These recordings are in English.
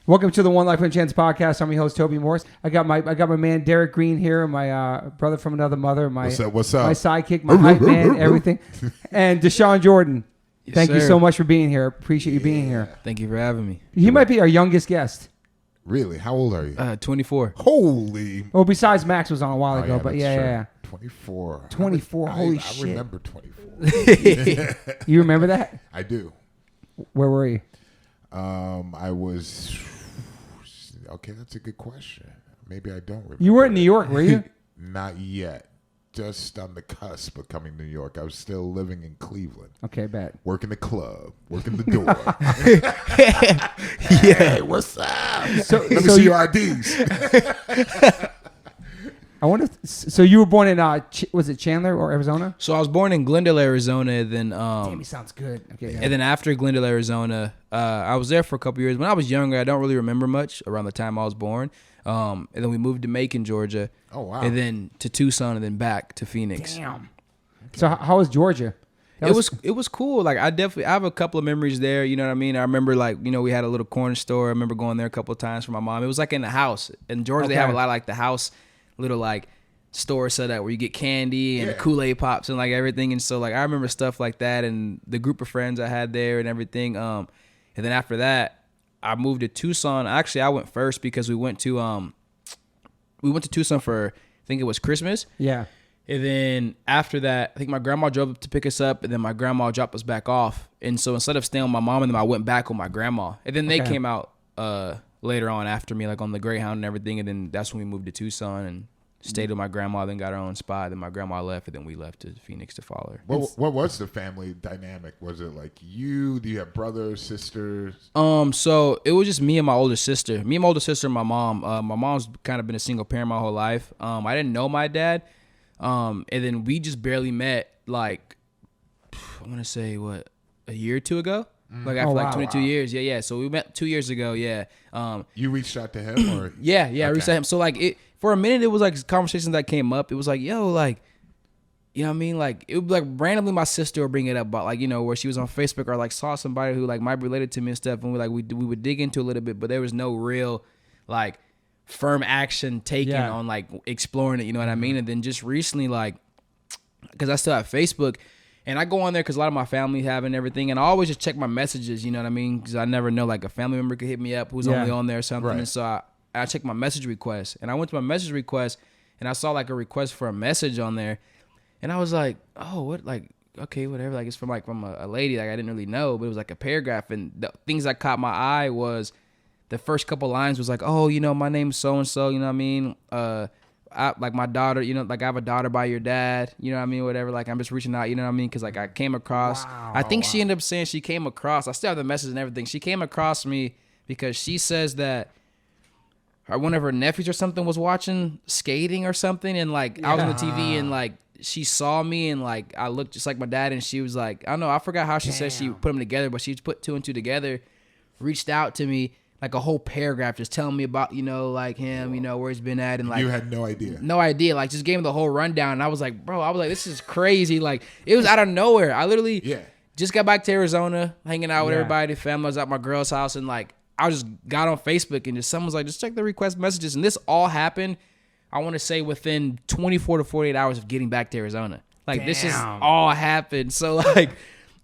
Welcome to the One Life One Chance podcast. I'm your host Toby Morse. I got my man Derek Green here, my brother from another mother, What's up? My sidekick, my hype man, everything, and Dashawn Jordan. Yes, Thank you sir. so much for being here. Appreciate you being here. Thank you for having me. He might be our youngest guest. Really? How old are you? 24. Holy. Well, besides Max was on a while Oh, ago, but that's yeah. 24. 24, holy shit. I remember 24. You remember that? I do. Where were you? I was. Okay, that's a good question. Maybe I don't remember. You were in New York, were you? Not yet. Just on the cusp of coming to New York. I was still living in Cleveland. Okay, bet. Working the club. Working the door. Yeah. Hey, what's up? So, Let me see your IDs. I wonder. So you were born in was it Chandler or Arizona? So I was born in Glendale, Arizona, and then Damn, he sounds good. Okay. and then after Glendale, Arizona, I was there for a couple years. When I was younger, I don't really remember much around the time I was born. And then we moved to Macon, Georgia. Oh, wow. And then to Tucson, and then back to Phoenix. Damn. So how was Georgia? It was cool. Like I have a couple of memories there. You know what I mean? I remember we had a little corner store. I remember going there a couple of times for my mom. It was like in the house. In Georgia, they have a lot of like the house little like store set up where you get candy and the Kool-Aid pops and like everything. And so like I remember stuff like that and the group of friends I had there and everything. And then after that, I moved to Tucson. Actually, I went first because we went to Tucson for I think it was Christmas. Yeah. And then after that, I think my grandma drove up to pick us up, and then my grandma dropped us back off. And so instead of staying with my mom and them, I went back with my grandma. And then they came out later on after me, like on the Greyhound and everything. And then that's when we moved to Tucson and stayed with my grandma, then got our own spot. Then my grandma left, and then we left to Phoenix to follow her. What was the family dynamic? Was it like you? Do you have brothers, sisters? So it was just me and my older sister. Me and my older sister and my mom. My mom's kind of been a single parent my whole life. I didn't know my dad. And then we just barely met, like, I want to say, a year or two ago? Like, after 22 years. Yeah. So we met 2 years ago, yeah. You reached out to him? Or? Yeah, I reached out to him. So, like, for a minute, it was, like, conversations that came up. It was like, yo, like, you know what I mean? Like, it would be, like, randomly my sister would bring it up about, like, you know, where she was on Facebook or, like, saw somebody who, like, might be related to me and stuff. And we would dig into a little bit, but there was no real, like, firm action taken on like exploring it, you know what I mean? And then just recently, like, because I still have Facebook and I go on there because a lot of my family have and everything, and I always just check my messages, you know what I mean? Because I never know, like, a family member could hit me up who's only on there or something. Right. And so I check my message request, and I went to my message request and I saw like a request for a message on there, and I was like, oh, what, like, okay, whatever, like it's from a lady, like I didn't really know, but it was like a paragraph, and the things that caught my eye was the first couple lines was like, oh, you know, my name's so-and-so, you know what I mean? Like my daughter, you know, like I have a daughter by your dad, you know what I mean? Whatever, like I'm just reaching out, you know what I mean? Because like I came across, I think she ended up saying she came across, I still have the message and everything. She came across me because she says that one of her nephews or something was watching skating or something. And like I was on the TV and like she saw me and like I looked just like my dad, and she was like, I don't know, I forgot how she said she put them together, but she put two and two together, reached out to me. Like a whole paragraph just telling me about, you know, like him, you know, where he's been at. And like, you had no idea. No idea. Like just gave me the whole rundown. And I was like, this is crazy. Like it was out of nowhere. I literally just got back to Arizona, hanging out with everybody. The family was at my girl's house. And like, I just got on Facebook and someone's like, just check the request messages. And this all happened, I want to say within 24 to 48 hours of getting back to Arizona. Like this is all happened. So like,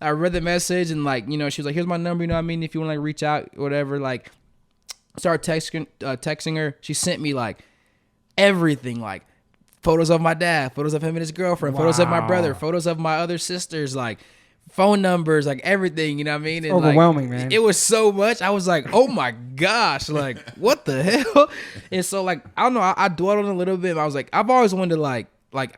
I read the message and like, you know, she was like, here's my number. You know what I mean? If you want to like reach out, whatever, like, started texting her. She sent me like everything, like photos of my dad, photos of him and his girlfriend, photos of my brother, photos of my other sisters, like phone numbers, like everything, you know what I mean? And overwhelming, like, man. It was so much. I was like, oh my gosh, like what the hell? And so like, I don't know, I dwelled on it a little bit. I was like, I've always wanted to like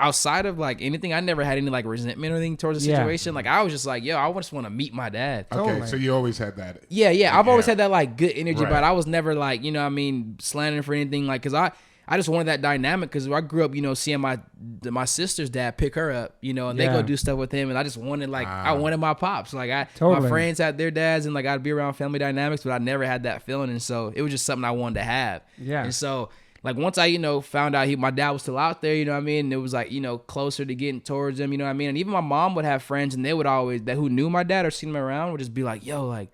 outside of like anything, I never had any like resentment or anything towards the situation. Like I was just like, yo, I just want to meet my dad. Okay, so you always had that. Yeah. I've always had that like good energy, but I was never like, you know what I mean, slandering for anything. Like, cause I just wanted that dynamic because I grew up, you know, seeing my sister's dad pick her up, you know, and they go do stuff with him. And I just wanted like, I wanted my pops. Like my friends had their dads and like I'd be around family dynamics, but I never had that feeling. And so it was just something I wanted to have. Yeah. And so like once I, you know, found out my dad was still out there, you know what I mean? And it was like, you know, closer to getting towards him, you know what I mean? And even my mom would have friends and they would always, who knew my dad or seen him around would just be like, yo, like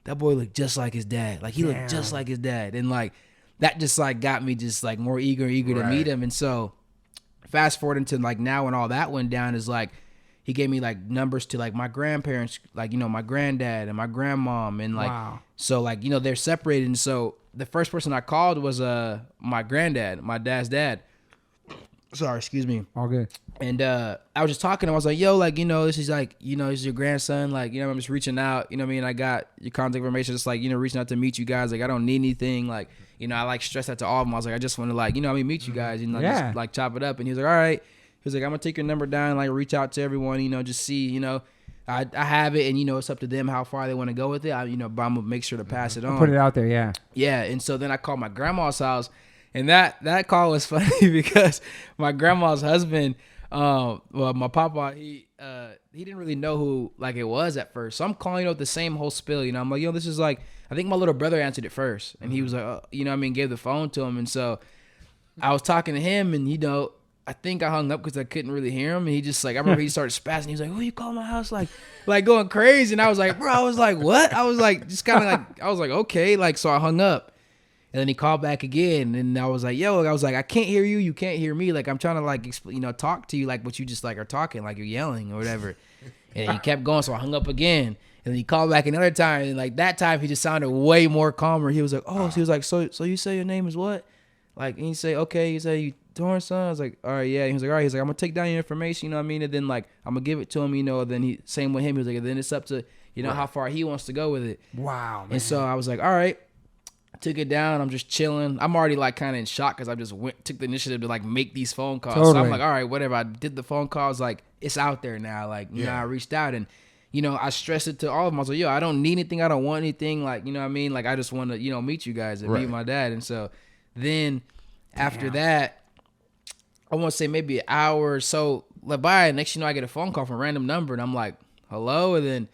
that boy looked just like his dad. Like, he looked just like his dad. And, like, that just, like, got me just, like, more eager to meet him. And so, fast forward into, like, now when all that went down is, like, he gave me, like, numbers to, like, my grandparents, like, you know, my granddad and my grandmom. And, like, so, like, you know, they're separated. And so, the first person I called was my granddad, my dad's dad. Sorry, excuse me. All good. And I was just talking to him. I was like, yo, like, you know, this is like, you know, this is your grandson. Like, you know, I'm just reaching out. You know what I mean? I got your contact information. Just like, you know, reaching out to meet you guys. Like, I don't need anything. Like, you know, I like stress that to all of them. I was like, I just want to, like, you know, meet you guys. You know, just like chop it up. And he was like, all right. He was like, I'm going to take your number down, like, reach out to everyone, you know, just see, you know, I have it. And, you know, it's up to them how far they want to go with it. You know, but I'm going to make sure to pass it on. Put it out there, yeah. Yeah. And so then I called my grandma's house. And that call was funny because my grandma's husband, well, my papa, he didn't really know who, like, it was at first. So I'm calling, you know, the same whole spill, you know. I'm like, yo, this is like, I think my little brother answered it first. And he was like, you know what I mean, gave the phone to him. And so I was talking to him and, you know, I think I hung up because I couldn't really hear him. And he just, like, I remember he started spazzing. He was like, who you calling my house? Like going crazy. And I was like, bro, I was like, what? I was like, just kind of like, I was like, okay. Like, so I hung up. And then he called back again, and I was like, yo, I was like, I can't hear you. You can't hear me. Like, I'm trying to, like, you know, talk to you like what you just, like, are talking, like you're yelling or whatever. And he kept going, so I hung up again. And then he called back another time, and, like, that time he just sounded way more calmer. He was like, oh, so he was like, so you say your name is what? Like, and he say, okay. He said, you Torrance, son? I was like, all right, yeah. He was like, all right. He's like, I'm going to take down your information, you know what I mean? And then, like, I'm going to give it to him, you know. And then same with him. He was like, and then it's up to, you know, how far he wants to go with it. Wow, man. And so I was like, all right. Took it down. I'm just chilling. I'm already, like, kind of in shock because I just took the initiative to, like, make these phone calls. Totally. So I'm like, all right, whatever. I did the phone calls. Like, it's out there now. Like, you know, I reached out and, you know, I stressed it to all of them. I was like, yo, I don't need anything. I don't want anything. Like, you know what I mean? Like, I just want to, you know, meet you guys and meet my dad. And so then after that, I want to say maybe an hour or so went by. Next, you know, I get a phone call from a random number and I'm like, hello. And then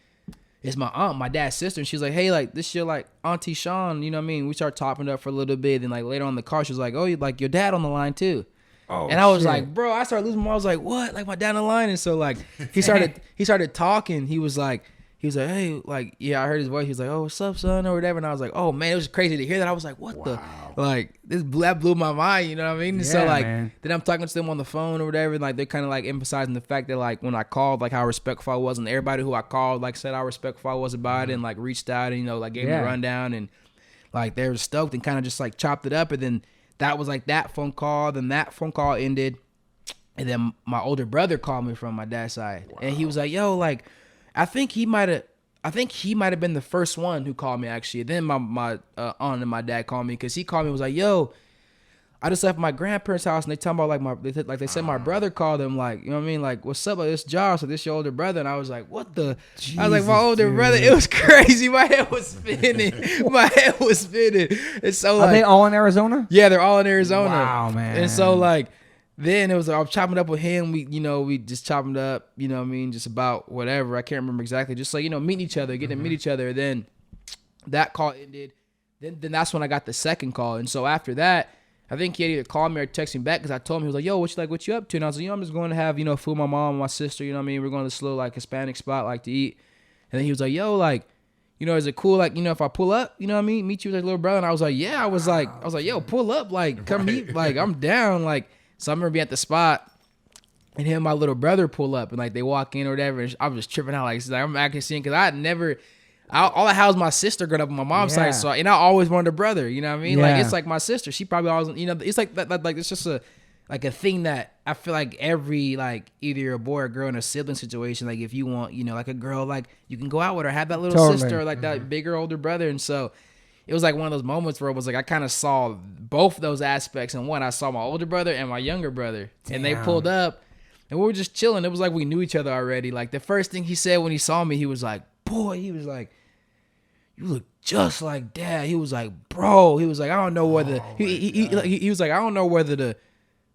it's my aunt, my dad's sister, and she's like, hey, like, this your, like, Auntie Sean, you know what I mean? We start talking to her for a little bit, and, like, later on in the car, she was like, oh, you like, your dad on the line, too. Oh, and I was like, bro, I started losing my mind. I was like, what? Like, my dad on the line? And so, like, he started talking. He was like, hey, like, yeah, I heard his voice. He was like, oh, what's up, son, or whatever. And I was like, oh, man, it was crazy to hear that. I was like, what the? Like, that blew my mind, you know what I mean? And so, like, then I'm talking to them on the phone or whatever, and, like, they're kind of, like, emphasizing the fact that, like, when I called, like, how respectful I was, and everybody who I called, like, said how respectful I was about it, and, like, reached out and, you know, like, gave me a rundown, and, like, they were stoked and kind of just, like, chopped it up. And then that was, like, that phone call. Then that phone call ended. And then my older brother called me from my dad's side. And he was like, yo, like, I think he might have been the first one who called me, actually. Then my aunt and my dad called me because he called me and was like, yo, I just left my grandparents' house and they talking about, like, they said my brother called them, like, you know what I mean? Like, what's up? Like, this Josh, so this your older brother. And I was like, what the? Jesus, I was like, my older brother. It was crazy. My head was spinning. And so, like, are they all in Arizona? Yeah, they're all in Arizona. Wow, man. And so, like, then it was, I was chopping up with him. We just chopping up, you know what I mean? Just about whatever. I can't remember exactly. Just like, you know, meeting each other, getting to meet each other. Then that call ended. Then that's when I got the second call. And so after that, I think he had either called me or texted me back because I told him, he was like, yo, what you up to? And I was like, you know, I'm just going to have, you know, food with my mom and my sister, you know what I mean? We're going to this little, like, Hispanic spot, like, to eat. And then he was like, yo, like, you know, is it cool, like, you know, if I pull up, you know what I mean? Meet you with your little brother. And I was like, yeah. I was like, yo, pull up, like, come meet, like, I'm down, like. So I remember being at the spot, and him and my little brother pull up, and, like, they walk in or whatever, and I was just tripping out, like I'm actually seeing, because I had never, all I had was my sister growing up on my mom's side, so, and I always wanted a brother, you know what I mean? Like, it's like my sister, she probably always, you know, it's like that, like, it's just a thing that I feel like every, like, either a boy or girl in a sibling situation, like, if you want, you know, like, a girl, like, you can go out with her, have that little sister, or, like, that bigger older brother. And so it was like one of those moments where it was like I kind of saw both those aspects. And one, I saw my older brother and my younger brother. Damn. And they pulled up and we were just chilling. It was like we knew each other already. Like, the first thing he said when he saw me, he was like, boy, he was like, you look just like dad. He was like, bro, he was like, I don't know whether he was like, I don't know whether to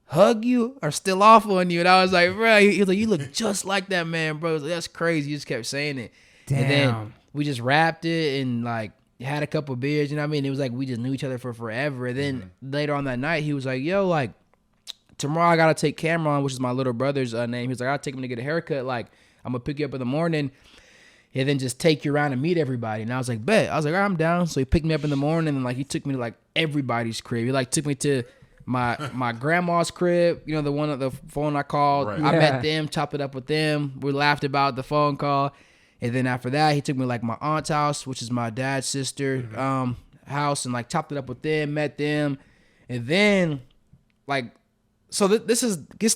hug you or still off on you. And I was like, bro, he was like, you look just like that, man, bro. Like, that's crazy. You just kept saying it. Damn. And then we just wrapped it and, like, had a couple beers, you know what I mean? It was like we just knew each other for forever. And then later on that night, he was like, yo, like, tomorrow I got to take Cameron, which is my little brother's name. He was like, I'll take him to get a haircut. Like, I'm going to pick you up in the morning. and then just take you around and meet everybody. And I was like, bet. I was like, all right, I'm down. So he picked me up in the morning, and like he took me to like everybody's crib. He like took me to my grandma's crib, you know, the phone I called. Right. I Yeah. met them, chopped it up with them. We laughed about the phone call. And then after that, he took me to like my aunt's house, which is my dad's sister, house, and like chopped it up with them, met them. And then like, so this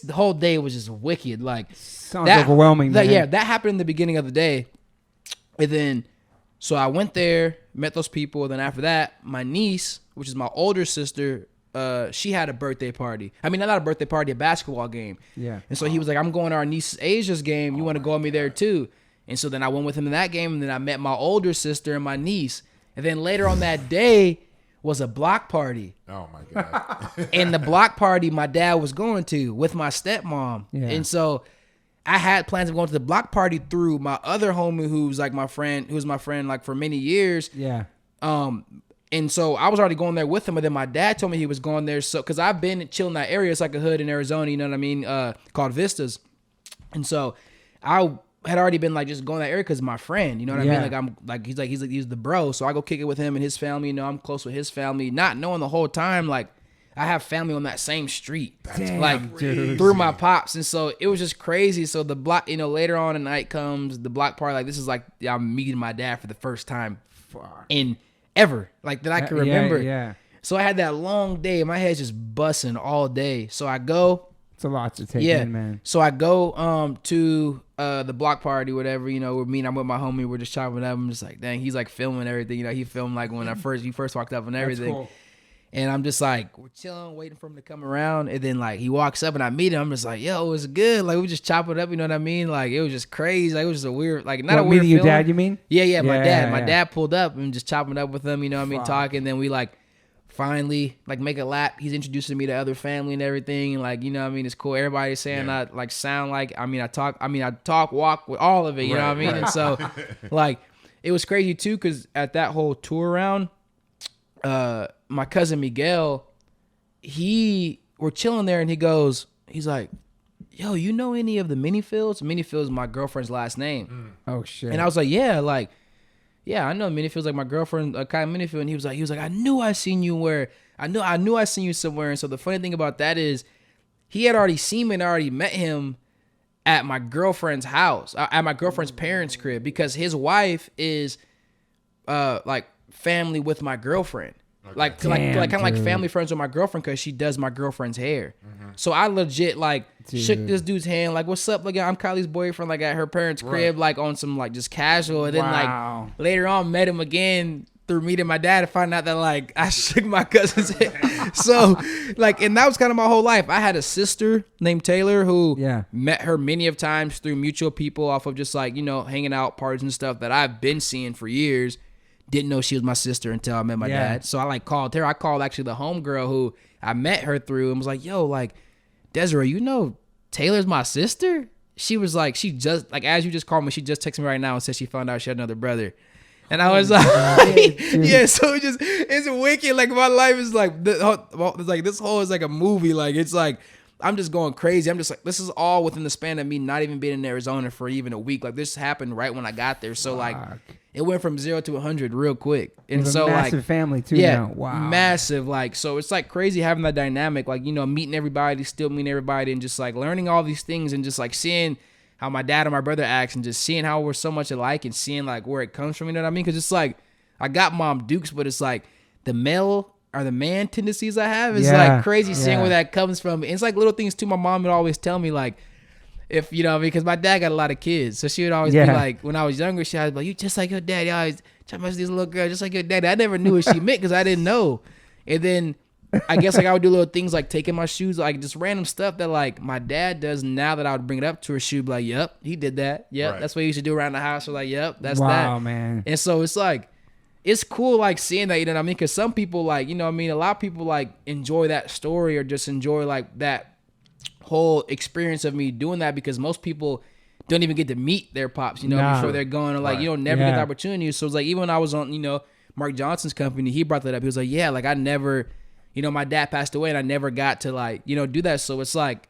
the whole day was just wicked. Like Sounds overwhelming, man. Yeah, that happened in the beginning of the day. And then, so I went there, met those people. And then after that, my niece, which is my older sister, she had a birthday party. I mean, not a birthday party, a basketball game. Yeah. And so he was like, I'm going to our niece Asia's game. You want to go with me there too? And so then I went with him in that game. And then I met my older sister and my niece. And then later on that day was a block party. Oh my God. And the block party my dad was going to with my stepmom. Yeah. And so I had plans of going to the block party through my other homie who's my friend like for many years. Yeah. And so I was already going there with him, but then my dad told me he was going there. So, cause I've been chilling in that area. It's like a hood in Arizona, you know what I mean? Called Vistas. And so I had already been like just going to that area cause my friend, you know what I mean? Like I'm like, he's the bro. So I go kick it with him and his family, you know, I'm close with his family, not knowing the whole time, like I have family on that same street, Damn, like dude. through my pops. And so it was just crazy. So the block, you know, later on in the night comes the block party. Like this is like, I'm meeting my dad for the first time in ever, like that I can remember. Yeah. So I had that long day. My head's just busting all day. So I go. It's a lot to take in, man. So I go to the block party, whatever, you know, I'm with my homie, we're just chopping up. I'm just like, dang, he's like filming everything. You know, he filmed like when he first walked up and everything. Cool. And I'm just like, we're chilling, waiting for him to come around. And then like he walks up and I meet him. I'm just like, yo, it was good. Like we just chop it up, you know what I mean? Like it was just crazy. Like it was just a weird, like not a weird meeting your feeling. dad, you mean? Yeah, my dad. Yeah, My yeah. dad pulled up and just chopping it up with him, you know what I mean, Fuck. talking. Then we like finally like make a lap. He's introducing me to other family and everything. And like, you know what I mean? It's cool. Everybody's saying I like sound like, I talk, walk with all of it, you know what I mean? And so like it was crazy too, because at that whole tour round, my cousin Miguel, we're chilling there and he's like, yo, you know any of the Minifields? Minifields is my girlfriend's last name. Oh shit. And I was like, yeah, I know Minifield's like my girlfriend, Kai Minifield. And he was like, I knew I seen you somewhere. And so the funny thing about that is he had already seen me and I already met him at my girlfriend's house, at my girlfriend's parents' crib, because his wife is like family with my girlfriend. Okay. Like Damn, kind of like dude. family friends with my girlfriend because she does my girlfriend's hair. So I legit like shook this dude's hand, like, what's up? Like, I'm Kylie's boyfriend, like at her parents' crib, like on some like just casual. And then Wow. like later on met him again through meeting my dad to find out that like I shook my cousin's hand. So like, and that was kind of my whole life. I had a sister named Taylor who met her many of times through mutual people off of just like, you know, hanging out, parties and stuff that I've been seeing for years. Didn't know she was my sister until I met my dad. So I like called her. I called actually the homegirl who I met her through and was like, yo, like, Desiree, you know Taylor's my sister? She was like, she just, like, as you just called me, she just texted me right now and said she found out she had another brother. And I was like, yeah, so it's wicked. Like, my life is like, it's like, this whole is like a movie. Like, it's like, I'm just going crazy. I'm just like, this is all within the span of me not even being in Arizona for even a week. Like, this happened right when I got there. So, like, it went from 0 to 100 real quick. And so, massive like, family too. yeah, now. Wow, massive. Like, so it's like crazy having that dynamic. Like, you know, meeting everybody, still meeting everybody, and just like learning all these things, and just like seeing how my dad and my brother acts, and just seeing how we're so much alike, and seeing like where it comes from. You know what I mean? Because it's like I got Mom Dukes, but it's like the male or the man tendencies I have. It's like crazy seeing where that comes from. And it's like little things too. My mom would always tell me like, if you know, because my dad got a lot of kids, so she would always be like, when I was younger, she was like, you just like your dad. You always try to mess with these little girls just like your dad. I never knew what she meant because I didn't know. And then I guess like I would do little things like taking my shoes, like just random stuff that like my dad does now that I would bring it up to her. She'd be like, yep, he did that. Yep, that's what he used to do around the house. We're like, yep, that's that. Wow, man. And so it's like, it's cool like seeing that, you know what I mean? Because some people like, you know what I mean? A lot of people like enjoy that story or just enjoy like that whole experience of me doing that, because most people don't even get to meet their pops, you know, before they're going, or like, you don't never get the opportunity. So it's like, even when I was on, you know, Mark Johnson's company, he brought that up. He was like, yeah, like I never, you know, my dad passed away and I never got to like, you know, do that. So it's like,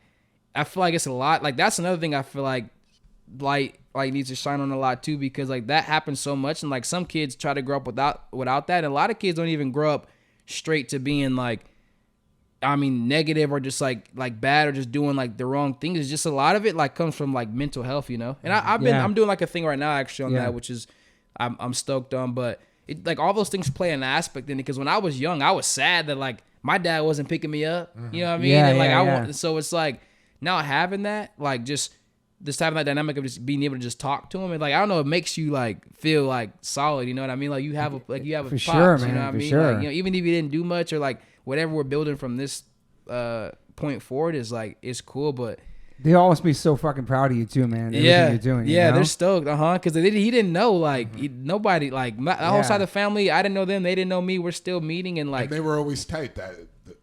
I feel like it's a lot. Like that's another thing I feel like light like needs to shine on a lot too, because like that happens so much, and like some kids try to grow up without that, and a lot of kids don't even grow up straight to being like, I mean, negative or just like bad or just doing like the wrong things. It's just a lot of it like comes from like mental health, you know. And I'm doing like a thing right now actually on that, which is I'm stoked on. But it, like all those things play an aspect in it, because when I was young, I was sad that like my dad wasn't picking me up. You know what I mean? And like so it's like now having that, like just having that dynamic of just being able to just talk to him, and like I don't know, it makes you like feel like solid. You know what I mean? Like you have a pops, you know what I mean? Sure. Like, you know, even if you didn't do much or like whatever we're building from this point forward is like, it's cool, but they all must be so fucking proud of you too, man. Everything you're doing. You know? They're stoked, because he didn't know, like nobody, like the whole side of the family. I didn't know them, they didn't know me. We're still meeting, and like and they were always tight.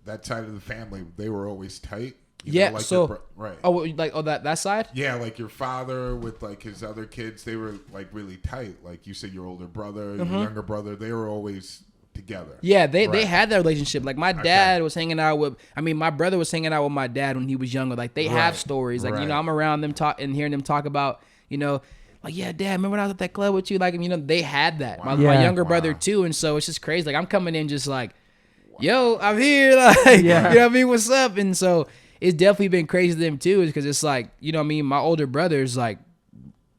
That side of the family, they were always tight. You know, like so right. Oh, like that side. Yeah, like your father with like his other kids, they were like really tight. Like you said, your older brother, your younger brother, they were always together. Yeah, they had that relationship. Like my dad was hanging out with, my brother was hanging out with my dad when he was younger. Like they have stories. Like, you know, I'm around them talk and hearing them talk about, you know, like, yeah, Dad, remember when I was at that club with you? Like, you know, they had that. My younger brother too. And so it's just crazy. Like I'm coming in just like, yo, I'm here. Like, you know what I mean? What's up? And so it's definitely been crazy to them too, because it's like, you know what I mean? My older brother's like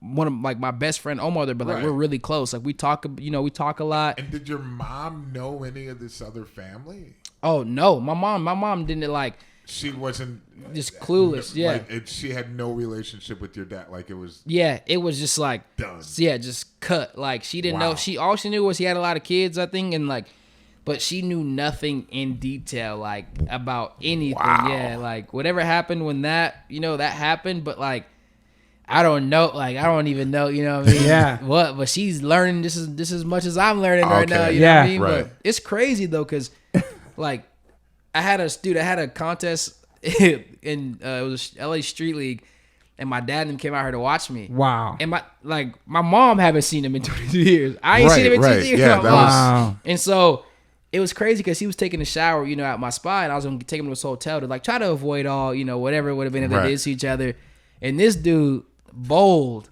one of like my best friend, Omar, but like we're really close. Like we talk a lot. And did your mom know any of this other family? Oh no, my mom didn't like. She wasn't just clueless. Yeah, like she had no relationship with your dad. Like it was. Yeah, it was just like done. Yeah, just cut. Like she didn't know. All she knew was he had a lot of kids, I think, and like. But she knew nothing in detail, like, about anything. Wow. Yeah, like, whatever happened when that, you know, that happened. But, like, I don't know. Like, I don't even know, you know what I mean? Yeah. What? But she's learning just as much as I'm learning right now, you know what I mean? Right. But it's crazy, though, because, like, I had a contest in, it was LA Street League, and my dad and them came out here to watch me. Wow. And my mom haven't seen him in 22 years. I ain't seen him in 22 years. Yeah, wow. And so... it was crazy because he was taking a shower, you know, at my spot, and I was going to take him to his hotel to, like, try to avoid all, you know, whatever it would have been if they did see each other. And this dude, bold.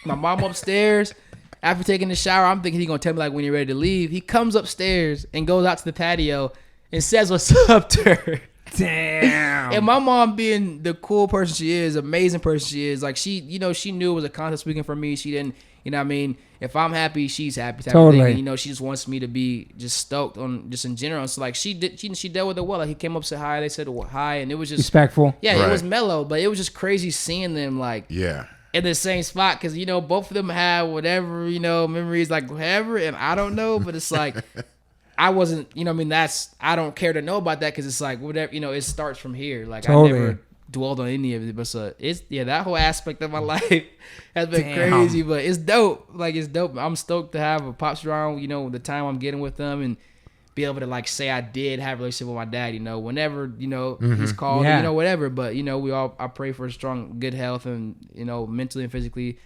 My mom upstairs, after taking the shower, I'm thinking he's going to tell me, like, when you're ready to leave. He comes upstairs and goes out to the patio and says what's up to her. Damn. And my mom, being the cool person she is, amazing person she is, like, she, you know, she knew it was a contest speaking for me. She didn't, you know what I mean? If I'm happy, she's happy type of thing. And, you know, she just wants me to be just stoked on just in general. So, like, she dealt with it well. Like, he came up, said hi, they said hi, and it was just... respectful. Yeah, it was mellow, but it was just crazy seeing them, like... yeah. In the same spot, because, you know, both of them have whatever, you know, memories, like, whatever, and I don't know, but it's like... I wasn't, you know what I mean? I don't care to know about that, because it's like, whatever, you know, it starts from here. Like, totally. I never dwelled on any of it, but so it's, that whole aspect of my life has been crazy, but it's dope. Like, it's dope. I'm stoked to have a pops around, you know, the time I'm getting with them, and be able to, like, say I did have a relationship with my dad, you know, whenever, you know, he's called, you know, whatever. But, you know, I pray for strong, good health and, you know, mentally and physically,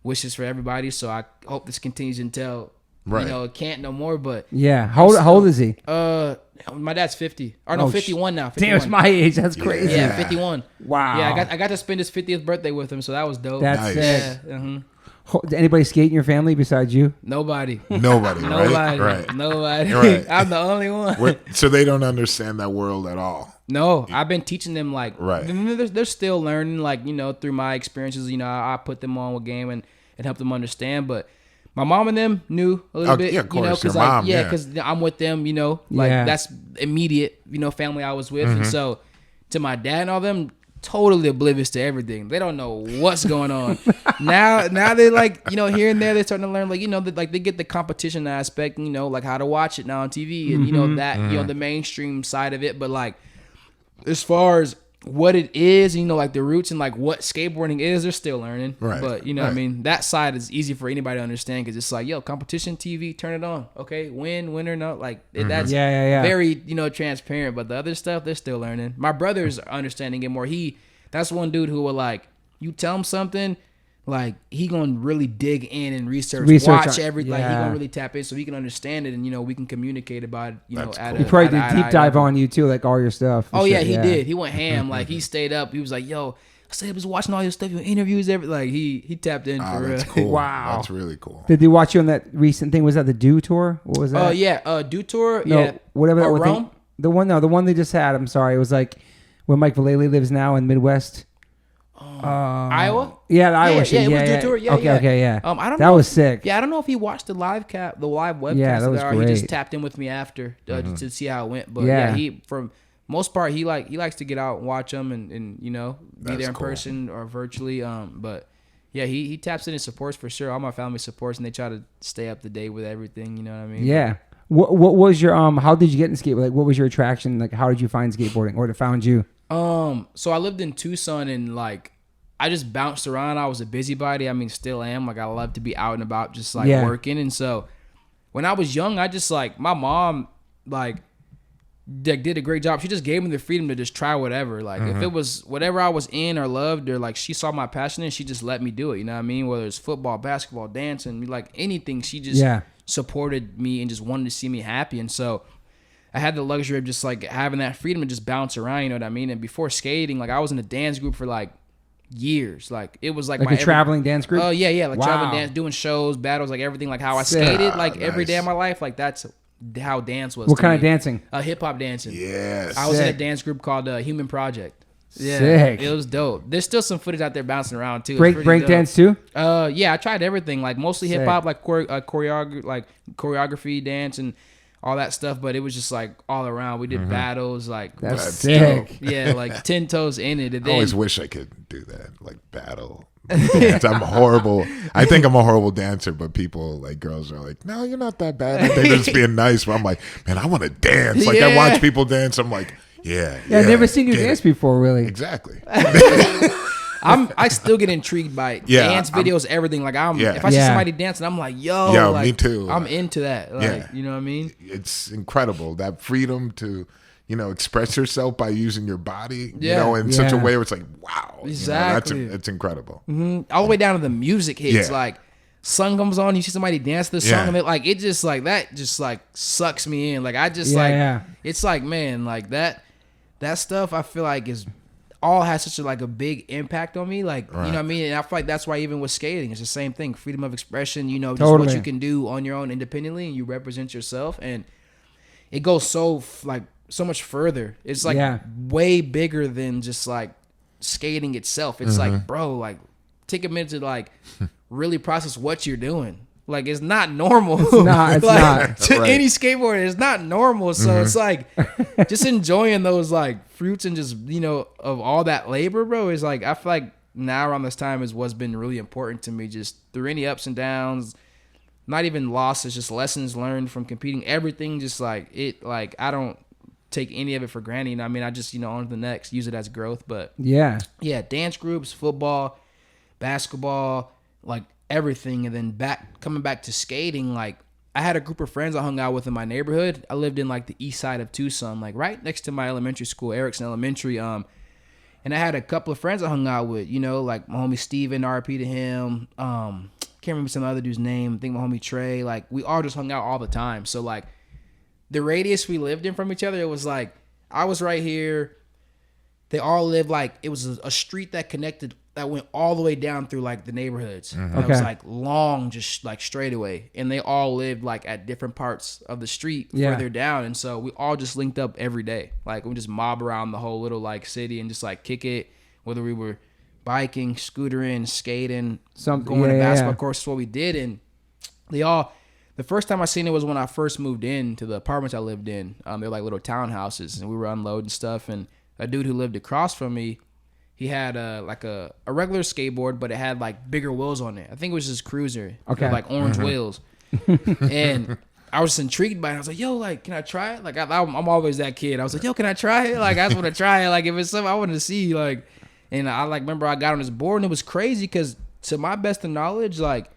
wishes for everybody. So I hope this continues until... you know, it can't no more, but... yeah. How old is he? My dad's 50. Or no, 51 now. 51. Damn, it's my age. That's crazy. Yeah, 51. Wow. Yeah, I got to spend his 50th birthday with him, so that was dope. That's nice. Yeah. Anybody skate in your family besides you? Nobody. Nobody. Nobody. Right. Nobody. Right. I'm the only one. So they don't understand that world at all. No, I've been teaching them, like... They're still learning, like, you know, through my experiences. You know, I put them on with game and help them understand, but... my mom and them knew a little bit, yeah, of course, you know, because your mom, because I'm with them, you know, like that's immediate, you know, family I was with, and so to my dad and all them, totally oblivious to everything. They don't know what's going on. now they're like, you know, here and there they're starting to learn, like, you know, like they get the competition aspect, you know, like how to watch it now on TV, and you know that you know the mainstream side of it, but like as far as what it is, you know, like the roots and like what skateboarding is, they're still learning. Right. But you know what I mean? That side is easy for anybody to understand, because it's like, yo, competition TV, turn it on. Okay, win or no. Like that's very, you know, transparent. But the other stuff, they're still learning. My brother's understanding it more. That's one dude who will, like, you tell him something, like he gonna really dig in and research watch everything. Like he gonna really tap in so he can understand it, and you know we can communicate about it. You know, he probably did deep dive on you too, like all your stuff. Oh yeah, he did. He went ham. Like he stayed up. He was like, "Yo, I said I was watching all your stuff, your interviews, everything. Like he tapped in for real. That's cool. Wow. That's really cool. Did they watch you on that recent thing? Was that the Do Tour? What was that? Do Tour. No, Yeah, whatever that one Rome. thing. The one they just had. I'm sorry. It was like where Mike Vallely lives now in Midwest. Iowa. Yeah, the Iowa shit. it was Do Tour. Yeah, okay, yeah. I don't that know. was sick. Yeah, I don't know if he watched the live webcast. Yeah, that was or he just great. tapped in with me after to see how it went. But Yeah. he from most part he likes to get out and watch them and be That's there in cool. person or virtually. But yeah, he taps in and supports for sure. All my family supports and they try to stay up to date with everything. You know what I mean? Yeah. What was your how did you get in skateboarding? Like, what was your attraction? Like, how did you find skateboarding, or it found you? So I lived in Tucson and like I just bounced around. I was a busybody. I mean, still am. Like I love to be out and about, just like working. And so when I was young, I just like my mom like did a great job. She just gave me the freedom to just try whatever. Like if it was whatever I was in or loved or like she saw my passion and she just let me do it. You know what I mean? Whether it's football, basketball, dancing, like anything, she just supported me and just wanted to see me happy. And so I had the luxury of just like having that freedom to just bounce around. You know what I mean? And before skating, like I was in a dance group for like years. Like it was like a traveling dance group. Oh yeah, like Wow. traveling dance, doing shows, battles, like everything. Like how I Sick. skated, like every Nice. day of my life. Like that's how dance was. What to kind me. of dancing? Hip hop dancing. Yes. I was in a Sick. dance group called Human Project. Yeah, Sick. it was dope. There's still some footage out there bouncing around too. It's Break pretty dope. dance too. Yeah, I tried everything, like mostly Sick. hip hop, like choreography, dance, and all that stuff. But it was just like all around. We did battles, like That's That's sick. yeah, like 10 toes in it. And I then always wish I could do that, like battle. Dance. I'm horrible. I think I'm a horrible dancer, but people, like girls, are like, "No, you're not that bad." They're just being nice. But I'm like, man, I want to dance. Like I Yeah. watch people dance. I'm like, yeah. Yeah, I've never seen you get dance it. before, really. Exactly. I still get intrigued by Yeah, dance videos, everything. Like if I see Yeah. somebody dancing, I'm like, yo, Yeah, like, me too. I'm into that. Like, Yeah. you know what I mean? It's incredible, that freedom to, express yourself by using your body, Yeah. in such a Yeah. way where it's like, wow. Exactly. It's incredible. All the way down to the music hits. Yeah. Like song comes on, you see somebody dance to the song, Yeah. and it just like that just like sucks me in. Like I just Yeah. it's like, man, like that stuff I feel like is all has such a big impact on me. Like, you know what I mean? And I feel like that's why even with skating, it's the same thing. Freedom of expression, just what Totally. you can do on your own independently and you represent yourself. And it goes so much further. It's like way bigger than just like skating itself. It's like, bro, like take a minute to like really process what you're doing. Like it's not normal. It's not. To Right. any skateboarder, it's not normal. So it's like just enjoying those like fruits and just of all that labor, bro. Is like I feel like now around this time is what's been really important to me. Just through any ups and downs, not even losses, just lessons learned from competing. Everything, just like it. Like I don't take any of it for granted. You know what I mean, I just on to the next, use it as growth. But Yeah. yeah, dance groups, football, basketball, like everything. And then coming back to skating, like I had a group of friends I hung out with in my neighborhood. I lived in like the east side of Tucson, like right next to my elementary school, Erickson Elementary. And I had a couple of friends I hung out with, like my homie Steven, RP to him. Can't remember some other dude's name. I think my homie Trey. Like we all just hung out all the time. So like the radius we lived in from each other, it was like I was right here. They all lived like it was a street that connected, that went all the way down through like the neighborhoods. And it was Okay. like long, just like straight away. And they all lived like at different parts of the street further down. And so we all just linked up every day. Like we just mob around the whole little like city and just like kick it, whether we were biking, scootering, skating, going to basketball courts, is what we did. And the first time I seen it was when I first moved in to the apartments I lived in. They were like little townhouses and we were unloading stuff. And a dude who lived across from me, he had a regular skateboard, but it had like bigger wheels on it. I think it was his cruiser. Okay. It had, like orange wheels. And I was just intrigued by it. I was like, yo, like, can I try it? Like, I'm always that kid. I was like, yo, can I try it? Like, I just want to try it. Like, if it's something I want to see, like, and I like remember I got on this board and it was crazy because to my best of knowledge, like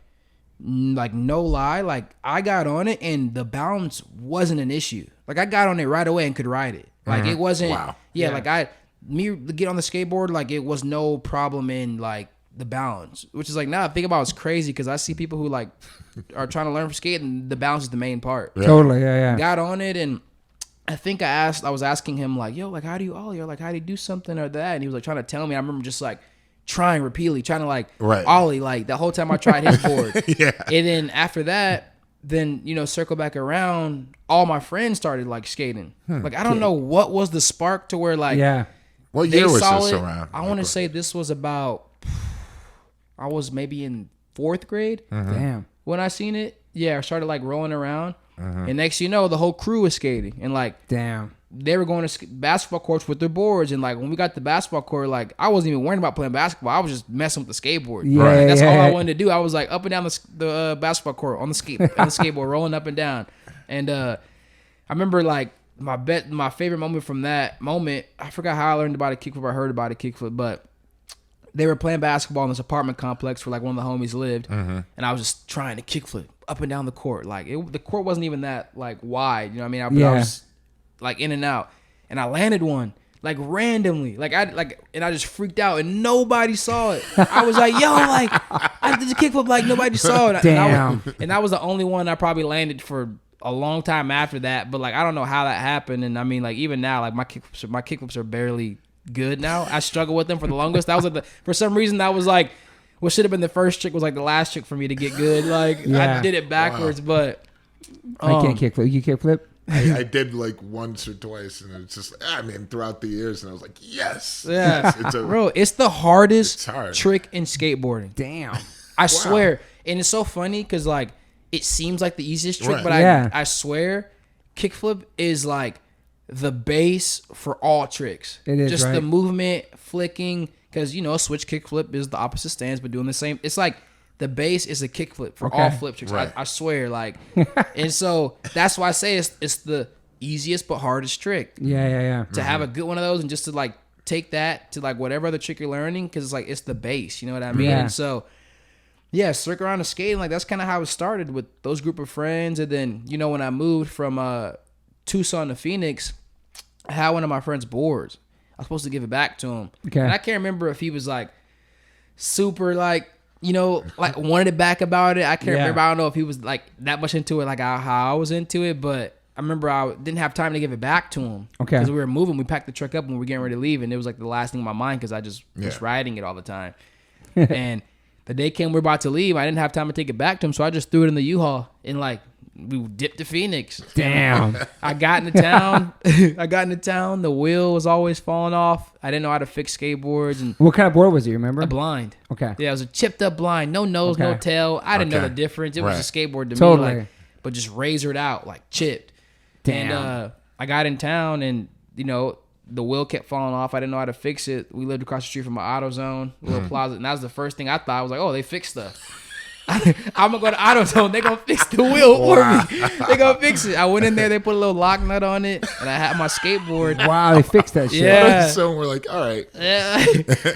no lie, like I got on it and the balance wasn't an issue. Like I got on it right away and could ride it. Like it wasn't. Wow. Yeah, like me to get on the skateboard, like it was no problem in like the balance, which is like now I think about it's crazy because I see people who like are trying to learn from skate and the balance is the main part. Yeah. Totally. Yeah. Got on it and I think I was asking him like, yo, like how do you ollie or like how do you do something or that, and he was like trying to tell me. I remember just like trying repeatedly, trying to like Right. ollie like the whole time I tried his board. Yeah. And then after that, then circle back around, all my friends started like skating. Like I don't know what was the spark to where like What they year was saw this it. around? I want to say this was about, I was maybe in 4th grade Damn. when I seen it. Yeah, I started like rolling around, and next thing you know, the whole crew was skating, and like Damn. they were going to basketball courts with their boards, and like when we got the basketball court, like I wasn't even worrying about playing basketball. I was just messing with the skateboard. Yeah, Like, that's all I yeah. wanted to do. I was like up and down the basketball court on the skateboard, rolling up and down. And I remember like my favorite moment from that moment. I forgot how I learned about a kickflip. I heard about a kickflip, but they were playing basketball in this apartment complex where like one of the homies lived, and I was just trying to kickflip up and down the court. Like the court wasn't even that like wide, you know what I mean? I was like in and out, and I landed one like randomly, and I just freaked out, and nobody saw it. I was like, yo, like I did the kickflip, like nobody saw it. Damn. And that was the only one I probably landed for a long time after that. But like I don't know how that happened, and I mean like even now, like my kickflips are barely good now. I struggle with them for the longest. That was like for some reason that was like what should have been the first trick was like the last trick for me to get good. Like I did it backwards, but I can't kickflip. You kickflip? I did like once or twice, and it's just, I mean, throughout the years, and I was like, yes. Yeah. Bro, it's the hardest trick in skateboarding. Damn. I swear. And it's so funny because like it seems like the easiest trick, but I swear kickflip is like the base for all tricks. It is, just right? the movement, flicking, because a switch kickflip is the opposite stance, but doing the same. It's like the base is a kickflip for all flip tricks. Right. I swear, like, and so that's why I say it's the easiest but hardest trick. Yeah. To have a good one of those and just to like take that to like whatever other trick you're learning, because it's like it's the base. You know what I mean? Yeah. And so. Yeah, circle around the skating, like that's kind of how it started with those group of friends. And then, when I moved from Tucson to Phoenix, I had one of my friend's boards. I was supposed to give it back to him. Okay. And I can't remember if he was like super like, like wanted it back about it. I can't remember. I don't know if he was like that much into it, like how I was into it. But I remember I didn't have time to give it back to him. Okay. Because we were moving. We packed the truck up and we were getting ready to leave. And it was like the last thing in my mind because I just was riding it all the time. And the day came, we were about to leave. I didn't have time to take it back to him, so I just threw it in the U-Haul and like we dipped to Phoenix. Damn. I got into town. The wheel was always falling off. I didn't know how to fix skateboards. And What kind of board was it? You remember? a blind. Okay. Yeah, it was a chipped up blind. No nose, no tail. I didn't know the difference. It was a skateboard to me, like, but just razored out, like chipped. Damn. And I got in town, and the wheel kept falling off. I didn't know how to fix it. We lived across the street from an AutoZone, little plaza, and that was the first thing I thought. I was like, oh, they fixed stuff. I'm gonna go to AutoZone. They're gonna fix the wheel for me. They're gonna fix it. I went in there. They put a little lock nut on it, and I had my skateboard. Wow, they fixed that shit. Yeah. So we're like, all right. Yeah.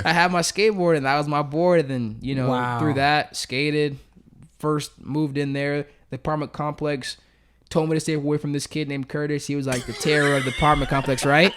I had my skateboard, and that was my board. And then through that, skated. First moved in there. The apartment complex told me to stay away from this kid named Curtis. He was like the terror of the apartment complex, right?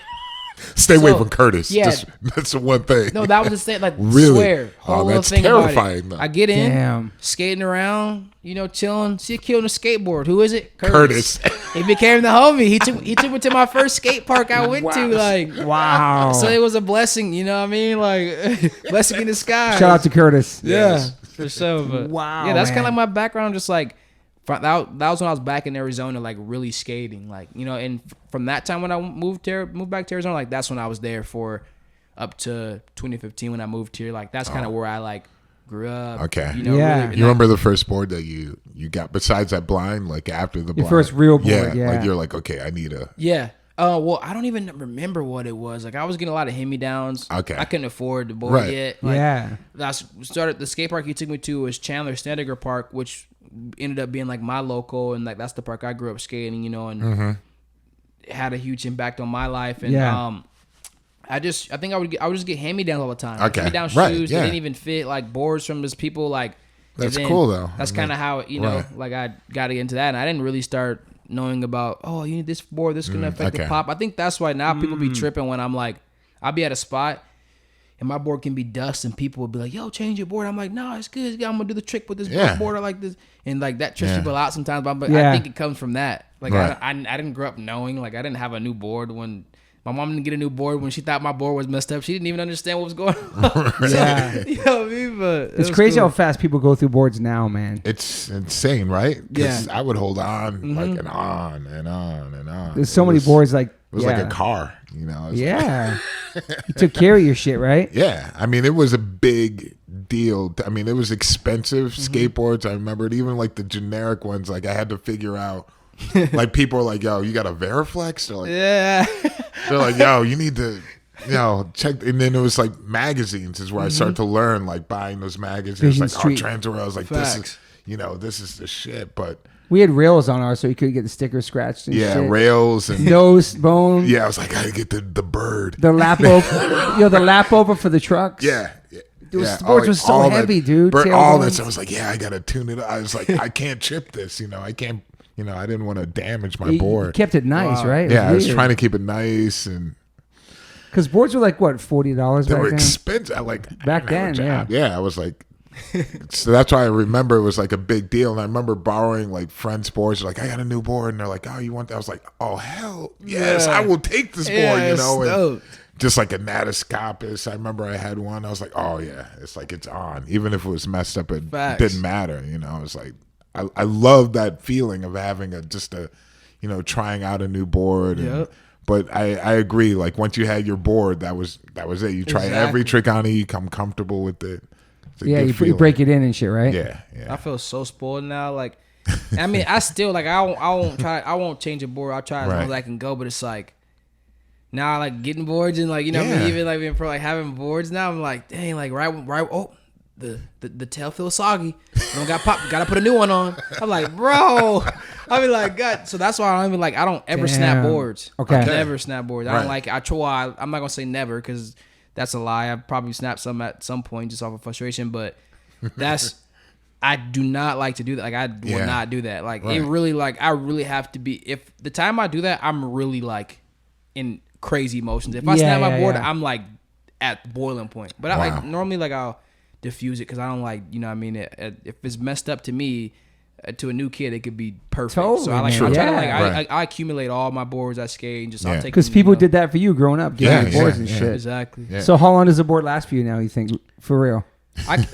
Stay away from Curtis. Yeah. That's the one thing. No, that was the same. Like, Really? swear. Whole little that's thing about terrifying, it. though. I get in, Damn. skating around, chilling. See a kid on a skateboard. Who is it? Curtis. He became the homie. He took me to my first skate park I went to. Like, Wow. so it was a blessing. You know what I mean? Like, blessing in disguise. Shout out to Curtis. Yeah, Yes. for sure. But Wow, yeah, that's kind of man. like my background. Just like that was when I was back in Arizona, like really skating. Like and from that time when I moved back to Arizona, like that's when I was there for up to 2015 when I moved here. Like that's kind of where I like grew up. Okay. Yeah. You remember the first board that you got besides that blind, like after the blind? Your first real board, yeah. Like you're like, okay, I need a. Yeah. Well, I don't even remember what it was. Like I was getting a lot of hand-me-downs. Okay. I couldn't afford the board Right. yet. Like, Yeah. I started the skate park he took me to was Chandler Snedeker Park, which ended up being like my local, and like that's the park I grew up skating, and it had a huge impact on my life. And I think I would just get hand-me-downs all the time. Okay. Hand-me-down Right, shoes yeah. that didn't even fit, like boards from those people. Like That's and then cool, though. That's I kind mean, of how right. like I got to get into that, and I didn't really start knowing about you need this board, this is gonna affect the okay. pop. I think that's why now people be tripping when I'm like, I'll be at a spot and my board can be dust and people will be like, yo, change your board. I'm like, no, it's good. I'm gonna do the trick with this board. I like this, and like that trips people out sometimes. But I think it comes from that. Like Right. I didn't grow up knowing. Like I didn't have a new board when My mom didn't get a new board when she thought my board was messed up. She didn't even understand what was going on. Yeah. You know what I mean? But It's crazy how fast people go through boards now, man. It's insane, right? 'Cause Yeah. I would hold on like and on and on and on. There's so many boards like. It was like a car, you know. It was Yeah. You took care of your shit, right? Yeah, I mean, it was a big deal. I mean, it was expensive skateboards. I remember it, even like the generic ones. Like I had to figure out. Like people are like, "Yo, you got a Veriflex?" They're like, Yeah. they're like, "Yo, you need to, check." And then it was like magazines is where I started to learn, like buying those magazines, Vision like Street. Transworld. I was like, Facts. this is the shit. But We had rails on ours so you could get the sticker scratched and yeah, shit. rails and Nose, bone. yeah, I was like, I gotta get the bird. The lap over. The lap over for the trucks. Yeah. Those Yeah, sports were so all heavy, dude. All Tailbones. this, I was like, yeah, I gotta tune it up. I was like, I can't chip this, I can't, I didn't want to damage my You board. kept it nice, Wow. right? Yeah, I was trying to keep it nice, and Because boards were like, what, $40 they back were then? expensive. Back then, yeah, I was like, so that's why I remember it was like a big deal. And I remember borrowing like friends' boards, like, I got a new board, and they're like, oh, you want that? I was like, oh hell yes, Yeah. I will take this board, Yeah, and stoked. just like a Natascopus. I remember I had one. I was like, oh yeah, it's like it's on. Even if it was messed up, it Facts. didn't matter. It was like I love that feeling of having trying out a new board. And, Yep. but I agree. Like once you had your board, that was it. You try every Exactly. trick on it. You come comfortable with it. It's a Yeah, good you feeling. break it in and shit, right? Yeah. I feel so spoiled now. Like, I mean, I still like I won't change a board. I'll try as long as I can go. But it's like now I like getting boards and like what I Yeah. mean, even like being pro, like having boards now. I'm like, dang, like right. Oh, the tail feels soggy. Don't got pop. Gotta put a new one on. I'm like, bro. I mean, like, God. So that's why I don't even like. I don't ever snap Damn. boards. Okay. I never snap boards. I Right. don't like. I try. I'm not gonna say never because that's a lie. I probably snapped some at some point just off of frustration, but that's. I do not like to do that. Like I will Yeah. not do that. Like Right. it really like I really have to be. If the time I do that, I'm really like in crazy emotions. If I snap my board, I'm like at boiling point. But I Wow. like normally like I'll diffuse it because I don't like what I mean. If it's messed up to me, to a new kid, it could be perfect. Totally, so I like man. I try to like Yeah. Right. I accumulate all my boards I skate and just I'll Yeah. take Because them, people you know. did that for you growing up, Yeah, getting boards yeah, and yeah. shit. Exactly. Yeah. So how long does the board last for you now, you think, for real?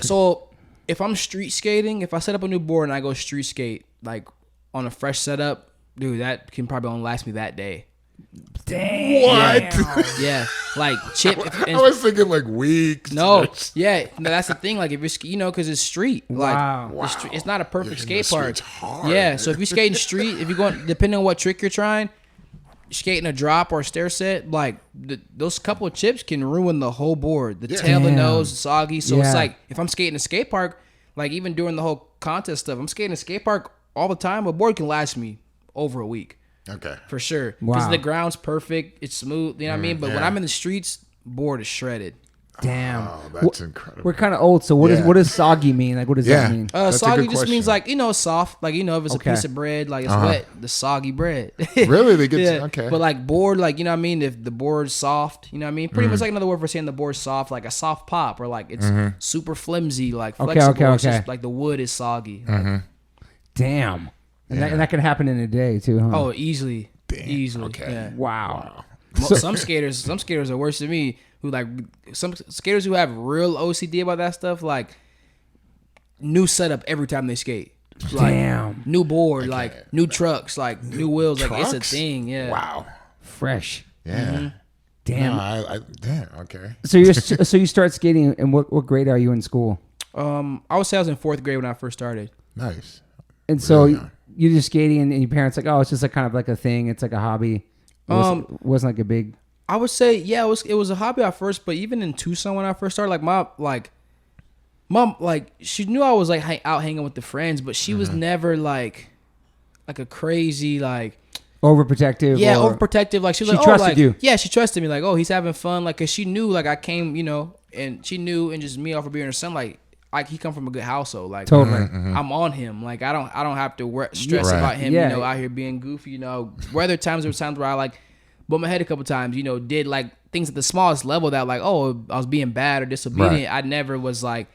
So if I'm street skating, if I set up a new board and I go street skate like on a fresh setup, dude, that can probably only last me that day. What? Yeah, like chip. I was thinking like weeks. No, yeah, no, that's the thing. Like if you're, because it's street. Like Wow. the street, it's not a perfect Yeah, skate park. it's hard. Yeah, so if you skate in street, if you're going, depending on what trick you're trying, skating a drop or a stair set, like those couple of chips can ruin the whole board. The tail, the Damn. nose, the soggy. So Yeah. it's like if I'm skating a skate park, like even during the whole contest stuff, I'm skating a skate park all the time. A board can last me over a week. Okay. For sure. Because Wow. the ground's perfect. It's smooth. You know what I mean? But when yeah. I'm in the streets, board is shredded. Damn. Oh, that's incredible. We're kind of old, so what Yeah. does soggy mean? Like, what does Yeah. that mean? That's a Soggy good just means question. like, soft. Like, if it's Okay. a piece of bread, like it's wet, the soggy bread. Really? They get yeah. okay. But like board, like, you know what I mean? If the board's soft, you know what I mean? Pretty much like another word for saying the board's soft, like a soft pop or like it's super flimsy, like Okay, flexible. It's okay. just like the wood is soggy. Like, Damn. And that can happen in a day, too, huh? oh, easily. Damn, Easily. okay. Yeah. Wow. Some skaters are worse than me. Who like some skaters who have real OCD about that stuff, like new setup every time they skate. Like, Damn. new board, like new trucks, like new wheels, like it's Trucks? a thing. Yeah. Wow. Fresh. Yeah. Damn. No, I damn. Okay. So you start skating, and what grade are you in school? I would say I was in 4th grade when I first started. Nice. And so Really? you're just skating, and your parents like, oh, it's just like kind of like a thing. It's like a hobby. Wasn't like a big. I would say, yeah, it was a hobby at first, but even in Tucson when I first started, like mom, like she knew I was like out hanging with the friends, but she was never like a crazy like. Overprotective. Yeah, or, overprotective. Like she was She like, trusted oh, like, you. Yeah, she trusted me. Like, oh, he's having fun. Like, cause she knew, like, I came, and she knew, and just me off of being her son, like he come from a good household. Like, Totally. I'm on him. Like, I don't have to stress Right. about him. Yeah. Out here being goofy. Whether there was times where I like bumped my head a couple times. Did like things at the smallest level that like, oh, I was being bad or disobedient. Right. I never was like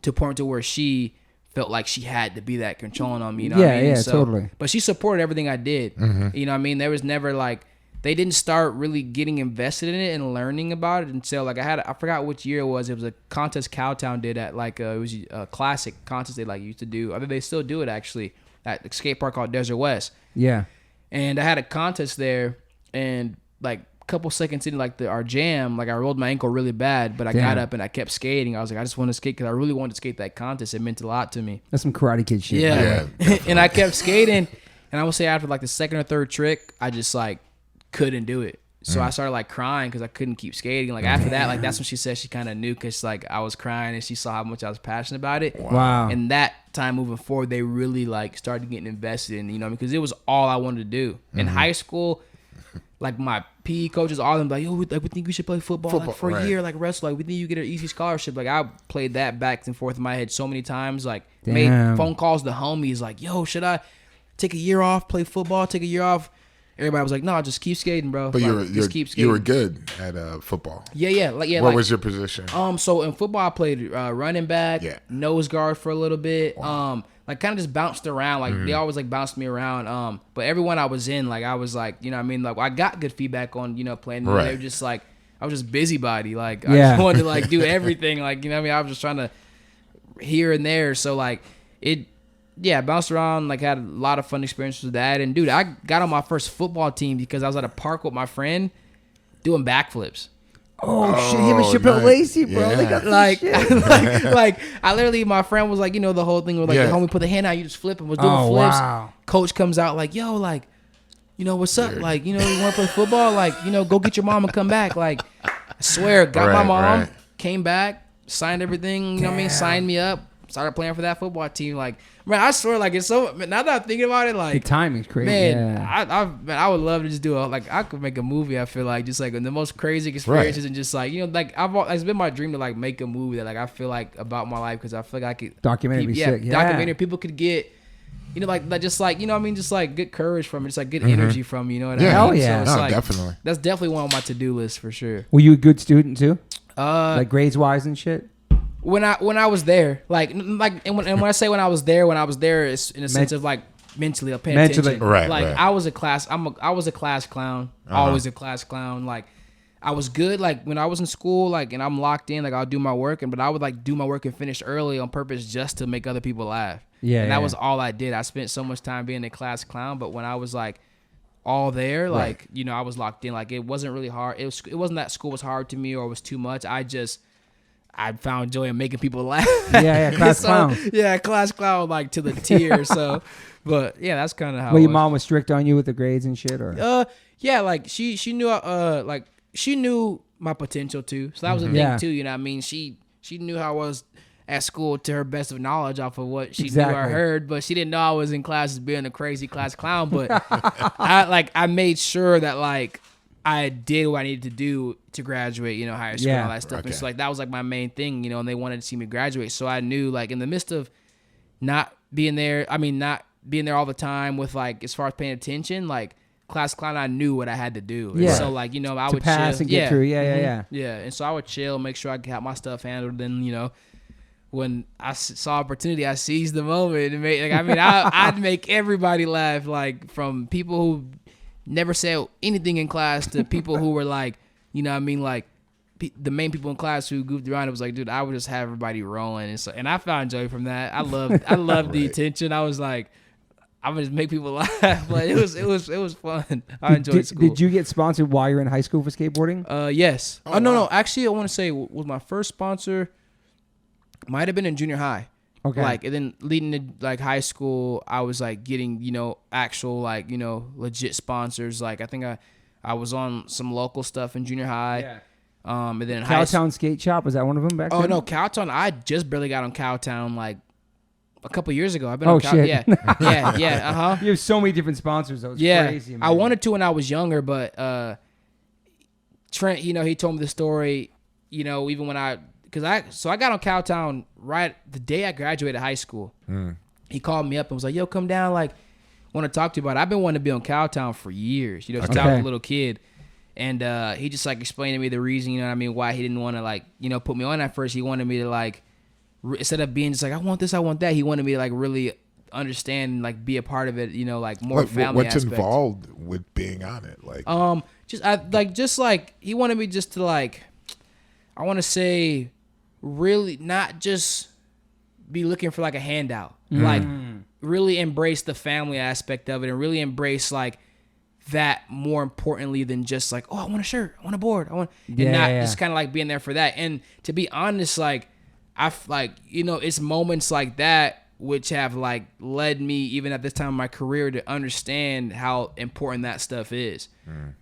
to a point to where she felt like she had to be that controlling on me. Yeah, what I mean? yeah, totally. But she supported everything I did. You know what I mean? There was never like they didn't start really getting invested in it and learning about it until like I forgot which year it was. It was a contest Cowtown did at like it was a classic contest they like used to do. I mean, they still do it actually at a skate park called Desert West. Yeah. And I had a contest there, and like a couple seconds in like our jam, like I rolled my ankle really bad, but I got up and I kept skating. I was like, I just want to skate because I really wanted to skate that contest. It meant a lot to me. That's some Karate Kid shit. Yeah. And I kept skating, and I would say after like the second or third trick, I just like couldn't do it. So I started like crying because I couldn't keep skating. Like after that, like that's when she said she kind of knew because like I was crying and she saw how much I was passionate about it. Wow. And that time moving forward, they really like started getting invested in, you know, because it was all I wanted to do. In high school, like my PE coaches, all of them like, yo, we think you should play football like, for a year, like wrestle. Like we think you get an easy scholarship. Like I played that back and forth in my head so many times. Like made phone calls to homies like, yo, should I take a year off, play football, take a year off? Everybody was like, "No, just keep skating, bro." But like, just keep skating. You were good at football. Yeah. What was your position? So in football, I played running back, nose guard for a little bit. Wow. Like kind of just bounced around. Like they always like bounced me around. But everyone I was in, like I was like, you know what I mean? Like I got good feedback on, you know, playing. Right. They were just like, I was just busybody. Like I just wanted to like do everything. Like, you know what I mean? I was just trying to here and there. So like it. Yeah, bounced around, like had a lot of fun experiences with that. And dude, I got on my first football team because I was at a park with my friend doing backflips. Oh shit, him and Chappelle Lacey, bro. Yeah. They got like I literally, my friend was like, you know, the whole thing was like, the homie put the hand out, you just flip and was doing flips. Wow. Coach comes out like, yo, like, you know, what's up? Like, you know, you want to play football? Like, you know, go get your mom and come back. Like, I swear, got my mom, came back, signed everything, you know what I mean? Signed me up, started playing for that football team. Like, man, I swear, like it's so. Now that I'm thinking about it, like the timing's crazy. Man, I would love to just do I could make a movie. I feel like just like the most crazy experiences and just like, you know, like it's been my dream to like make a movie that like I feel like about my life because I feel like I could documentary. Documentary. People could get, you know, like just like, you know what I mean, just like good courage from it, just like good energy from it, you know what I mean? Hell yeah, so no, definitely. That's definitely one on my to-do list for sure. Were you a good student too? Like grades wise and shit. When I was there, and when I say when I was there, it's in a sense of like mentally paying attention. Right. Like right. I was a class clown, always a class clown. Like I was good. Like when I was in school, like and I'm locked in, like I'll do my work, but I would like do my work and finish early on purpose just to make other people laugh. Yeah. And that was all I did. I spent so much time being a class clown, but when I was like all there, like you know, I was locked in. Like it wasn't really hard. It wasn't that school was hard to me or was too much. I found joy in making people laugh. Class clown. Yeah, class clown, like to the tier. So, but yeah, that's kind of how. Well, your mom was strict on you with the grades and shit, or? Yeah, like she knew, like she knew my potential too. So that was a thing too. You know what I mean? She knew how I was at school to her best of knowledge off of what she knew or heard, but she didn't know I was in classes being a crazy class clown. But I made sure that like I did what I needed to do to graduate, you know, higher school and all that stuff. Okay. And so like that was like my main thing, you know, and they wanted to see me graduate. So I knew like in the midst of not being there all the time with like as far as paying attention, like class clown, I knew what I had to do. Yeah. And so like, you know, I would pass chill. And get through. Yeah. And so I would chill, make sure I got my stuff handled. Then, you know, when I saw opportunity, I seized the moment and I'd make everybody laugh, like from people who never said anything in class to people who were like, you know what I mean, like the main people in class who goofed around. It was like, dude, I would just have everybody rolling, and I found joy from that. I loved the attention. I was like, I'm gonna just make people laugh. Like it was fun. I enjoyed school. Did you get sponsored while you were in high school for skateboarding? Yes. Oh no. Actually, I want to say was my first sponsor might have been in junior high. Okay. Like, and then leading to like high school, I was like getting, you know, actual like, you know, legit sponsors. Like I think I was on some local stuff in junior high. Yeah. And then in Cowtown Skate Shop, was that one of them back then? Oh no, Cowtown. I just barely got on Cowtown like a couple years ago. I've been on Cowtown. Yeah. Yeah. You have so many different sponsors though. It's crazy, man. I wanted to when I was younger, but Trent, you know, he told me the story, you know, even when I got on Cowtown right the day I graduated high school. He called me up and was like, yo, come down, like, want to talk to you about it. I've been wanting to be on Cowtown for years, you know, since I was a little kid. And he just, like, explained to me the reason, you know what I mean, why he didn't want to, like, you know, put me on at first. He wanted me to, like, instead of being just like, I want this, I want that, he wanted me to, like, really understand and like be a part of it, you know, like more family What's aspect. involved with being on it? Like, just like he wanted me just to like, I want to say, really not just be looking for like a handout, like really embrace the family aspect of it and really embrace like that more importantly than just like, oh, I want a shirt, I want a board, just kind of like being there for that. And to be honest, like it's moments like that which have like led me even at this time of my career to understand how important that stuff is.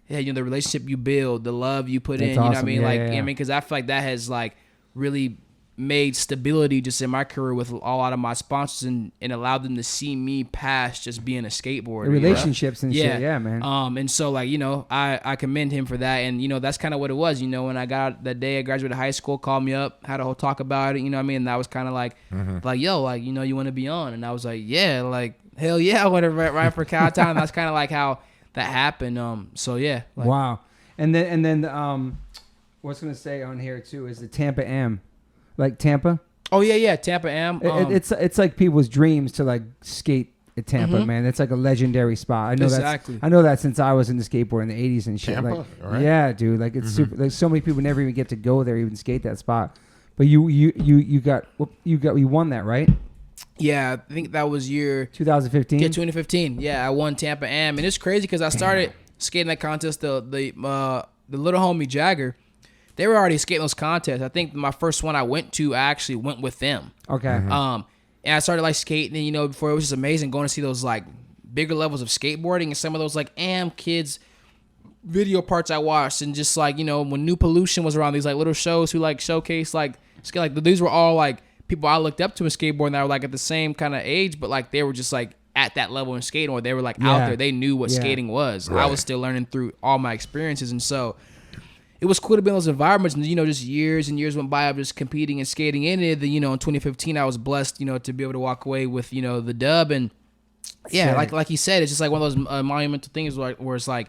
Yeah, you know, the relationship you build, the love you put in, awesome. you know what I mean? Yeah, I mean, because I feel like that has like really made stability just in my career with a lot of my sponsors and allowed them to see me past just being a skateboarder. The relationships and shit, yeah, man. And so like, you know, I commend him for that. And, you know, that's kind of what it was. You know, when I got that day I graduated high school, called me up, had a whole talk about it, you know what I mean? And that was kind of like, yo, like, you know, you want to be on? And I was like, yeah, like, hell yeah, I want to ride for Cowtown. That's kind of like how that happened. So yeah. Like, wow. And then what's going to say on here too is the Tampa Am. Like Tampa? Oh yeah, Tampa Am. It's like people's dreams to like skate at Tampa, man. It's like a legendary spot. I know I know that since I was in the skateboard in the 80s and shit. Tampa, like, right? Yeah, dude. Like it's super. Like so many people never even get to go there, even skate that spot. But you won that, right? Yeah, I think that was year 2015. Yeah, 2015. Yeah, I won Tampa Am, and it's crazy because I started skating that contest. The little homie Jagger. They were already skating those contests. I think my first one I went to, I actually went with them. Okay. And I started like skating, and, you know, before it was just amazing going to see those like bigger levels of skateboarding and some of those like kids video parts I watched, and just like, you know, when New Pollution was around, these like little shows who like showcase like these were all like people I looked up to in skateboarding that were like at the same kind of age, but like they were just like at that level in skating, or they were like out there. They knew what skating was. Right. I was still learning through all my experiences, and so it was cool to be in those environments. And, you know, just years and years went by of just competing and skating in it. You know, in 2015, I was blessed, you know, to be able to walk away with, you know, the dub. And yeah, like he said, it's just like one of those monumental things where it's like,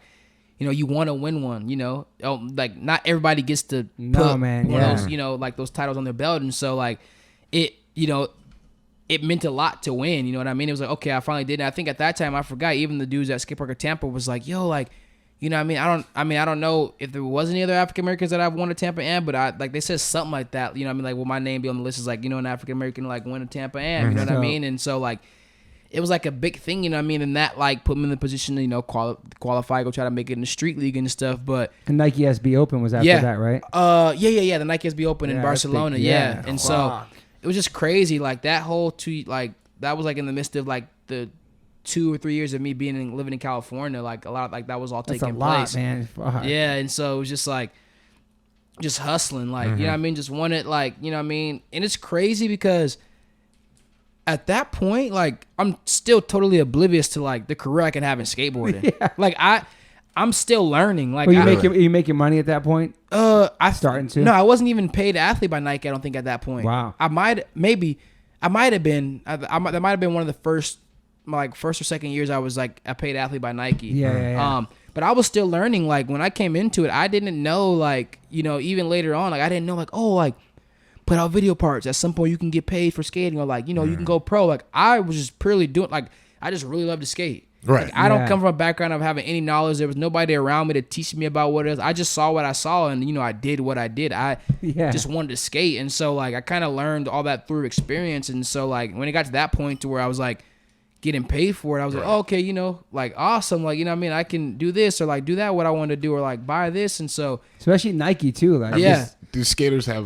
you know, you want to win one, you know, like not everybody gets to put one of those, you know, like those titles on their belt. And so like it, you know, it meant a lot to win. You know what I mean? It was like, okay, I finally did it. And I think at that time I forgot, even the dudes at Skate Park of Tampa was like, yo, like, you know what I mean? I don't know if there was any other African Americans that I've won a Tampa Am, but like they said something like that. You know what I mean? Like, will my name be on the list? Is like, you know, an African American like win a Tampa Am. You know what I mean? And so like, it was like a big thing. You know what I mean? And that like put me in the position to, you know, qualify, go try to make it in the street league and stuff. But and Nike SB Open was after that, right? Yeah. The Nike SB Open in Barcelona. Yeah. And so it was just crazy. Like that whole that was like in the midst of like the 2 or 3 years of me living in California, like a lot, like that was all taking place, man. Fuck. Yeah, and so it was just like, just hustling, like you know what I mean, just wanted, like, you know what I mean, and it's crazy because at that point, like I'm still totally oblivious to like the career I can have in skateboarding. Like I'm still learning. Like, are you making money at that point? Starting to. No, I wasn't even paid athlete by Nike. I don't think at that point. Wow. I might have been. That might have been one of the first or second years I was like a paid athlete by Nike. Yeah. But I was still learning. Like when I came into it, I didn't know, like, you know, even later on, like I didn't know, like, oh, like put out video parts. At some point you can get paid for skating, or like, you know, you can go pro. Like I was just purely doing, like, I just really love to skate. Right. Like, I don't come from a background of having any knowledge. There was nobody around me to teach me about what it is. I just saw what I saw, and, you know, I did what I did. I just wanted to skate. And so like I kind of learned all that through experience. And so like when it got to that point to where I was like getting paid for it, I was like, oh, okay, you know, like awesome, like, you know what I mean, I can do this or like do that, what I want to do, or like buy this. And so especially Nike too, like do skaters have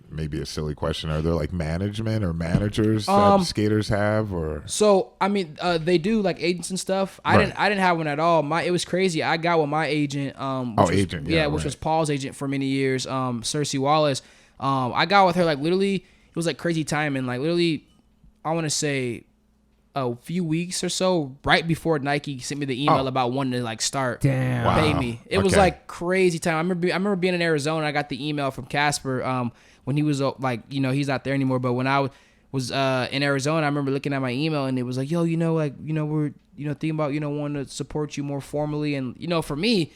maybe a silly question, are there like management or managers that skaters have? Or so I mean they do, like agents and stuff. I didn't have one at all. It was crazy. I got with my agent which was Paul's agent for many years, Cersei Wallace. I got with her like literally, it was like crazy timing, like literally I want to say a few weeks or so right before Nike sent me the email about wanting to like start pay me. It was like crazy time. I remember being in Arizona. I got the email from Casper when he was like, you know, he's not there anymore. But when I was in Arizona, I remember looking at my email and it was like, yo, you know, like, you know, we're, you know, thinking about, you know, wanting to support you more formally. And, you know, for me,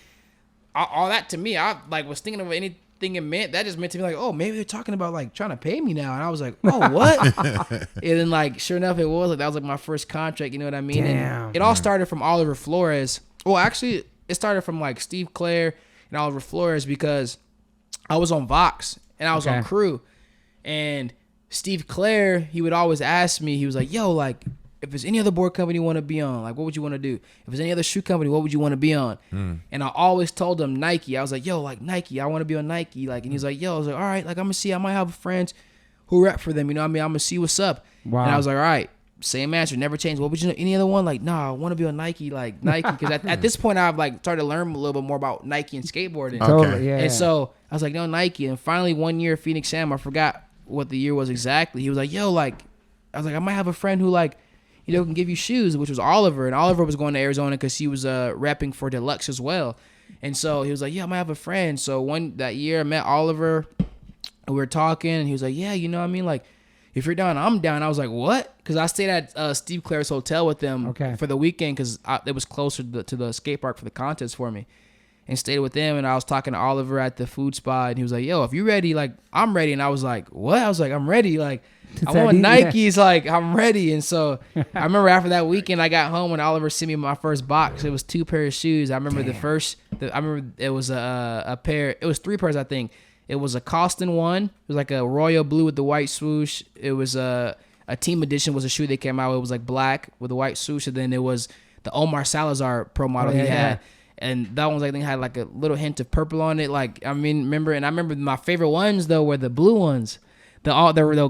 all that to me, I like was thinking of anything think it meant. That just meant to me like, oh, maybe they're talking about like trying to pay me now. And I was like, oh, what? And then like, sure enough, it was like that was like my first contract. You know what I mean? Damn. And it all started from Oliver Flores. Well, actually, it started from like Steve Claire and Oliver Flores because I was on Vox and I was on Crew, and Steve Claire, he would always ask me. He was like, yo, like, if there's any other board company you want to be on, like, what would you want to do? If there's any other shoe company, what would you want to be on? And I always told him Nike. I was like, yo, like, Nike, I want to be on Nike. Like, and he was like, yo, I was like, all right, like, I'm going to see. I might have friends who rep for them. You know what I mean? I'm going to see what's up. Wow. And I was like, all right, same answer, never changed. What would you know? Any other one? Like, nah, I want to be on Nike, like, Nike. Because at this point, I've, like, started to learn a little bit more about Nike and skateboarding. Totally, yeah. And so I was like, no, Nike. And finally, one year, Phoenix Sam, I forgot what the year was exactly. He was like, yo, like, I was like, I might have a friend who, like, you know, can give you shoes, which was Oliver. And Oliver was going to Arizona because he was repping for Deluxe as well. And so he was like, yeah, I might have a friend. So that year I met Oliver and we were talking and he was like, yeah, you know what I mean? Like, if you're down, I'm down. I was like, what? Because I stayed at Steve Claire's hotel with them for the weekend because it was closer to the skate park for the contest for me. And stayed with them, and I was talking to Oliver at the food spot, and he was like, yo, if you ready, like, I'm ready. And I was like, what? I was like, I'm ready. Like, I want Nikes. Like, I'm ready. And so I remember after that weekend, I got home, and Oliver sent me my first box. It was 2 pairs of shoes. I remember I remember it was a pair. It was 3 pairs, I think. It was a Costin one. It was like a royal blue with the white swoosh. It was a team edition was a shoe they came out with. It was like black with a white swoosh. And then it was the Omar Salazar pro model he had. And that one was, I think, had like a little hint of purple on it. Like, I mean, I remember my favorite ones though were the blue ones, the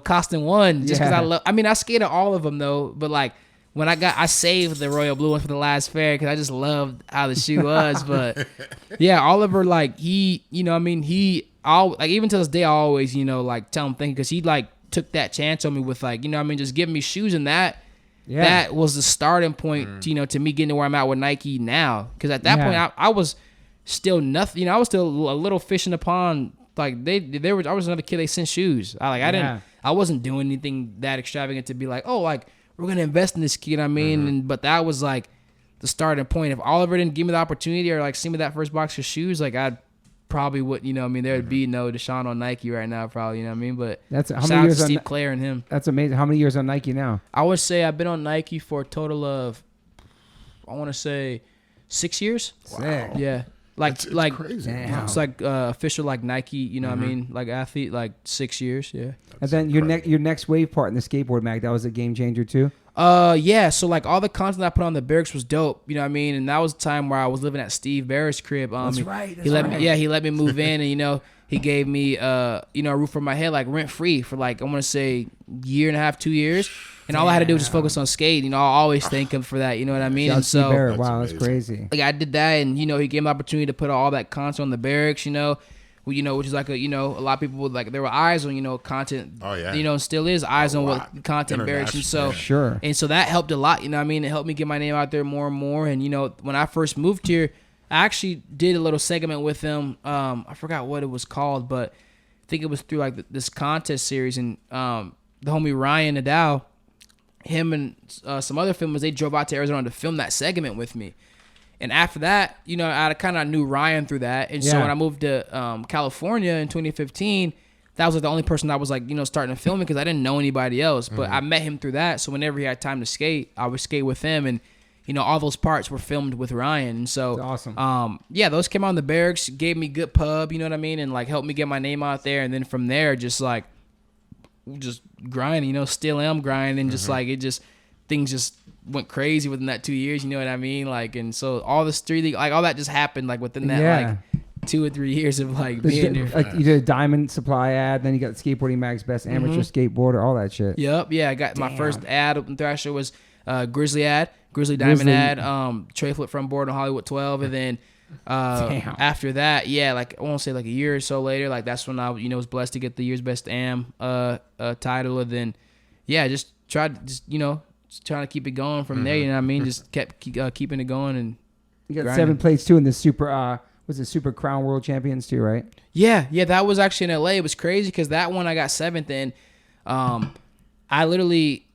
Costin ones, just because I skated all of them though. But like when I saved the royal blue one for the last fair because I just loved how the shoe was. But yeah, Oliver, like he, you know, I mean, like even to this day, I always, you know, like tell him thank you because he like took that chance on me with like, you know, I mean, just giving me shoes and that. Yeah. That was the starting point, you know, to me getting to where I'm at with Nike now. Because at that point, I was still nothing. You know, I was still a little fish in the pond. Like I was another kid. They sent shoes. I wasn't doing anything that extravagant to be like, oh, like we're gonna invest in this kid. I mean, but that was like the starting point. If Oliver didn't give me the opportunity or like see me that first box of shoes, like I'd probably would, you know, I mean, there would be no Dashawn on Nike right now, probably, you know what I mean? But that's how many years on Steve Claire and him. That's amazing. How many years on Nike now? I would say I've been on Nike for a total of, I want to say 6 years. Wow. Yeah. Like crazy. It's like official like Nike, you know what I mean? Like athlete, like 6 years. Yeah. And then your next wave part in the skateboard mag, that was a game changer too? Yeah, so like all the content I put on the barracks was dope, you know what I mean? And that was the time where I was living at Steve Barrett's crib. That's right. He let me move in, and you know, he gave me you know, a roof over my head, like rent free for like I want to say 1.5, 2 years. And all I had to do was just focus on skating. You know, I always thank him for that. You know what I mean? And so, Barrett. Wow, that's crazy. Like I did that, and you know, he gave me the opportunity to put all that content on the barracks. You know, which is like a lot of people would like there were eyes on content. Oh yeah. You know, still is eyes on what content barracks, and so sure. And so that helped a lot. You know what I mean? It helped me get my name out there more and more. And you know, when I first moved here, I actually did a little segment with him. I forgot what it was called, but I think it was through like this contest series, and the homie Ryan Nadal, him and some other filmers, they drove out to Arizona to film that segment with me. And after that, you know, I kind of knew Ryan through that. And so when I moved to California in 2015, that was like the only person I was like, you know, starting to film because I didn't know anybody else. But I met him through that. So whenever he had time to skate, I would skate with him. And, you know, all those parts were filmed with Ryan. And so, that's awesome. Yeah, those came out in the barracks, gave me good pub, you know what I mean? And like helped me get my name out there. And then from there, just like, just grinding, you know, still am grinding. Just like things just went crazy within that 2 years, you know what I mean? Like, and so all the street league, like all that just happened like within that like 2 or 3 years of like being there. Like you did a Diamond Supply ad, then you got Skateboarding Mag's Best Amateur Skateboarder, all that shit. Yep, yeah. I got my first ad up in Thrasher was Grizzly Diamond ad, tray flip front board on Hollywood 12, and then after that, yeah, like I won't say like a year or so later, like that's when I was blessed to get the year's best am title, and then just trying to keep it going from there, you know what I mean? Just kept keeping it going, and you got grinding. 7th place too in the Super Super Crown World Champions too, right? Yeah, that was actually in LA. It was crazy because that one I got 7th in. I literally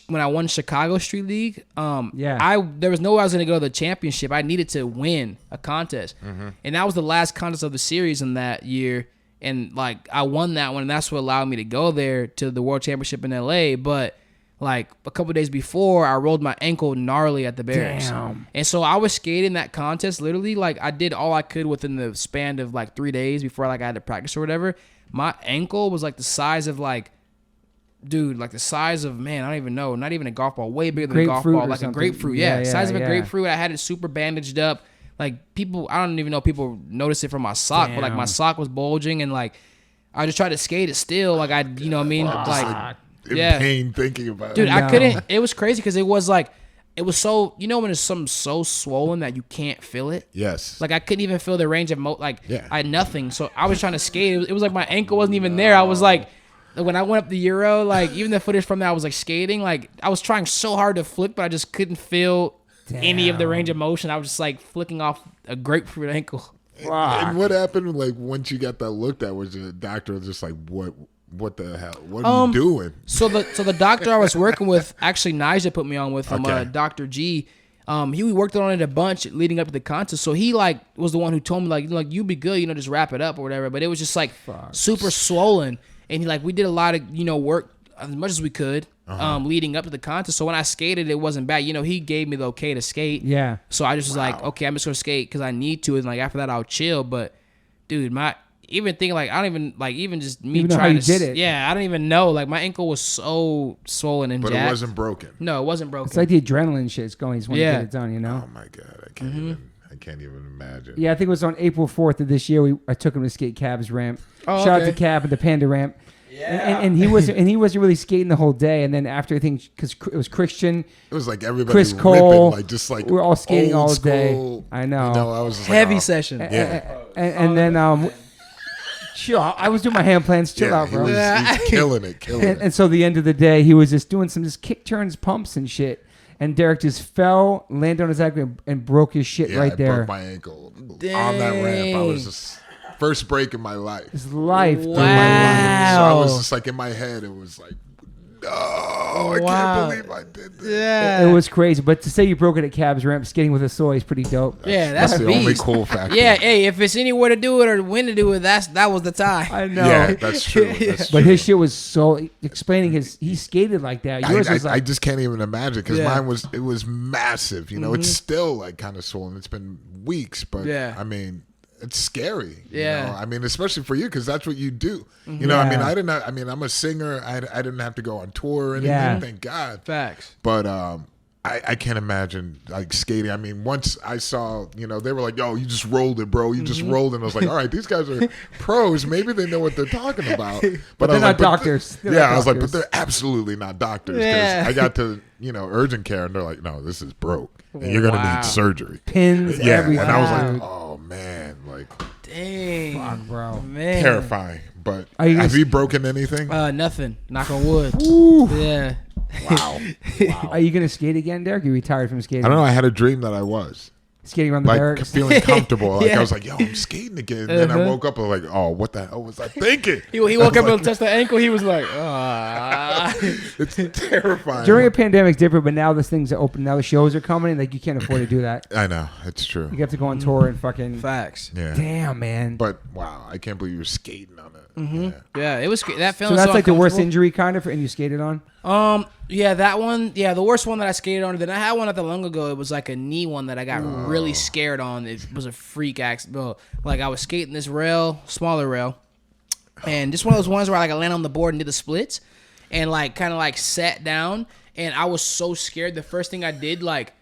when I won Chicago Street League, there was no way I was gonna go to the championship. I needed to win a contest, and that was the last contest of the series in that year. And like I won that one, and that's what allowed me to go there to the World Championship in LA. But like a couple of days before, I rolled my ankle gnarly at the Barracks. Damn. And so I was skating that contest literally like I did all I could within the span of like 3 days before like I had to practice or whatever. My ankle was like the size of like, dude, like the size of, man, I don't even know, not even a golf ball, way bigger than a golf ball, like a grapefruit. Yeah, size of a grapefruit. I had it super bandaged up. Like people, I don't even know if people notice it from my sock, but like my sock was bulging, and like I just tried to skate it still. Like I, you know what I mean? Like in pain thinking about it. Dude, I couldn't. It was crazy because it was like, it was so, you know when it's something so swollen that you can't feel it? Yes. Like I couldn't even feel the range of I had nothing. So I was trying to skate. It was like my ankle wasn't even there. I was like, when I went up the Euro, like even the footage from that, I was like skating. Like I was trying so hard to flick, but I just couldn't feel any of the range of motion. I was just like flicking off a grapefruit ankle. And what happened like once you got that looked at? Was the doctor just like, what the hell? What are you doing? So the doctor I was working with, actually Nigel put me on with him, Dr. G. He worked on it a bunch leading up to the contest. So he like was the one who told me like you be good, just wrap it up or whatever. But it was just like super swollen. And he like, we did a lot of, work as much as we could leading up to the contest. So when I skated, it wasn't bad. He gave me the okay to skate. Yeah. So I just was like, okay, I'm just going to skate because I need to. And like after that, I'll chill. But dude, even thinking like, I don't even like, even just me even trying to did it. Yeah, I don't even know. Like my ankle was so swollen and jacked. But it wasn't broken. No, it wasn't broken. It's like the adrenaline shit's going. You just want to get it done, Oh my God. I can't even imagine. Yeah, I think it was on April 4th of this year. I took him to skate Cab's ramp. Oh, Shout out to Cab and the Panda ramp. Yeah. And he wasn't really skating the whole day. And then after, I think, because it was Christian, it was like everybody Chris Cole, ripping, just like we're all skating all school, day. I know. I was just heavy like, session. And then chill. I was doing my hand plans. Chill out, bro. He's killing it. And so the end of the day, he was just doing some kick turns, pumps, and shit. And Derek just fell, landed on his ankle, and broke his shit right there. Broke my ankle on that ramp. I was just first break in my life. His life. Wow. Dude, my life. So I was just like in my head, it was like, no, I can't believe I did this. Yeah. It was crazy. But to say you broke it at Cab's ramp, skating with a soy is pretty dope. That's the only cool factor. Yeah, hey, if it's anywhere to do it or when to do it, that was the time. I know. Yeah, that's true. But his shit was so explaining he skated like that. Yours was like, I just can't even imagine because mine was massive. It's still like kind of swollen. It's been weeks, but I mean, it's scary. I mean, especially for you because that's what you do. I mean, I'm a singer. I didn't have to go on tour or anything. Thank God. Facts. But I can't imagine like skating. I mean, once I saw, they were like, "Yo, you just rolled it, bro. You just rolled it." And I was like, "All right, these guys are pros. Maybe they know what they're talking about." But they're not doctors. I was like, "But they're absolutely not doctors." Because I got to, urgent care, and they're like, "No, this is broke, and you're gonna need surgery, pins, everything." And I was like, "Oh man, like, dang, fuck, bro, man, terrifying." But have you broken anything? Nothing. Knock on wood. Ooh. Yeah. Wow. Are you gonna skate again, Derek? You retired from skating? I don't know. I had a dream that I was skating around the barracks, feeling comfortable. Like I was like, "Yo, I'm skating again." And then I woke up and was like, "Oh, what the hell was I thinking?" He woke up and touched the ankle. He was like, It's terrifying. During a pandemic, it's different, but now the things are open. Now the shows are coming, and like you can't afford to do that. I know it's true. You have to go on tour and fucking facts. Yeah. Damn, man. But wow, I can't believe you were skating on it. Yeah, it was that feeling. So that's like the worst injury kind of, and you skated on. Yeah, that one. Yeah, the worst one that I skated on. Then I had one not that long ago. It was like a knee one that I got really scared on. It was a freak accident. Like I was skating this rail, smaller rail, and just one of those ones where like I landed on the board and did the splits, and like kind of like sat down, and I was so scared. The first thing I did, like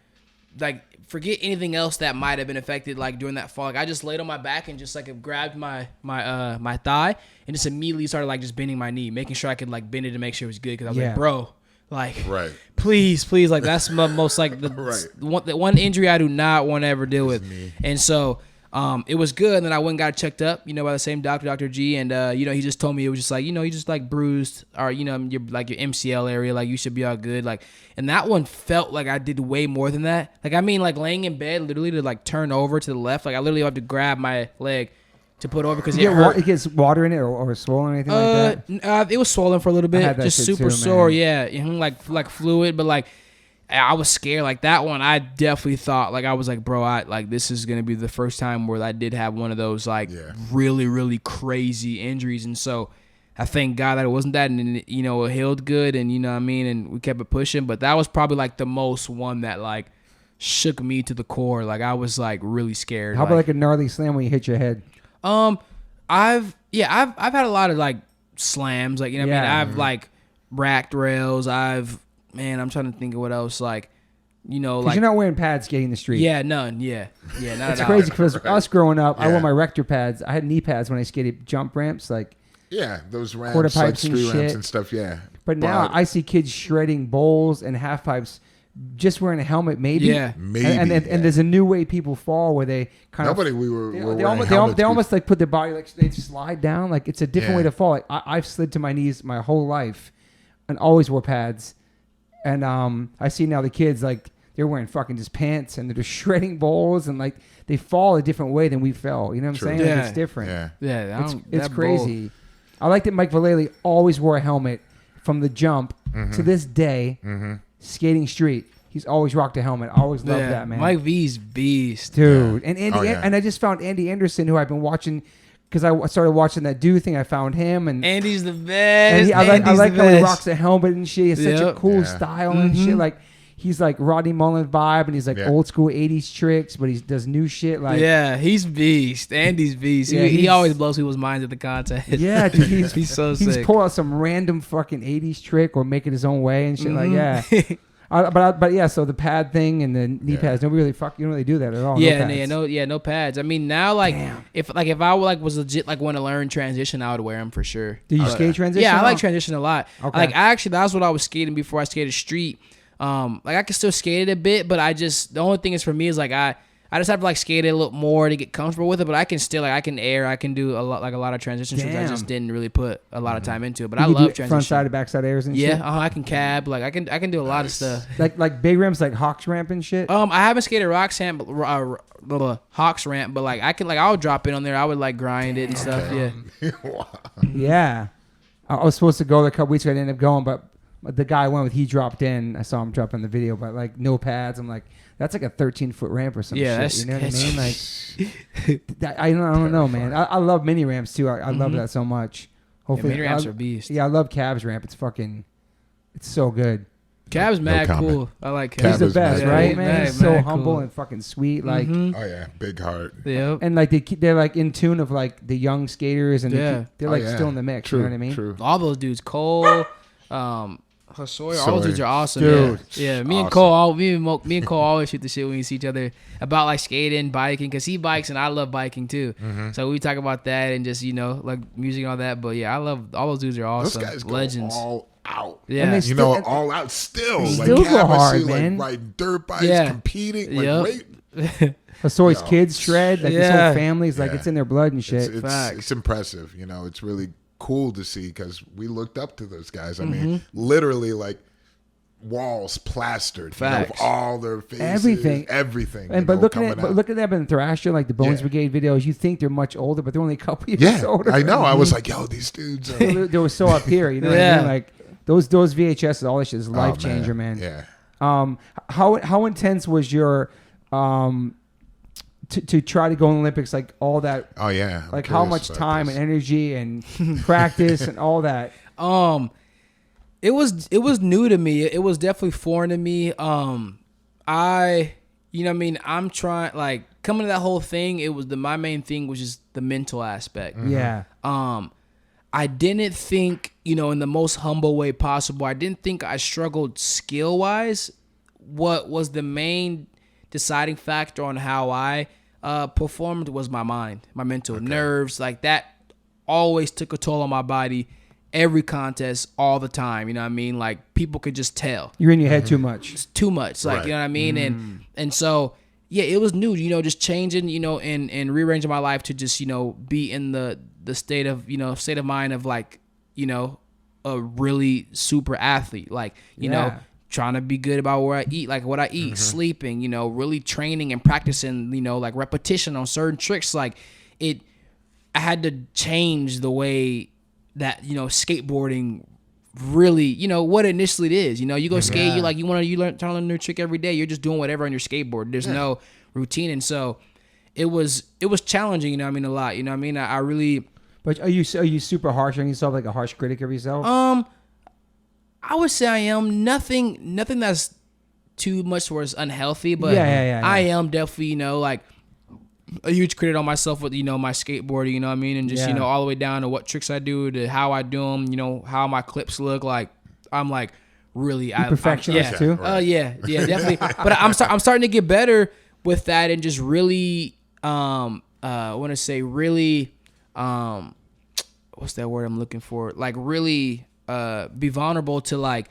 forget anything else that might have been affected like during that fall. Like I just laid on my back and just like grabbed my thigh and just immediately started like just bending my knee, making sure I could like bend it to make sure it was good. Because I was like, bro, like, please, like that's my most like the one injury I do not want to ever deal with. And so it was good. And then I went and got checked up, by the same doctor, Dr. G. And, he just told me it was just like, you just like bruised or, your MCL area, like you should be all good. Like, and that one felt like I did way more than that. Like, I mean, like laying in bed literally to like turn over to the left. Like I literally have to grab my leg to put over because it gets water in it or swollen or anything like that. It was swollen for a little bit, just super sore. Yeah. Like fluid, but like, I was scared. Like that one, I definitely thought, like I was like, bro, this is gonna be the first time where I did have one of those like really, really crazy injuries, and so I thank God that it wasn't that, and it healed good, and you know what I mean, and we kept it pushing. But that was probably like the most one that like shook me to the core. Like I was like really scared. How about like a gnarly slam when you hit your head? I've had a lot of like slams, like what I mean. I've like racked rails. I'm trying to think of what else, like like you're not wearing pads skating the street. Yeah, none. Yeah, not it's at crazy all. because us growing up, I wore my rector pads. I had knee pads when I skated jump ramps, like those ramps, quarter pipes like street ramps and stuff. Yeah, but now I see kids shredding bowls and half pipes. Just wearing a helmet, maybe. Yeah, maybe. And there's a new way people fall where they kind of. They almost like put their body like they slide down. Like it's a different way to fall. Like I've slid to my knees my whole life, and always wore pads. And I see now the kids like they're wearing fucking just pants and they're just shredding bowls and like they fall a different way than we fell. You know what I'm saying? Yeah. Like, it's different. Yeah. It's crazy. I like that Mike Vallely always wore a helmet from the jump to this day. Skating street, he's always rocked a helmet. I always loved that, man. Mike V's beast, dude. And Andy, and I just found Andy Anderson, who I've been watching because I started watching that Dude thing. I found him, and Andy's the best. I like how he rocks a helmet and shit. He has such a cool style and shit. Like he's like Rodney Mullen vibe, and he's like old school '80s tricks, but he does new shit. Like he's beast. Andy's beast. Yeah, he always blows people's minds at the contest. Yeah, dude, he's so sick. He's pull out some random fucking '80s trick or make it his own way and shit. Like but yeah, so the pad thing and the knee pads, nobody really you don't really do that at all. No pads. I mean now like if I was legit like want to learn transition, I would wear them for sure. Do you skate transition? Yeah, I like transition a lot. Okay. Like actually that's what I was skating before I skated street. Like I can still skate it a bit, but the only thing is for me is like I just have to like skate it a little more to get comfortable with it, but I can still I can do a lot of transition tricks. I just didn't really put a lot of time into it, but I love transition. Front side to back side airs and shit. Yeah, I can cab, like I can do a lot of stuff. Like big ramps, like Hawks ramp and shit. I haven't skated Hawks ramp, but like I'll drop it on there. I would like grind it and stuff. Yeah. Yeah. I was supposed to go a couple weeks ago. I didn't end up going, but the guy I went with, he dropped in. I saw him drop in the video, but like no pads. I'm like, that's like a 13-foot ramp or some shit. You know what I mean? Like, I don't know, man. I love mini ramps too. I love that so much. Hopefully, mini ramps are beast. Yeah, I love Cab's ramp. It's so good. Cab's mad cool. I like Cab. He's the best, right, man? He's so humble and fucking sweet. Like, oh yeah, big heart. Yep. And like they're like in tune of like the young skaters, and they're like still in the mix. True, you know what I mean? True. All those dudes, Cole, Sawyer, all those dudes are awesome, dude. Yeah, me and Cole, me and Cole always shoot the shit when we see each other about like skating, biking, because he bikes and I love biking too. So we talk about that and just like music and all that. But yeah, I love all those dudes are awesome. Those guys legends. Go all out. Yeah, and all out still. Still go hard, man. Like riding dirt bikes, competing. Like Sawyer's kids shred. Like his whole family's like it's in their blood and shit. It's impressive. It's really cool to see because we looked up to those guys. I mean, literally like walls plastered of all their faces, everything. And but looking at them in Thrasher, like the Bones Brigade videos, you think they're much older, but they're only a couple years older. I know. I was like, yo, these dudes are they were so up here, you know what I mean? Like those VHSs, all this shit is life changer, man. Yeah. How intense was your to try to go in the Olympics, like all that? Oh yeah. Like how much time and energy and practice and all that? It was new to me. It was definitely foreign to me. I'm trying, like, coming to that whole thing, my main thing was just the mental aspect. Yeah. I didn't think, in the most humble way possible, I didn't think I struggled skill-wise. What was the main deciding factor on how I performed was my mind, my mental nerves. Like, that always took a toll on my body. Every contest, all the time, you know what I mean? Like, people could just tell. You're in your head too much. It's too much, like, you know what I mean? And so, yeah, it was new, just changing, and rearranging my life to just, be in the state of mind of, like, a really super athlete. Like, you know, trying to be good about where I eat, like what I eat, sleeping, really training and practicing, like repetition on certain tricks. Like, I had to change the way that skateboarding really, you know, what initially it is. You know, you go skate, you trying to learn a new trick every day. You're just doing whatever on your skateboard. There's no routine, and so it was challenging. You know what I mean? A lot. You know what I mean? I really. But are you super harsh on yourself, like a harsh critic of yourself? I would say I am. Nothing that's too much towards unhealthy, but I am definitely, you know, like a huge critic on myself with, you know, my skateboarding, you know what I mean? And just, you know, all the way down to what tricks I do, to how I do them, you know, how my clips look. Like, I'm like really... perfectionist too? Yeah, definitely. But I'm starting to get better with that and just really, I want to say really, what's that word I'm looking for? Like really be vulnerable to like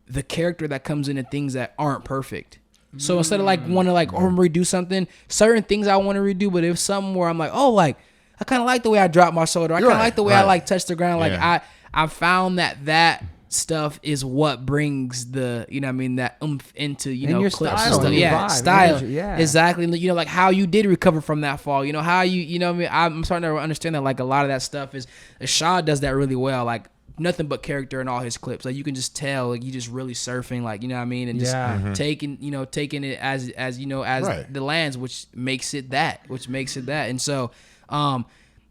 the character that comes into things that aren't perfect. So instead of like want to like redo something, certain things I want to redo, but if something where I'm like, oh, like I kind of like the way I drop my shoulder, I kind of like the way I like touch the ground. Like I found that stuff is what brings the, you know what I mean, that oomph into, you know, clips and stuff. Yeah, style. Yeah, exactly. You know, like how you did recover from that fall. You know how you know what I mean. I'm starting to understand that like a lot of that stuff is Dashawn does that really well. Like nothing but character in all his clips. Like you can just tell, like you just really surfing, like, you know what I mean, and just taking it as you know, as the lands, which makes it that. And so,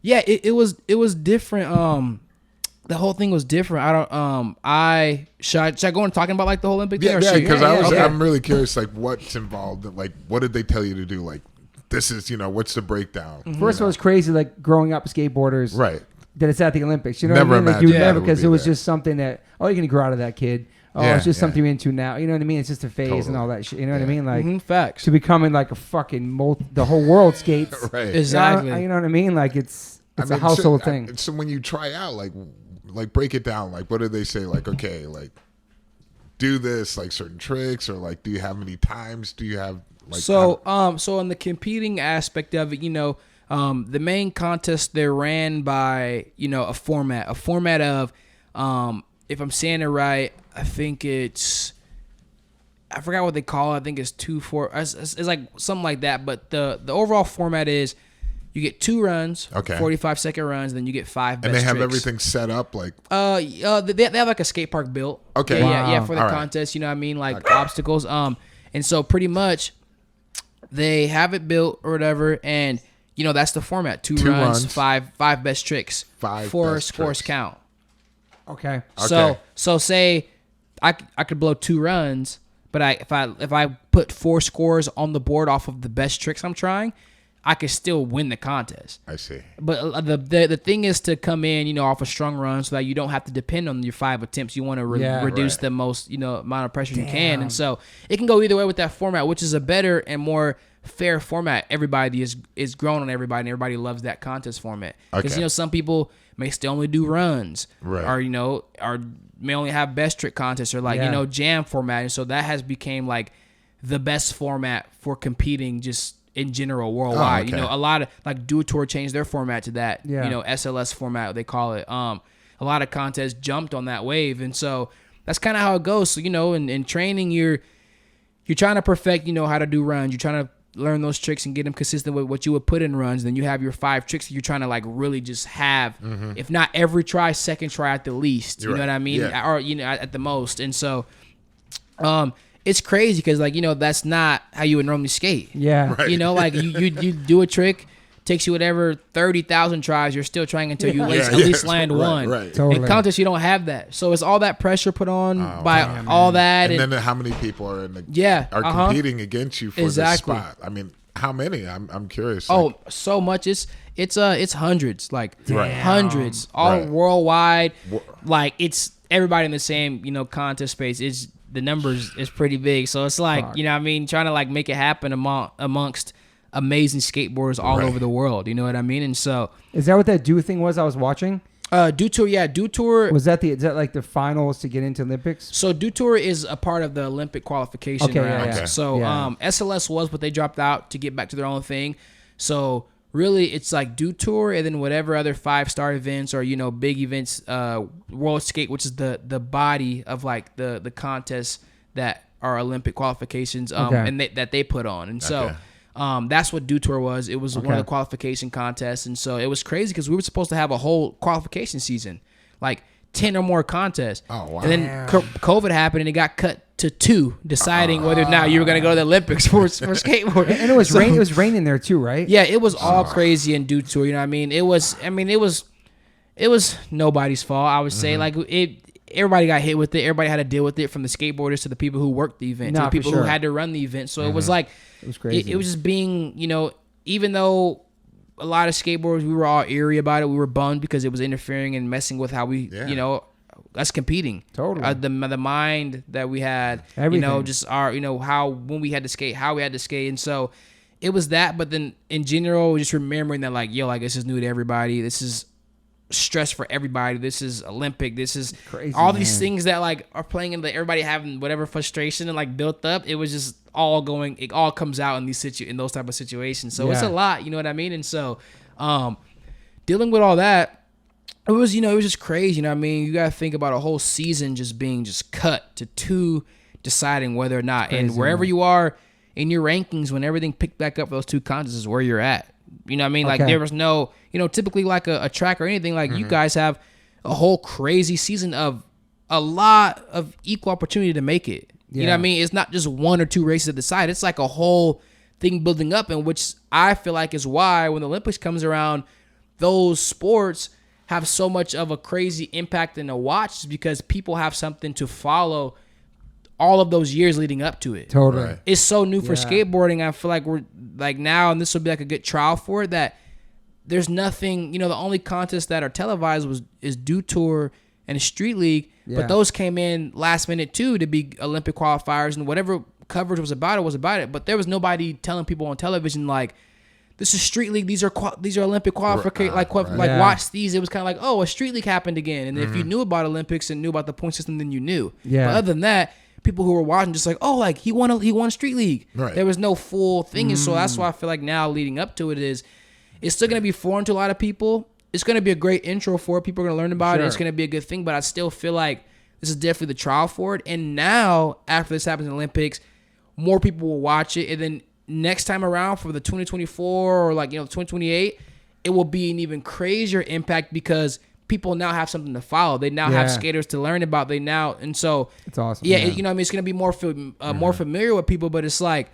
it was different. The whole thing was different. Should I go on talking about like the whole Olympic thing? Yeah, because I'm really curious, like what's involved. Like, what did they tell you to do? Like, this is, you know, what's the breakdown? First of all, it's crazy. Like growing up skateboarders, right? That it's at the Olympics. You know never what I mean? Like you never, because it was there. Just something that, oh, you're gonna grow out of that, kid. Oh, it's just something you're into now. You know what I mean? It's just a phase and all that shit. You know what I mean? Like facts. To becoming like a fucking the whole world skates. Right. Exactly. You know what I mean? Like it's a household thing. So when you try out, like break it down. Like what do they say? Like, okay, like do this, like certain tricks, or like do you have many times? Do you have like so in the competing aspect of it, you know. The main contest, they're ran by, you know, a format of, if I'm saying it right, I think it's, I forgot what they call it. I think it's 2-4. It's like something like that. But the overall format is you get 2 runs, 45-second runs, then you get 5 best And they have tricks. everything set up like? They have like a skate park built. Okay. Yeah, for the contest, you know what I mean? Like obstacles. And so pretty much they have it built or whatever, and you know, that's the format. 2 runs, 5 best tricks. 4 scores count. Okay. So say I could blow 2 runs, but if I put 4 scores on the board off of the best tricks I'm trying, I could still win the contest. I see. But the thing is to come in, you know, off a strong run so that you don't have to depend on your 5 attempts. You want to reduce the most, you know, amount of pressure you can. And so it can go either way with that format, which is a better and more fair format. Everybody is grown on everybody, and everybody loves that contest format. Because, you know, some people may still only do runs. Right. Or, you know, or may only have best trick contests or like, you know, jam format. And so that has became like the best format for competing just in general worldwide. You know, a lot of like Do Tour changed their format to that, you know, SLS format, they call it. A lot of contests jumped on that wave. And so that's kind of how it goes. So, you know, in training, you're trying to perfect, you know, how to do runs. You're trying to learn those tricks and get them consistent with what you would put in runs. Then you have your 5 tricks that you're trying to like really just have, if not every try, second try at the least. You know what I mean? Or, you know, at the most. And so, it's crazy because, like, you know, that's not how you would normally skate. Yeah. Right. You know, like you do a trick, takes you whatever 30,000 tries, you're still trying until you at least land one. Right. Totally. In contests, you don't have that. So it's all that pressure put on all that. And then how many people are in the competing against you for this spot? I mean, how many? I'm curious. Oh, so much. It's hundreds, like hundreds, all worldwide. Like it's everybody in the same, you know, contest space. It's the numbers is pretty big. So it's like, you know what I mean, trying to like make it happen amongst amazing skateboarders all over the world. You know what I mean? And so is that what that Do thing was I was watching? Do Tour, Do Tour. Is that like the finals to get into Olympics? So Do Tour is a part of the Olympic qualification round. So SLS was, but they dropped out to get back to their own thing. So really, it's like Do Tour and then whatever other 5-star events or, you know, big events, World Skate, which is the body of like the contests that are Olympic qualifications and that they put on. And so that's what Do Tour was. It was one of the qualification contests. And so it was crazy because we were supposed to have a whole qualification season, like 10 or more contests. Oh, wow. And then COVID happened and it got cut to 2, deciding whether or not you were going to go to the Olympics for skateboarding. And it was rain. It was raining there too, right? Yeah, it was all crazy and due to, you know what I mean? It was nobody's fault, I would say. Like, everybody got hit with it. Everybody had to deal with it, from the skateboarders to the people who worked the event, to the people who had to run the event. So it was like, it was crazy. It was just being, you know, even though a lot of skateboarders, we were all eerie about it. We were bummed because it was interfering and messing with how we, you know, us competing. Totally. The mind that we had, everything. You know, just our, you know, how, when we had to skate, how we had to skate. And so it was that. But then in general, just remembering that, like, yo, like, this is new to everybody. This is stress for everybody. This is Olympic. This is crazy, all these things that, like, are playing into everybody having whatever frustration and, like, built up. It was just all going, it all comes out in these in those type of situations. So it's a lot, you know what I mean? And so dealing with all that, it was, you know, it was just crazy. You know what I mean? You got to think about a whole season just being just cut to 2, deciding whether or not, and wherever you are in your rankings, when everything picked back up for those 2 contests is where you're at. You know what I mean? Like, there was no, you know, typically like a track or anything, like you guys have a whole crazy season of a lot of equal opportunity to make it. You know what I mean? It's not just 1 or 2 races at the side. It's like a whole thing building up, in which I feel like is why when the Olympics comes around, those sports have so much of a crazy impact in the watch, because people have something to follow all of those years leading up to it. Totally. Right. It's so new for skateboarding. I feel like we're like now, and this will be like a good trial for it, that there's nothing, you know, the only contests that are televised is Dew Tour and Street League, but those came in last minute too to be Olympic qualifiers, and whatever coverage was about it. But there was nobody telling people on television, like, this is Street League. These are Olympic qualifications. Watch these. It was kind of like, oh, a Street League happened again. And if you knew about Olympics and knew about the point system, then you knew. Yeah. But other than that, people who were watching just like, oh, like he won Street League. Right. There was no full thing, and so that's why I feel like now leading up to it is, it's still gonna be foreign to a lot of people. It's gonna be a great intro for it. People are gonna learn about it. It's gonna be a good thing. But I still feel like this is definitely the trial for it. And now, after this happens in the Olympics, more people will watch it, and then next time around for the 2024 or, like, you know, 2028, it will be an even crazier impact, because people now have something to follow. They now have skaters to learn about. And so it's awesome. Yeah, you know what I mean? It's gonna be more more familiar with people. But it's like,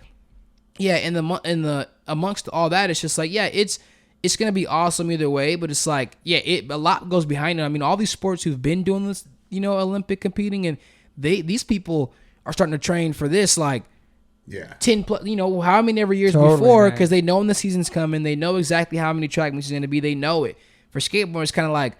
in the amongst all that, it's just like, it's gonna be awesome either way. But it's like, a lot goes behind it. I mean, all these sports who've been doing this, you know, Olympic competing, and these people are starting to train for this, like, 10 plus, you know, how many every years before, because they know when the season's coming, they know exactly how many track meets is going to be. They know it. For skateboarding, it's kind of like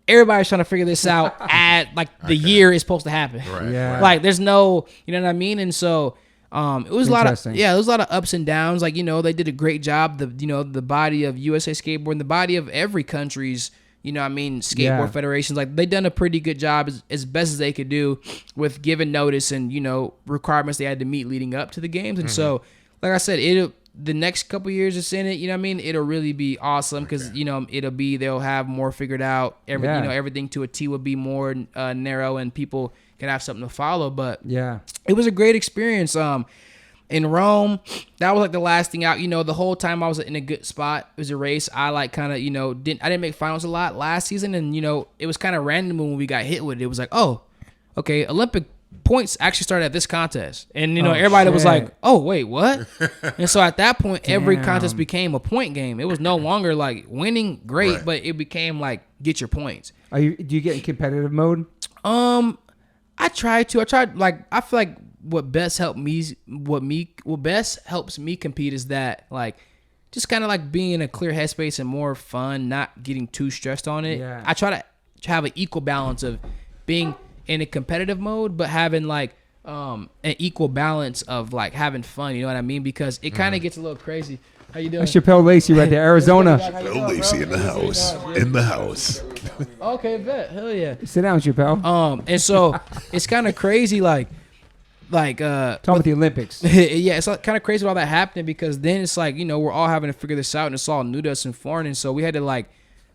everybody's trying to figure this out at, like, the year is supposed to happen. Right. Yeah. Like, there's no, you know what I mean? And so it was a lot of ups and downs. Like, you know, they did a great job. The body of USA Skateboarding, the body of every country's, you know what I mean, skateboard federations, like, they done a pretty good job as best as they could do with giving notice and, you know, requirements they had to meet leading up to the games. And so, like I said, the next couple years it's in it, you know what I mean, it'll really be awesome, because, you know, they'll have more figured out. You know, everything to a T will be more narrow, and people can have something to follow. But it was a great experience. In Rome, that was like the last thing out. You know, the whole time I was in a good spot. It was a race. I like kind of, you know, didn't make finals a lot last season, and, you know, it was kind of random when we got hit with it. It was like, oh, okay, Olympic points actually started at this contest, and, you know, everybody was like, oh, wait, what? And so at that point, every contest became a point game. It was no longer like winning great, but it became like, get your points. Do you get in competitive mode? I tried, like, I feel like what best helps me compete is that, like, just kind of like being in a clear headspace and more fun, not getting too stressed on it. I try to have an equal balance of being in a competitive mode, but having, like, an equal balance of, like, having fun. You know what I mean? Because it kind of gets a little crazy. How you doing? Chappelle Lacey right there, Arizona. Chappelle Lacey in the house. In the house. Okay, bet. Hell yeah. Sit down, Chappelle. And so it's kind of crazy, like talking about the Olympics. It's kind of crazy with all that happening, because then it's like, you know, we're all having to figure this out, and it's all new to us and foreign, and so we had to, like,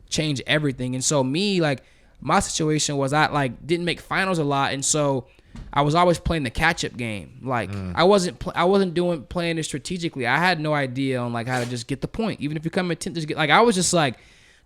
change everything. And so me, like, my situation was I, like, didn't make finals a lot, and so I was always playing the catch-up game. Like, I wasn't playing it strategically. I had no idea on, like, how to just get the point. Even if you come in 10th, just get, like, I was just, like,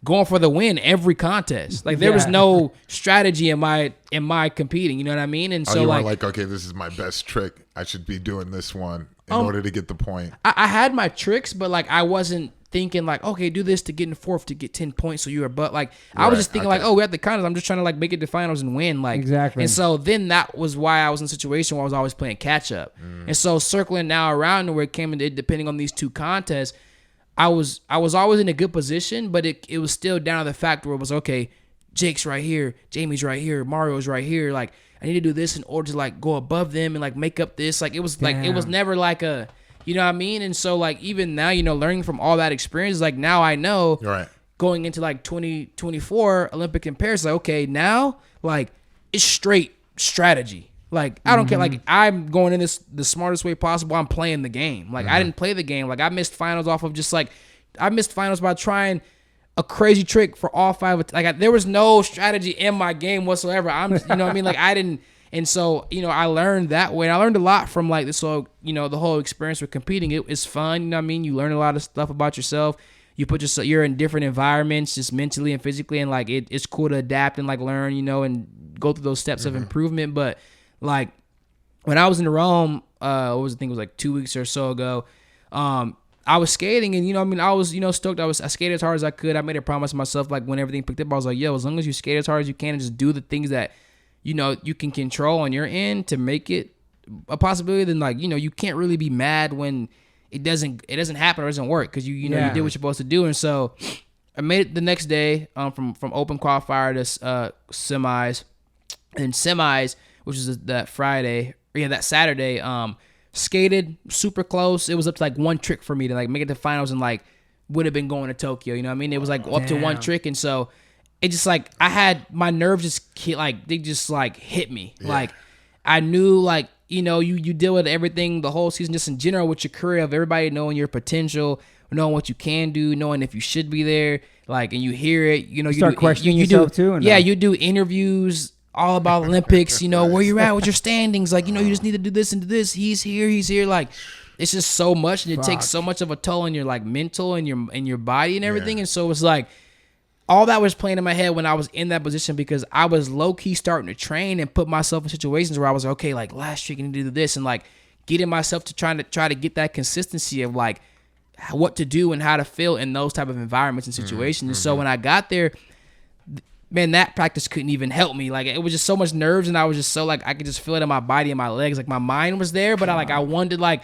going for the win every contest. Like there was no strategy in my competing. You know what I mean? And so you weren't like, okay, this is my best trick. I should be doing this one in order to get the point. I had my tricks, but like I wasn't thinking like, okay, do this to get in fourth to get 10 points. So you're but like I was just thinking like, oh, we're at the contest. I'm just trying to like make it to finals and win. Like exactly. And so then that was why I was in a situation where I was always playing catch up. And so circling now around to where it came into depending on these two contests, I was always in a good position, but it was still down to the fact where it was okay, Jake's right here, Jamie's right here, Mario's right here. Like I need to do this in order to like go above them and like make up this. Like it was like it was never like a, you know what I mean? And so like even now, you know, learning from all that experience, like now I know going into like 2024 Olympic in Paris, like okay, now like it's straight strategy. Like I don't care. Like I'm going in this the smartest way possible. I'm playing the game. Like I didn't play the game. Like I missed finals off of just like I missed finals by trying a crazy trick for all five. Like there was no strategy in my game whatsoever. I'm just, you know what I mean? Like I didn't. And so, you know, I learned that way. And I learned a lot from like this whole, you know, the whole experience with competing. It's fun. You know what I mean? You learn a lot of stuff about yourself. You put yourself, you're in different environments, just mentally and physically. And like, it's cool to adapt and like learn, you know, and go through those steps of improvement. But like when I was in Rome, I think it was like 2 weeks or so ago. I was skating and, you know, I mean, I was, you know, stoked. I skated as hard as I could. I made a promise to myself, like when everything picked up, I was like, yo, as long as you skate as hard as you can and just do the things that, you know, you can control on your end to make it a possibility, then like, you know, you can't really be mad when it doesn't happen or doesn't work because you know, you did what you're supposed to do. And so I made it the next day from open qualifier to semis, and semis, which is that Friday, that Saturday, skated super close. It was up to like one trick for me to like make it to finals and like would have been going to Tokyo. You know what I mean? It was like up to one trick. And so it just like I had my nerves just they just like hit me. Like I knew like, you know, you deal with everything the whole season just in general with your career of everybody knowing your potential, knowing what you can do, knowing if you should be there, like, and you hear it, you know, you start questioning yourself too. You do interviews all about Olympics, you know, where you're at with your standings, like, you know, you just need to do this and do this. He's here. Like, it's just so much, and it takes so much of a toll on your like mental and your body and everything. And so it's like all that was playing in my head when I was in that position because I was low key starting to train and put myself in situations where I was like, okay, like last week I need to do this, and like getting myself to try to get that consistency of like what to do and how to feel in those type of environments and situations. And so when I got there, man, that practice couldn't even help me. Like it was just so much nerves, and I was just so like I could just feel it in my body and my legs. Like my mind was there, but I wanted to like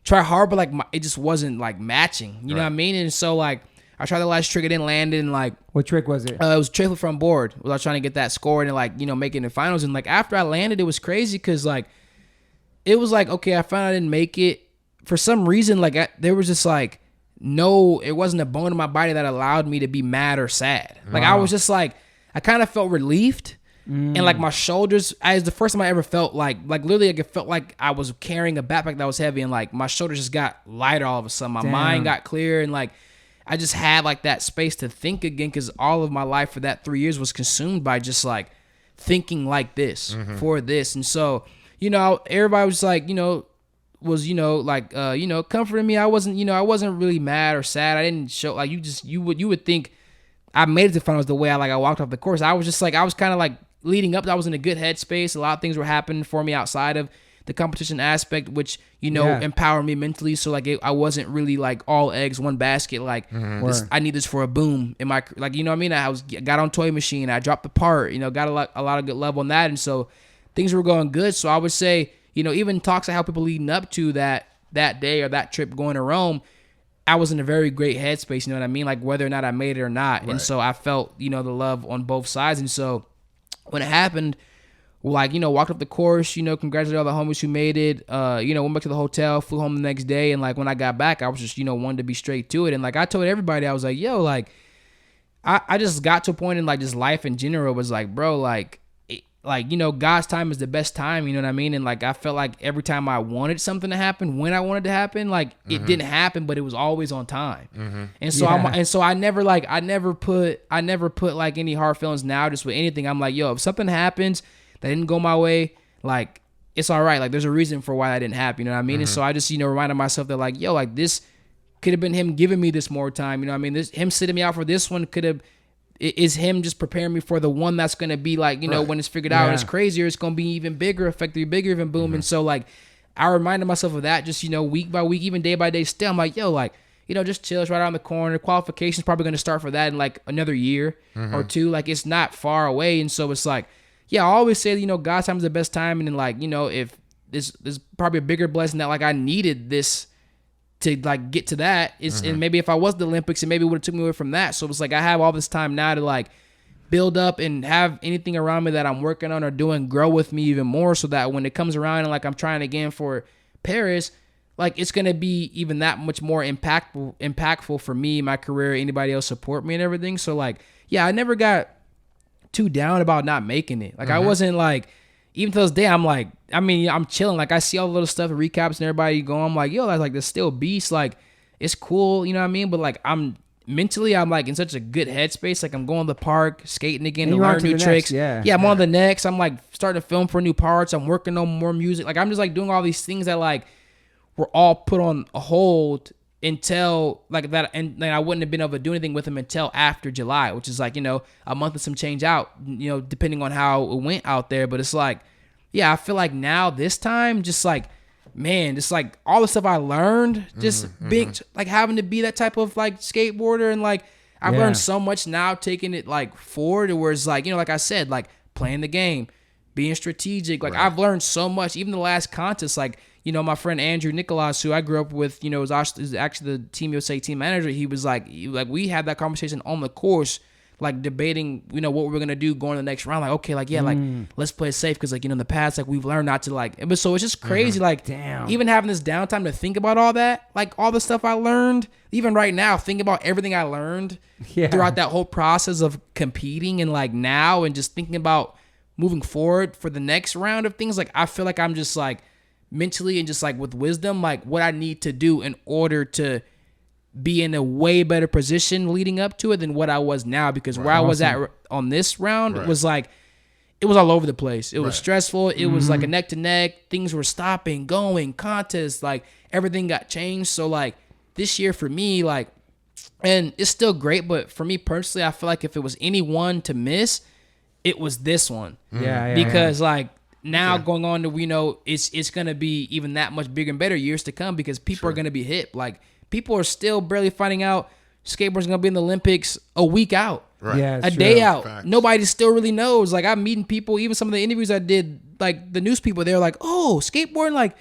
try hard, but like it just wasn't like matching. You know what I mean? And so like I tried the last trick, it didn't land, and like what trick was it? It was a trick flip from board. I was trying to get that scored and like, you know, making the finals. And like after I landed, it was crazy because like it was like, okay, I found I didn't make it for some reason. Like there was just like it wasn't a bone in my body that allowed me to be mad or sad. Like I was just like I kind of felt relieved. And like my shoulders, as the first time I ever felt like literally like it felt like I was carrying a backpack that was heavy, and like my shoulders just got lighter all of a sudden. My mind got clear, and like I just had like that space to think again, because all of my life for that 3 years was consumed by just like thinking like this for this. And so, you know, everybody was like, you know, was, you know, like, you know, comforting me. I wasn't really mad or sad. I didn't show like you would think I made it to finals the way I walked off the course. I was just like, I was kind of like leading up. I was in a good headspace. A lot of things were happening for me outside of the competition aspect, which, you know, empowered me mentally. So like I wasn't really like all eggs, one basket. Like I need this for a boom in my, like, you know what I mean? I got on Toy Machine. I dropped the part, you know, got a lot of good love on that. And so things were going good. So I would say, you know, even talks of how people leading up to that day or that trip going to Rome, I was in a very great headspace, you know what I mean? Like whether or not I made it or not. Right. And so I felt, you know, the love on both sides. And so when it happened, like, you know, walked up the course, you know, congratulated all the homies who made it, you know, went back to the hotel, flew home the next day. And like when I got back, I was just, you know, wanted to be straight to it. And like I told everybody, I was like, yo, like I just got to a point in like just life in general was like, bro, like, you know, God's time is the best time, you know what I mean? And like I felt like every time I wanted something to happen, when I wanted to happen, like it didn't happen, but it was always on time. And so I never put like any hard feelings now just with anything. I'm like, yo, if something happens that didn't go my way, like it's all right. Like there's a reason for why that didn't happen, you know what I mean? And so I just, you know, reminded myself that like, yo, like this could have been him giving me this more time, you know what I mean? Him sitting me out for this one could have is him just preparing me for the one that's going to be like, you know, when it's figured out and it's crazier, it's going to be even bigger, effectively bigger, even boom. And so like, I reminded myself of that just, you know, week by week, even day by day still. I'm like, yo, like, you know, just chill. It's right around the corner. Qualification's probably going to start for that in like another year or two. Like, it's not far away. And so it's like, I always say, you know, God's time is the best time. And then like, you know, if this is probably a bigger blessing that like I needed this to like get to that is, and maybe if I was the Olympics, it maybe would have took me away from that. So it's like, I have all this time now to like build up and have anything around me that I'm working on or doing grow with me even more, so that when it comes around and like I'm trying again for Paris, like it's going to be even that much more impactful for me, my career, anybody else support me and everything. So like, I never got too down about not making it. Like I wasn't like, even to this day, I'm like, I mean, I'm chilling. Like I see all the little stuff, recaps and everybody go, I'm like, yo, that's like, there's still beast. Like it's cool. You know what I mean? But like, I'm like in such a good headspace. Like I'm going to the park, skating again, to learn new tricks. I'm on the next. I'm like starting to film for new parts. I'm working on more music. Like I'm just like doing all these things that like were all put on a hold until like that. And then I wouldn't have been able to do anything with them until after July, which is like, you know, a month and some change out, you know, depending on how it went out there. But it's like, I feel like now this time, just like, man, just like all the stuff I learned, just being like having to be that type of like skateboarder, and like I've learned so much now, taking it like forward, where it's like, you know, like I said, like playing the game, being strategic. Like I've learned so much. Even the last contest, like, you know, my friend Andrew Nicholas, who I grew up with, you know, is actually the Team USA team manager. He was like we had that conversation on the course, like debating, you know, what we're gonna do going to the next round. Like, okay, like like let's play it safe, because like, you know, in the past, like we've learned not to like. So it's just crazy, like damn, even having this downtime to think about all that, like all the stuff I learned. Even right now, think about everything I learned throughout that whole process of competing, and like now, and just thinking about moving forward for the next round of things. Like I feel like I'm just like mentally and just like with wisdom, like what I need to do in order to be in a way better position leading up to it than what I was now, because where I was at on this round, it was like, it was all over the place. It was stressful. It was like a neck to neck. Things were stopping, going, contests, like everything got changed. So like this year for me, like, and it's still great, but for me personally, I feel like if it was any one to miss, it was this one. Because like now going on to, you know, it's going to be even that much bigger and better years to come, because people are going to be hip. Like, people are still barely finding out skateboarding's gonna be in the Olympics a week out, a day out. Facts. Nobody still really knows. Like I'm meeting people, even some of the interviews I did, like the news people, they're like, "Oh, skateboarding, like,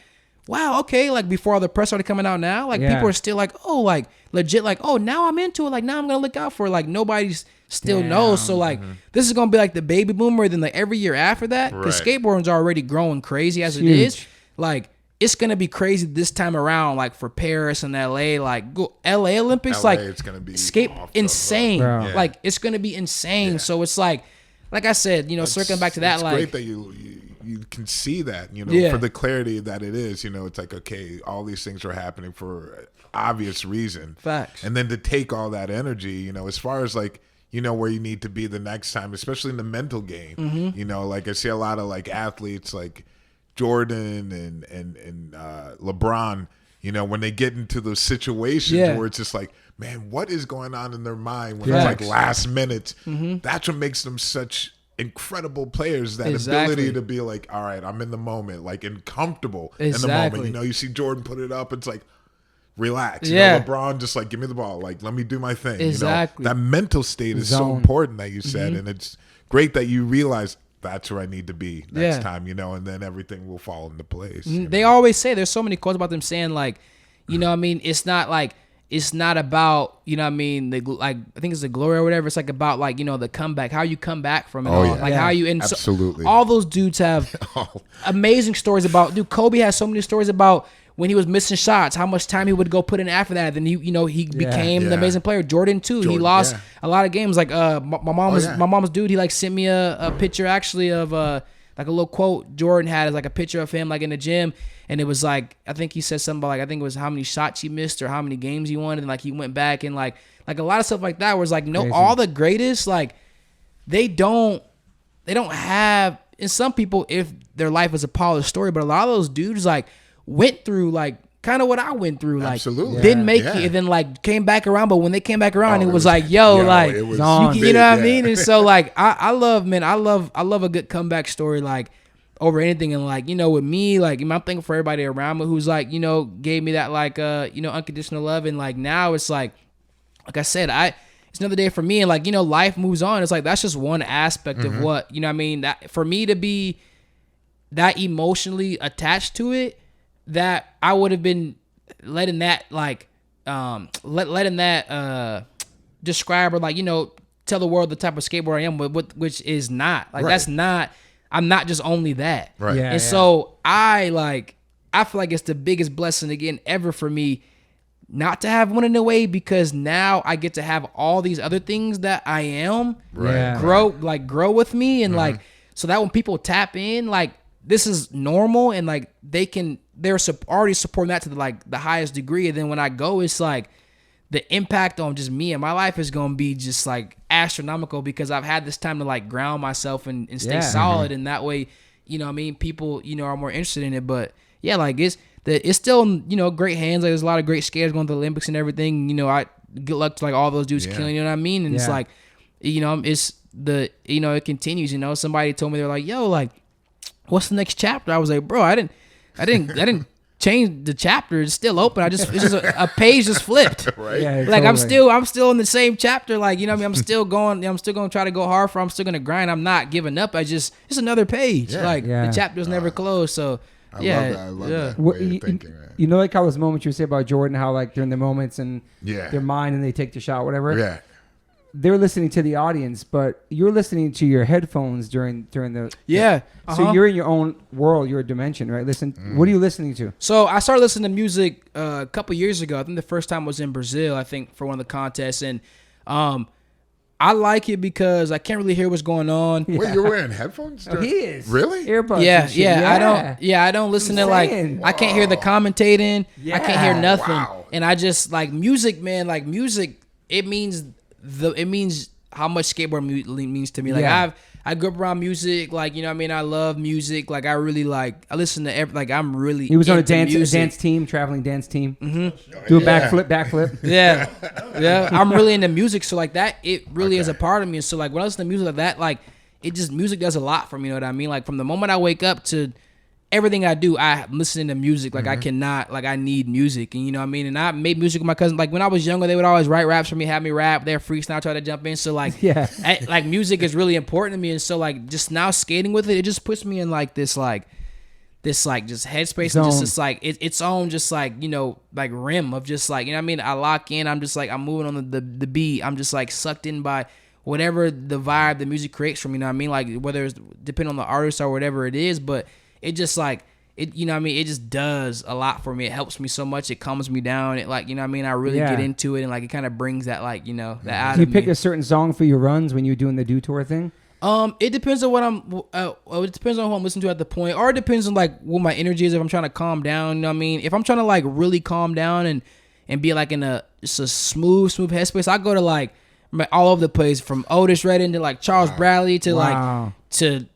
wow, okay." Like before all the press started coming out now, like people are still like, "Oh, like legit, like, oh, now I'm into it. Like now I'm gonna look out for it." Like nobody's still knows. So like this is gonna be like the baby boomer. Then like every year after that, because skateboarding's already growing crazy as it is. Like, it's going to be crazy this time around, like for Paris and LA, like LA Olympics, like it's gonna be insane. Like it's going to be insane. So it's like I said, you know, circling back to that, it's like great that you can see that, you know, for the clarity that it is, you know, it's like, okay, all these things are happening for obvious reason. Facts. And then to take all that energy, you know, as far as like, you know, where you need to be the next time, especially in the mental game, you know, like I see a lot of like athletes like Jordan and LeBron, you know, when they get into those situations where it's just like, man, what is going on in their mind when it's like last minute? That's what makes them such incredible players. That ability to be like, all right, I'm in the moment, like, and comfortable in the moment. You know, you see Jordan put it up, it's like, relax. You know, LeBron just like, give me the ball, like, let me do my thing. You know, that mental state is so important that you said, and it's great that you realize that's where I need to be next time, you know, and then everything will fall into place. They always say, there's so many quotes about them saying like, you know what I mean, it's not about, you know what I mean, like I think it's the glory or whatever. It's like about like, you know, the comeback, how you come back from it how you, and absolutely. So, all those dudes have amazing stories about, dude, Kobe has so many stories about when he was missing shots, how much time he would go put in after that. Then he became an amazing player. Jordan too. He lost a lot of games. Like my mom's dude, he like sent me a picture actually of like a little quote Jordan had, as like a picture of him like in the gym, and it was like, I think he said something about like, I think it was how many shots he missed or how many games he won, and like he went back and like a lot of stuff like that, where it's like, no, all the greatest, like they don't have, and some people, if their life is a polished story, but a lot of those dudes like went through like kind of what I went through. Like, absolutely. Didn't make it, and then like came back around. But when they came back around, it was like, yo, like, it was you know what I mean? And so like, I love a good comeback story, like over anything. And like, you know, with me, like, I'm thankful for everybody around me who's like, you know, gave me that like, you know, unconditional love. And like now it's like I said, it's another day for me. And like, you know, life moves on. It's like, that's just one aspect of what, you know what I mean? That for me to be that emotionally attached to it, that I would have been letting that like, letting that describe or like, you know, tell the world the type of skateboarder I am, but which is not like, that's not, I'm not just only that. Right. And so I feel like it's the biggest blessing again ever for me not to have one in a way, because now I get to have all these other things that I am grow with me. And like, so that when people tap in, like this is normal, and like they're already supporting that to the highest degree. And then when I go, it's like the impact on just me and my life is going to be just like astronomical, because I've had this time to like ground myself and stay solid. And that way, you know what I mean, people, you know, are more interested in it. But yeah, like it's still, you know, great hands. Like there's a lot of great skaters going to the Olympics and everything. You know, I good luck to like all those dudes killing, you know what I mean? And it's like, you know, it continues, you know. Somebody told me, they're like, yo, like, what's the next chapter? I was like, bro, I didn't change the chapter. It's still open. It's just a page just flipped. Right. Yeah, like totally. I'm still in the same chapter. Like, you know what I mean? I'm still going to try to go hard for, I'm still going to grind. I'm not giving up. It's another page. The chapter's never closed. So I love that way of thinking, man. You know, like how those moments you say about Jordan, how like during the moments and their mind and they take the shot, whatever. Yeah. They're listening to the audience, but you're listening to your headphones during the So you're in your own world, your dimension, right? What are you listening to? So I started listening to music a couple years ago. I think the first time was in Brazil, I think, for one of the contests, and I like it because I can't really hear what's going on. Wait, you're wearing headphones? He is. Really? Earbuds. I don't listen to like I can't hear the commentating. I can't hear nothing. Wow. And I just like music, man. Like music, it means how much skateboard means to me. Like I grew up around music. Like, you know what I mean? I love music. Like I really I listen to I'm really He was on a music. dance team, traveling dance team. Mm-hmm. Do a backflip. Yeah. I'm really into music. So like that, it really is a part of me. And so like when I listen to music like that, like music does a lot for me. You know what I mean? Like from the moment I wake up to everything I do, I'm listening to music. Like I cannot, like I need music. And you know what I mean? And I made music with my cousin. Like when I was younger, they would always write raps for me, have me rap. They're freestyle, try to jump in. So like, like music is really important to me. And so like just now skating with it just puts me in like this just headspace zone. And just it's like its own just like, you know, like rim of just like, you know what I mean? I lock in. I'm just like, I'm moving on the beat. I'm just like sucked in by whatever the vibe the music creates for me. You know what I mean? Like whether it's depending on the artist or whatever it is, but it just like it, you know what I mean? It just does a lot for me. It helps me so much. It calms me down. It like, you know what I mean? I really get into it, and like it kind of brings that like, you know, that out of me. Do you pick a certain song for your runs when you're doing the Do Tour thing? It depends on what it depends on who I'm listening to at the point, or it depends on like what my energy is. If I'm trying to calm down, you know what I mean? If I'm trying to like really calm down and be like in just a smooth headspace, I go to like all over the place, from Otis Redding to like Charles Bradley to like to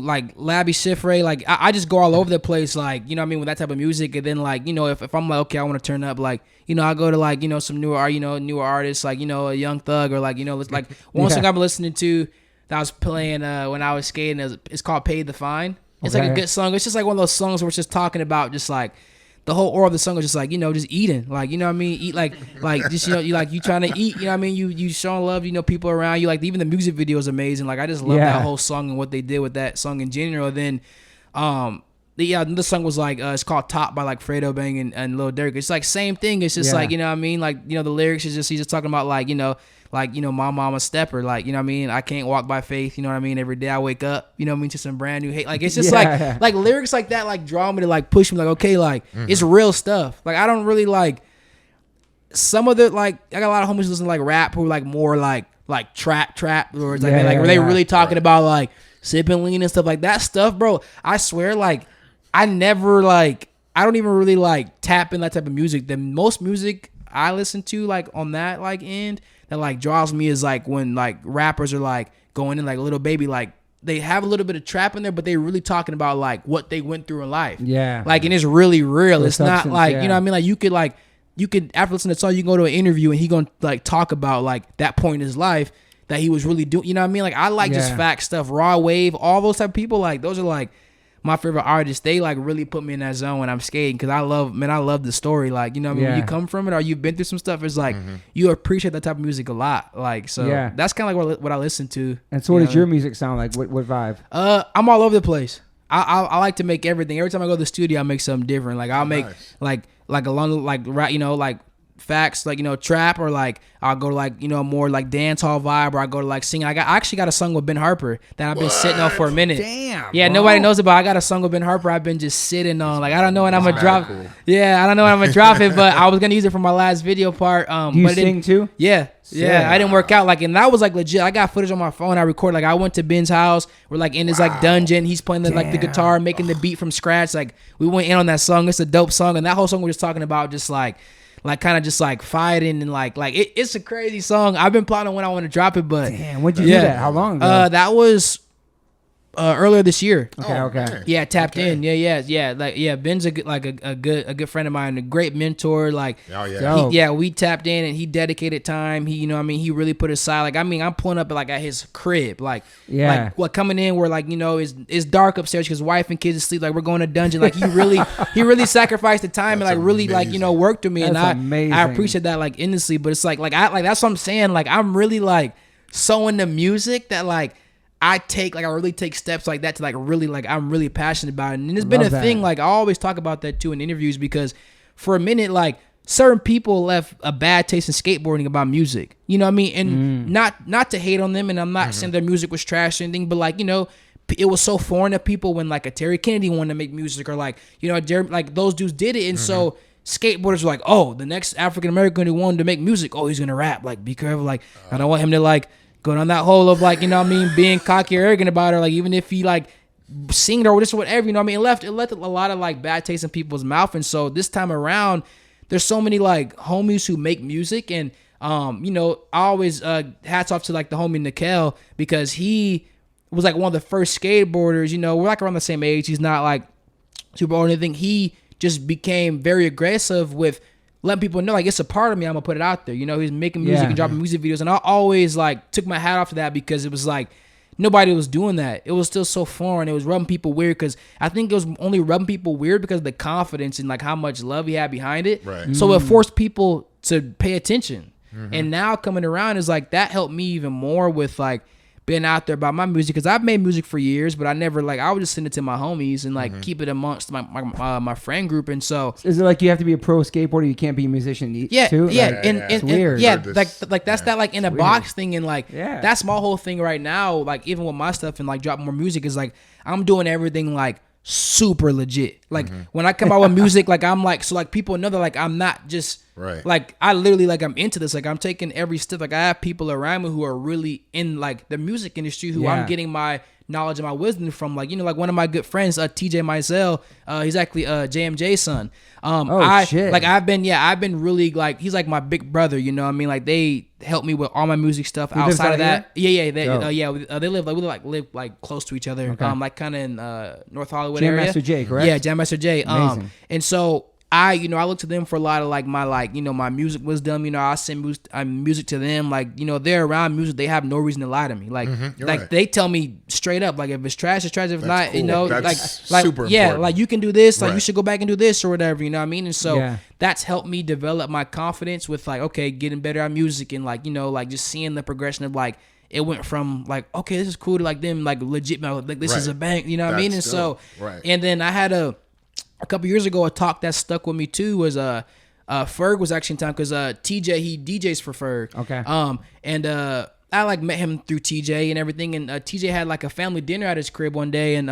like Labby Schifre. Like I just go all over the place, like, you know what I mean, with that type of music. And then like, you know, if I'm like, okay, I want to turn up, like, you know, I go to like, you know, some newer artists, like, you know, a Young Thug, or like, you know, like one song I've been listening to that I was playing when I was skating, it's called Pay the Fine. It's like a good song. It's just like one of those songs where it's just talking about just like the whole aura of the song is just like, you know, just eating, like, you know what I mean, eat like just, you know, you trying to eat, you know what I mean, you showing love, you know, people around you, like even the music video is amazing. Like I just love that whole song and what they did with that song in general. Then the song was like it's called Top by like Fredo Bang and Lil Durk. It's like same thing. It's just like, you know what I mean, like, you know, the lyrics is just, he's just talking about like, you know, my mama stepper, like, you know what I mean, I can't walk by faith, you know what I mean, every day I wake up, you know what I mean, to some brand new hate. Like it's just like lyrics like that like draw me to like push me, like, okay, like it's real stuff. Like I don't really like some of the, like I got a lot of homies listen to like rap who are like more like trap or it's like were they really talking about like sipping lean and stuff like that stuff, bro. I swear, like I never like, I don't even really like tap in that type of music. The most music I listen to like on that like end that like draws me is like when like rappers are like going in like Little Baby like they have a little bit of trap in there, but they're really talking about like what they went through in life. Yeah. Like, and it's really real. It's substance, not like, yeah. you know what I mean? Like you could after listening to the song, you can go to an interview and he gonna like talk about like that point in his life that he was really doing. You know what I mean? Like I like just fact stuff, raw wave, all those type of people. Like those are like my favorite artists. They like really put me in that zone when I'm skating because I love the story. Like, you know what I mean? When you come from it or you've been through some stuff, it's like you appreciate that type of music a lot. Like, so that's kind of like what I listen to. And so what does your music sound like? What vibe? I'm all over the place. I like to make everything. Every time I go to the studio, I make something different. Like I'll make like along like right, you know, like facts, like, you know, trap, or like I'll go to like, you know, more like dance hall vibe, or I go to like sing. I actually got a song with Ben Harper that I've been sitting on for a minute. Damn. Yeah, bro. Nobody knows about. I got a song with Ben Harper I've been just sitting on. Like I don't know when I'm gonna drop. Cool. Yeah, I don't know when I'm gonna drop it, but I was gonna use it for my last video part. Do you sing too? Yeah. Yeah, I didn't work out. Like, and that was like legit. I got footage on my phone. I recorded. Like, I went to Ben's house. We're like in his like dungeon. He's playing the, like the guitar, making the beat from scratch. Like, we went in on that song. It's a dope song, and that whole song we're just talking about just like kind of just like fighting and like it's a crazy song. I've been plotting when I want to drop it, but damn, when'd you do that? How long ago? That was earlier this year. Okay. Yeah, tapped in. Yeah. Like, yeah, Ben's a good friend of mine, a great mentor. Like, we tapped in and he dedicated time. He, you know what I mean, he really put aside. Like, I mean, I'm pulling up like at his crib. Like, like coming in where like, you know, it's dark upstairs because wife and kids asleep. Like, we're going to dungeon. Like, he really sacrificed the time and like really amazing. Like, you know, worked with me. That's and I appreciate that like endlessly. But it's like that's what I'm saying. Like, I'm really like so into music that like I really take steps like that to like really like I'm really passionate about it. And it's been a thing. Like I always talk about that too in interviews because for a minute like certain people left a bad taste in skateboarding about music. You know what I mean? And not to hate on them, and I'm not saying their music was trash or anything, but like, you know, it was so foreign to people when like a Terry Kennedy wanted to make music, or like, you know, like those dudes did it, and so skateboarders were like, oh, the next African American who wanted to make music, oh, he's gonna rap. Like, be careful. Like, I don't want him to like go down that hole of like, you know what I mean, being cocky or arrogant about it. Like, even if he like sing it or this or whatever, you know what I mean, it left a lot of like bad taste in people's mouth. And so this time around, there's so many like homies who make music, and you know, I always hats off to like the homie Nikel, because he was like one of the first skateboarders. You know, we're like around the same age. He's not like super old or anything. He just became very aggressive with letting people know, like, it's a part of me, I'm gonna put it out there. You know, he's making music and dropping music videos, and I always like took my hat off to that, because it was like nobody was doing that. It was still so foreign. It was rubbing people weird, because I think it was only rubbing people weird because of the confidence and like how much love he had behind it. Right. So it forced people to pay attention. And now coming around is like that helped me even more with like being out there about my music, because I've made music for years, but I never like, I would just send it to my homies and like keep it amongst my friend group. And so is it like you have to be a pro skateboarder, you can't be a musician too? And it's weird. Like that's that like in a box thing, and like that's my whole thing right now. Like even with my stuff and like dropping more music is like I'm doing everything like super legit. Like when I come out with music, like I'm like, so like people know that like I'm not just like I literally like I'm into this. Like I'm taking every step. Like I have people around me who are really in like the music industry who I'm getting my knowledge and my wisdom from. Like, you know, like one of my good friends, TJ Mizell, he's actually JMJ's son. Shit. Like I've been really like, he's like my big brother, you know what I mean? Like they help me with all my music stuff outside of that. They live like close to each other. Like kind of in North Hollywood area. Jam Master J, correct? Yeah, Jam Master J. Amazing. And so I look to them for a lot of like my like, you know, my music wisdom. You know, I send music to them. Like, you know, they're around music. They have no reason to lie to me. Like, they tell me straight up. Like, if it's trash, it's trash. If it's not, cool. You know, that's like super important. Like you can do this. Like you should go back and do this or whatever. You know what I mean? And so that's helped me develop my confidence with like, okay, getting better at music, and like, you know, like just seeing the progression of like, it went from like, okay, this is cool, to like them like legit, like this is a bank. You know what I mean? And dope. And then I had a couple years ago, a talk that stuck with me too was Ferg was actually in town, because TJ, he DJs for Ferg. Okay. And I like met him through TJ and everything, and TJ had like a family dinner at his crib one day, and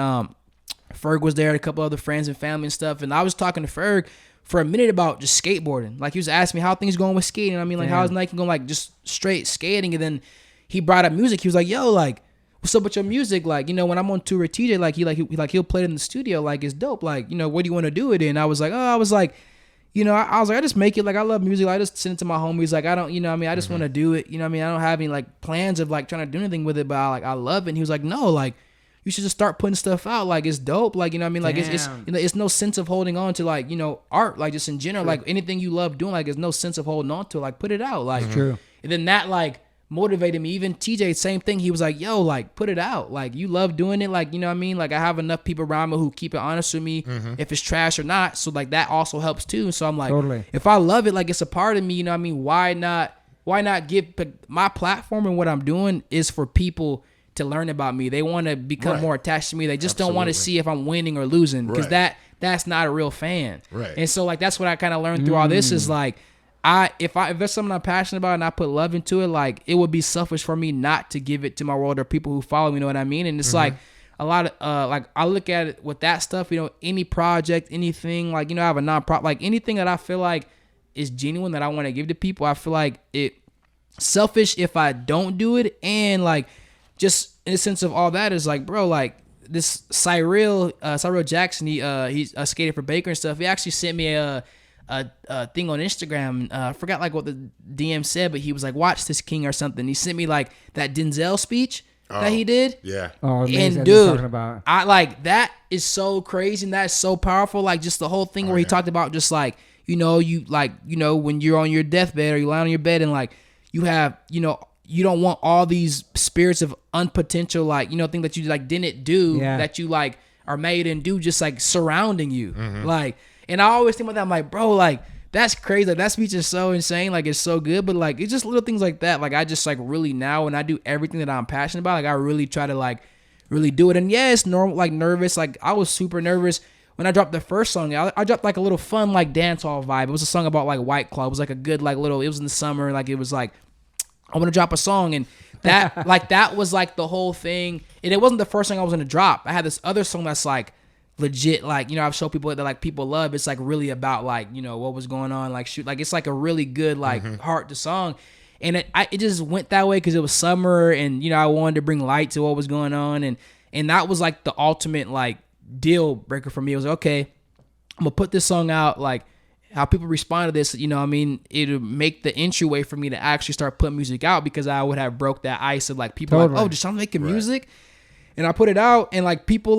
Ferg was there, and a couple other friends and family and stuff, and I was talking to Ferg for a minute about just skateboarding. Like he was asking me how things going with skating. I mean, like how's Nike going, like just straight skating, and then he brought up music. He was like, yo, like, what's up with your music? Like, you know, when I'm on tour with TJ, like he'll play it in the studio, like it's dope. Like, you know, what do you want to do it in? I was like, you know, I was like, I just make it. Like, I love music. Like, I just send it to my homies. Like, I don't, you know what I mean? I just want to do it. You know what I mean? I don't have any like plans of like trying to do anything with it, but I love it. And he was like, no, like you should just start putting stuff out. Like, it's dope. Like, you know what I mean? Like, it's it's no sense of holding on to, like, you know, art, like, just in general, like anything you love doing, like, there's no sense of holding on to it. Like, put it out. Like, true. And then that, like, motivated me. Even TJ, same thing. He was like, yo, like, put it out. Like, you love doing it. Like, you know what I mean? Like, I have enough people around me who keep it honest with me if it's trash or not. So, like, that also helps too. So I'm like, if I love it, like, it's a part of me, you know what I mean? Why not give my platform, and what I'm doing is for people to learn about me. They want to become more attached to me. They just don't want to see if I'm winning or losing, because that's not a real fan. Right. And so, like, that's what I kind of learned through all this is, like, if there's something I'm passionate about and I put love into it, like, it would be selfish for me not to give it to my world or people who follow me, you know what I mean? And it's like a lot of, like, I look at it with that stuff, you know, any project, anything, like, you know, I have a nonprofit, like, anything that I feel like is genuine that I want to give to people, I feel like it selfish if I don't do it. And, like, just in the sense of all that is, like, bro, like, this Cyril Jackson, he's a skater for Baker and stuff. He actually sent me a thing on Instagram. I forgot, like, what the DM said, but he was like, watch this, King, or something. He sent me, like, that Denzel speech that he did. Yeah. Oh, and dude, I like, that is so crazy, and that's so powerful. Like, just the whole thing where he talked about just, like, you know, you, like, you know, when you're on your deathbed or you lie on your bed and, like, you have, you know, you don't want all these spirits of unpotential, like, you know, things that you, like, didn't do that you, like, are made and do, just, like, surrounding you. Like, and I always think about that. I'm like, bro, like, that's crazy. Like, that speech is so insane. Like, it's so good. But, like, it's just little things like that. Like, I just, like, really now, when I do everything that I'm passionate about, like, I really try to, like, really do it. And yeah, it's normal, like, nervous. Like, I was super nervous when I dropped the first song. I dropped, like, a little fun, like, dance hall vibe. It was a song about, like, White Claw. It was, like, a good, like, little, it was in the summer. Like, it was, like, I want to drop a song, and that like, that was, like, the whole thing. And it wasn't the first song I was going to drop. I had this other song that's, like, legit, like, you know, I've showed people that, like, people love. It's, like, really about, like, you know, what was going on, like, shoot, like, it's, like, a really good, like, heart to song. And it just went that way because it was summer, and, you know, I wanted to bring light to what was going on, and that was, like, the ultimate, like, deal breaker for me. It was, okay, I'm gonna put this song out, like, how people respond to this, you know what I mean, it'll make the entryway for me to actually start putting music out, because I would have broke that ice of, like, people like, oh, Dashawn making music. And I put it out, and, like, people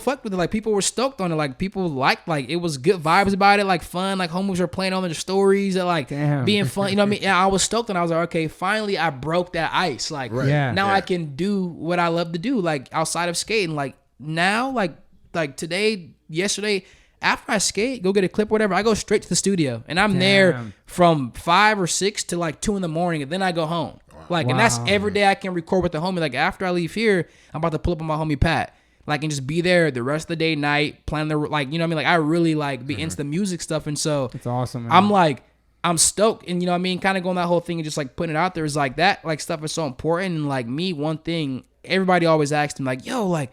fucked with it. Like, people were stoked on it. Like, people liked, like, it was good vibes about it, like, fun. Like, homies were playing on their stories and, like, being fun. You know what I mean? Yeah, I was stoked, and I was like, okay, finally I broke that ice. Like, now I can do what I love to do, like, outside of skating. Like, now, like today, yesterday, after I skate, go get a clip, or whatever, I go straight to the studio, and I'm there from 5 or 6 to, like, 2 in the morning, and then I go home. Like, and that's every day I can record with the homie. Like, after I leave here, I'm about to pull up on my homie Pat, like, and just be there the rest of the day, night, plan the, like, you know what I mean? Like, I really, like, be into the music stuff, and so it's awesome, man. I'm like, I'm stoked, and, you know what I mean, kind of going that whole thing and just, like, putting it out there is, like, that, like, stuff is so important. And, like, me, one thing everybody always asks me, like, yo, like,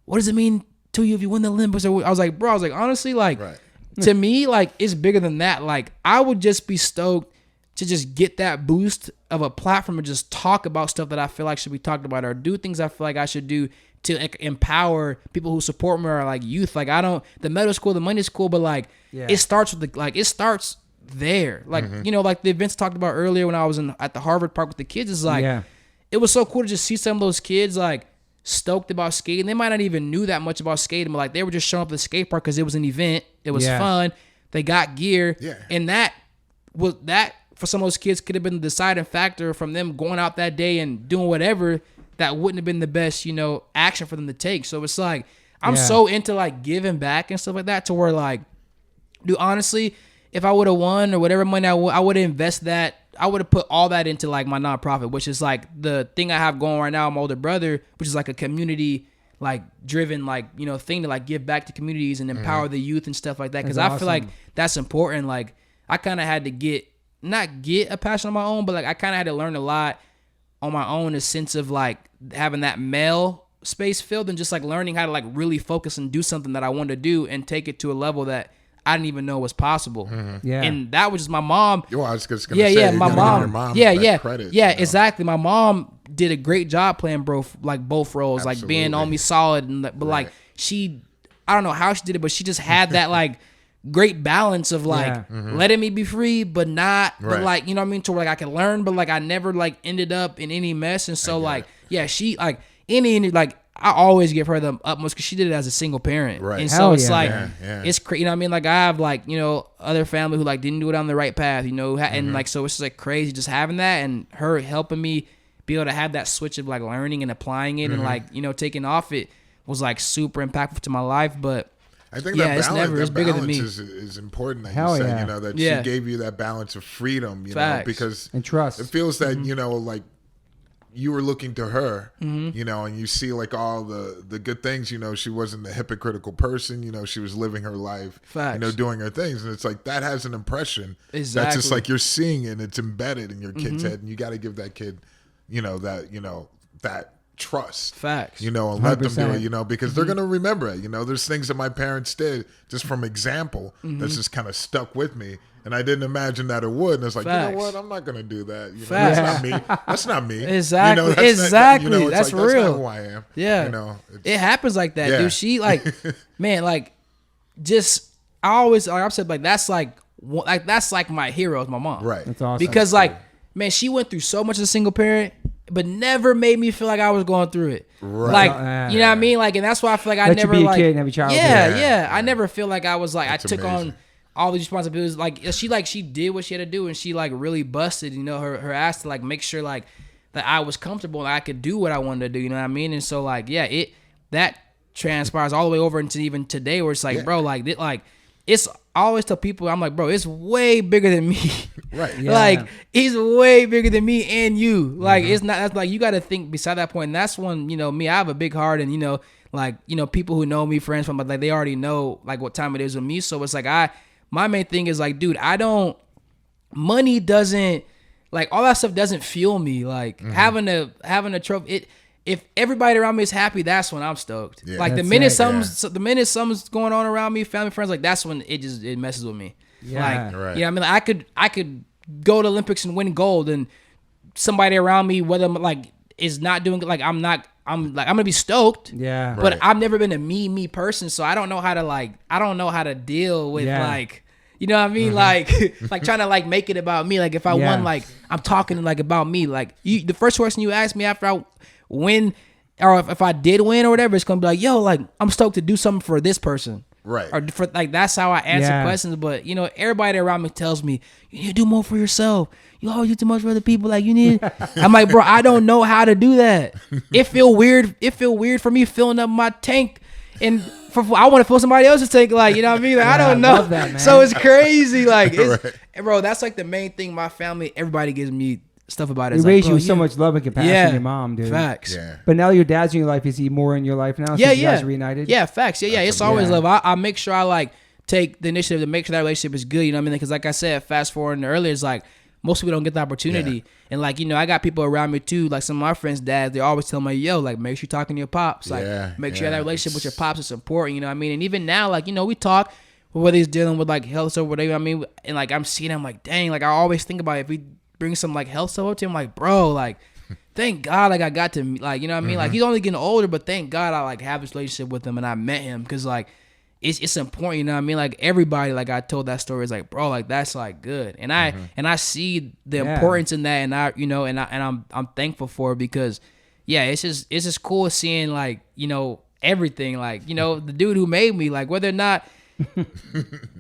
what does it mean to you if you win the Olympics? Or I was like, bro, honestly, like, to me, like, it's bigger than that. Like, I would just be stoked to just get that boost of a platform and just talk about stuff that I feel like should be talked about, or do things I feel like I should do to empower people who support me, or, like, youth. Like, the medal's cool, the money's cool, but, like, it starts with it starts there. Like, you know, like the events talked about earlier when I was at the Harvard Park with the kids, is like, it was so cool to just see some of those kids, like, stoked about skating. They might not even knew that much about skating, but, like, they were just showing up at the skate park because it was an event. It was fun. They got gear. And that for some of those kids could have been the deciding factor from them going out that day and doing whatever that wouldn't have been the best, you know, action for them to take. So it's like, I'm so into, like, giving back and stuff like that, to where, like, dude, honestly, if I would have won or whatever money I would have invested that, I would have put all that into, like, my nonprofit, which is, like, the thing I have going right now, my older brother, which is, like, a community, like, driven, like, you know, thing to, like, give back to communities and empower the youth and stuff like that. Because I feel like that's important. Like, I kind of had to not get a passion on my own, but, like, I kind of had to learn a lot on my own, in a sense of, like, having that male space filled, and just, like, learning how to, like, really focus and do something that I wanted to do and take it to a level that I didn't even know was possible. And that was just my mom. I was just gonna say, my mom. Credit, Exactly. My mom did a great job playing both roles, like, being on me solid, and but like, she, I don't know how she did it, but she just had that, like, great balance of, like, letting me be free, but not, but, like, you know what I mean, to where, like, I could learn, but, like, I never, like, ended up in any mess. And so, like, she, like, any like, I always give her the utmost because she did it as a single parent. Right. And so it's like, it's crazy. You know what I mean? Like, I have, like, you know, other family who, like, didn't do it on the right path, you know? And, like, so it's just, like, crazy just having that and her helping me be able to have that switch of, like, learning and applying it and, like, you know, taking off it was, like, super impactful to my life. But I think that balance is important that you said, you know, that she gave you that balance of freedom, you know, because and trust. It feels that, you know, like you were looking to her, you know, and you see like all the good things, you know, she wasn't the hypocritical person, you know, she was living her life, you know, doing her things. And it's like that has an impression. Exactly. That's just like you're seeing it and it's embedded in your kid's head. And you got to give that kid, you know, that trust, you know, and 100%. Let them do it, you know, because they're going to remember it. You know, there's things that my parents did just from example that's just kind of stuck with me. And I didn't imagine that it would. And it's like, you know what? I'm not going to do that. You know, that's not me. That's not me. Exactly. You know, exactly. You know, that's like, real. That's not who I am. Yeah. You know, it happens like that, dude. She like, man, like just, I always, like I've said, like, that's like my hero is my mom. Right. That's awesome. Because like, man, she went through so much as a single parent, but never made me feel like I was going through it. Right. Like, you know what I mean? Like, and that's why I feel like I never you be like, a kid and have a child. Yeah. I never feel like I was like, that's I took amazing. on all these responsibilities. Like she did what she had to do, and she like really busted, you know, her ass to like make sure like that I was comfortable and I could do what I wanted to do. You know what I mean? And so like, yeah, that transpires all the way over into even today, where it's like, bro, like it's I always tell people, I'm like, bro, it's way bigger than me. Right. Yeah. Like, it's way bigger than me and you. Like, it's not, that's like, you got to think beside that point. And that's when, you know, me, I have a big heart, and, you know, like, you know, people who know me, friends from, like, they already know, like, what time it is with me. So it's like, my main thing is, like, dude, money doesn't, like, all that stuff doesn't fuel me. Like, having a trophy, if everybody around me is happy, that's when I'm stoked. Yeah, like the minute something's going on around me, family, friends, like that's when it messes with me. Yeah, like, right. Yeah, I mean, like, I could go to Olympics and win gold, and somebody around me, whether like is not doing like I'm gonna be stoked. Yeah, but I've never been a me person, so I don't know how to deal with like. You know what I mean? Like trying to like make it about me. Like if I won, like I'm talking like about me. Like the first question you ask me after I win, or if I did win or whatever, it's gonna be like, yo, like I'm stoked to do something for this person. Right. Or for like that's how I answer questions. But you know, everybody around me tells me you need to do more for yourself. You always do too much for other people. Like you need. I'm like, bro, I don't know how to do that. It feel weird. It feel weird for me filling up my tank and. I want to fill somebody else's tank, like, you know what I mean? Like, I don't know. Love that, man. So it's crazy. Like, bro, that's like the main thing. My family, everybody gives me stuff about it. They raised you with so much love and compassion, your mom, dude. Facts. Yeah. But now your dad's in your life. Is he more in your life now? Since you guys are reunited? Yeah, facts. Yeah. It's always love. I make sure I like take the initiative to make sure that relationship is good. You know what I mean? Because like I said, fast forward earlier, it's like most people don't get the opportunity. Yeah. And like, you know, I got people around me too, like some of my friends' dads, they always tell me, yo, like make sure you're talking to your pops. Like make sure that relationship with your pops is important, you know what I mean? And even now, like, you know, we talk whether he's dealing with like health stuff or whatever, I mean, and like I'm seeing him like, dang, like I always think about it, if we bring some like health stuff up to him, like, bro, like thank God like I got to like, you know what I mean? Like he's only getting older, but thank God I like have this relationship with him and I met him, because like it's important, you know what I mean? Like everybody, like I told that story, is like, bro, like that's like good, and I see the importance in that, and I, you know, and I'm thankful for it, because it's just cool seeing like, you know, everything, like, you know, the dude who made me, like whether or not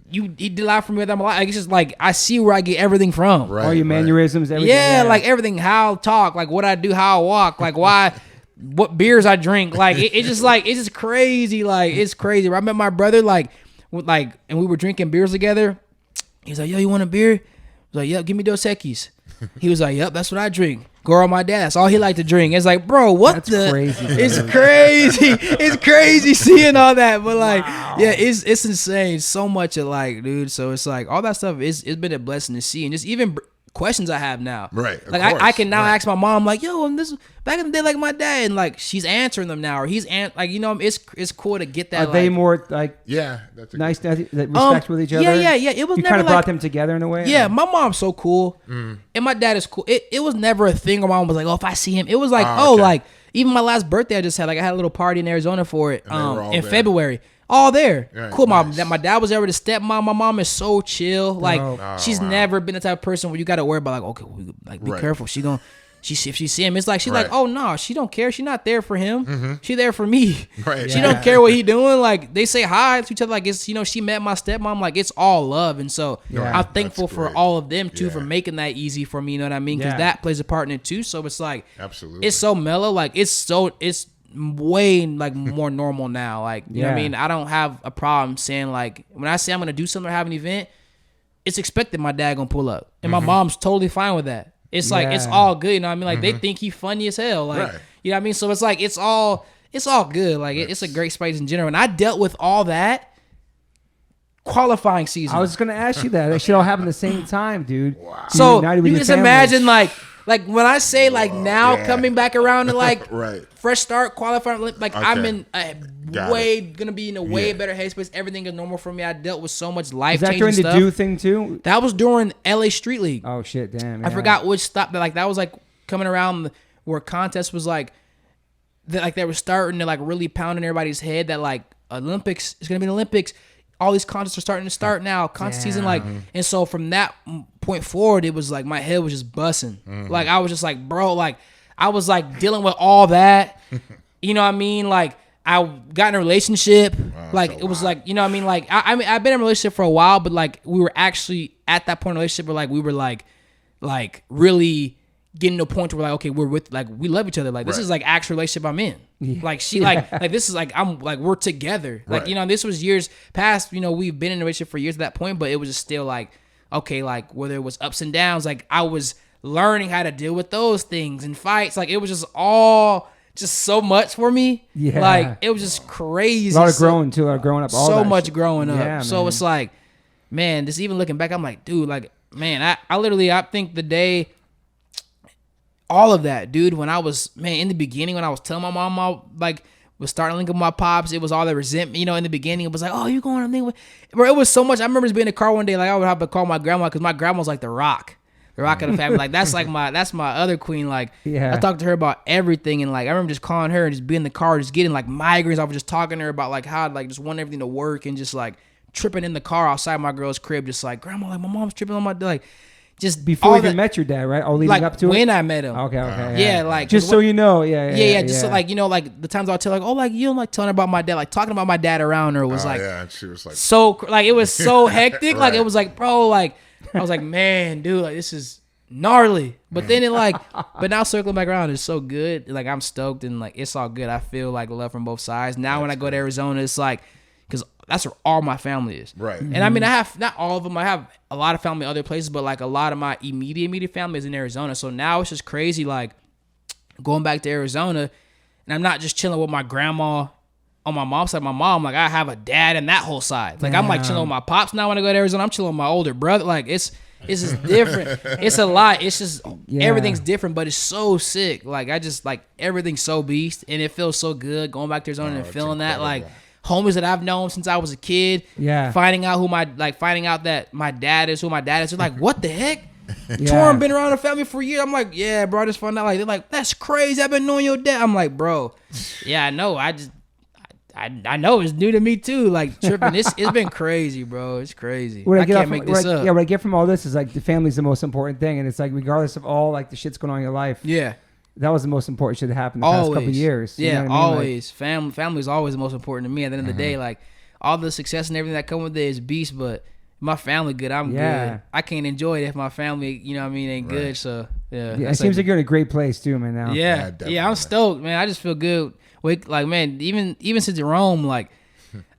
he did a lot for me, I'm like, it's just like I see where I get everything from, all your mannerisms, everything, like everything, how I talk, like what I do, how I walk, like why. What beers I drink, like it's just crazy, like it's crazy. I met my brother and we were drinking beers together. He's like, yo, you want a beer? I was like, yeah, give me Dos Equis. He was like, yep, that's what I drink. Girl, my dad, that's all he liked to drink. It's like, bro, that's crazy. It's crazy. It's crazy seeing all that, but like, it's insane. So much of like, dude. So it's like all that stuff. It's been a blessing to see, and just even questions I have now. Right. Like I can now ask my mom, like, yo, this back in the day, like my dad, and like she's answering them now, or he's like, you know, it's cool to get that. Are they more like that's nice that respect with each other? Yeah. It was you never kind of brought them together in a way. Yeah, my mom's so cool, and my dad is cool. It was never a thing where my mom was like, oh, if I see him, it was like, like even my last birthday I just had, like I had a little party in Arizona for it in February. All there. Right, cool. Nice. My dad was there with his stepmom. My mom is so chill. Like she's never been the type of person where you got to worry about like, okay, like be careful. She if she see him, it's like she's like, oh no, she don't care. She's not there for him. She there for me. Right. She don't care what he doing. Like they say hi to each other. Like it's she met my stepmom. Like it's all love. And so I'm thankful for all of them too for making that easy for me. You know what I mean? Because that plays a part in it too. So it's like absolutely, it's so mellow. Like it's way like more normal now. Like you know what I mean? I don't have a problem saying like when I say I'm gonna do something or have an event, it's expected my dad gonna pull up, and my mom's totally fine with that. It's like it's all good, you know what I mean? Like they think he funny as hell, like you know what I mean? So it's like it's all good. Like it's a great space in general. And I dealt with all that qualifying season. I was gonna ask you that. It should all happen at the same time, dude. Wow. So you just imagine like when I say like coming back around to like fresh start qualifying, like I'm in gonna be in a way better headspace. Everything is normal for me. I dealt with so much life changing stuff. Is that during the Do thing too? That was during LA Street League. Oh shit, damn. I forgot which stop. Like that was like coming around where contest was like they were starting to like really pound in everybody's head that like Olympics is gonna be an Olympics. All these contests are starting to start now. Contest season, like, and so from that point forward, it was like my head was just busting. Like I was just like, bro, like I was like dealing with all that. You know what I mean? Like I got in a relationship. Like it was like, you know what I mean? Like I mean I've been in a relationship for a while, but like we were actually at that point in a relationship where like we were like really getting to a point where like, okay, we're with like we love each other. Like this is like actual relationship I'm in. Like she like this is like I'm like we're together. Like you know this was years past. You know we've been in a relationship for years at that point, but it was just still like okay, like whether it was ups and downs, like I was learning how to deal with those things and fights. Like it was just all just so much for me. Yeah, like it was just crazy. A lot of growing too. A lot of growing up. All so that much shit. Growing up. Yeah, so it's like, man, just even looking back, I'm like, dude, like man, I literally I think the day. All of that, dude, when I was, man, in the beginning, when I was telling my mom, I, like, was starting linking with my pops, it was all the resentment, you know, in the beginning, it was like, oh, you going on thing with, bro, it was so much, I remember just being in the car one day, like, I would have to call my grandma, because my grandma was like the rock of the family, like, that's my other queen, like, I talked to her about everything, and, like, I remember just calling her, and just being in the car, just getting, like, migraines, I was just talking to her about, like, how, like, just wanting everything to work, and just, like, tripping in the car outside my girl's crib, just, like, grandma, like, my mom's tripping on my, like, just before you even met your dad, right? Or leading like up to when it? I met him. Okay. Yeah, like just so you know, just so, like you know, like the times I'll tell like, oh, like you don't like telling her about my dad, like talking about my dad around her was like, she was like, so like it was so hectic, like it was like, bro, like I was like, man, dude, like this is gnarly. But then it like, but now circling back around is so good. Like I'm stoked and like it's all good. I feel like love from both sides. Now when I go to Arizona, it's like, because that's where all my family is. Right. And I mean, I have, not all of them, I have a lot of family other places, but like a lot of my immediate family is in Arizona. So now it's just crazy, like going back to Arizona, and I'm not just chilling with my grandma on my mom's side. My mom, like I have a dad and that whole side. Like I'm like chilling with my pops now when I go to Arizona. I'm chilling with my older brother. Like it's just different. It's a lot. It's just everything's different, but it's so sick. Like I just like everything's so beast, and it feels so good going back to Arizona and feeling that like. Homies that I've known since I was a kid, finding out that my dad is who my dad is. They're like, what the heck? Torrin been around the family for years. I'm like, yeah, bro, I just found out. Like, they're like, that's crazy. I've been knowing your dad. I'm like, bro, yeah, I know. I know it's new to me too. Like tripping, it's been crazy, bro. It's crazy. I can't make this up. Yeah, what I get from all this is like the family's the most important thing, and it's like regardless of all like the shit's going on in your life. Yeah. That was the most important shit that happened the past couple of years. Yeah, you know always. Like, family is always the most important to me. At the end of the day, like all the success and everything that come with it is beast, but my family good, I'm good. I can't enjoy it if my family, you know what I mean, ain't good. So yeah. It seems like you're in a great place too, man. Now. Yeah, I'm stoked, man. I just feel good. Like man, even since Rome, like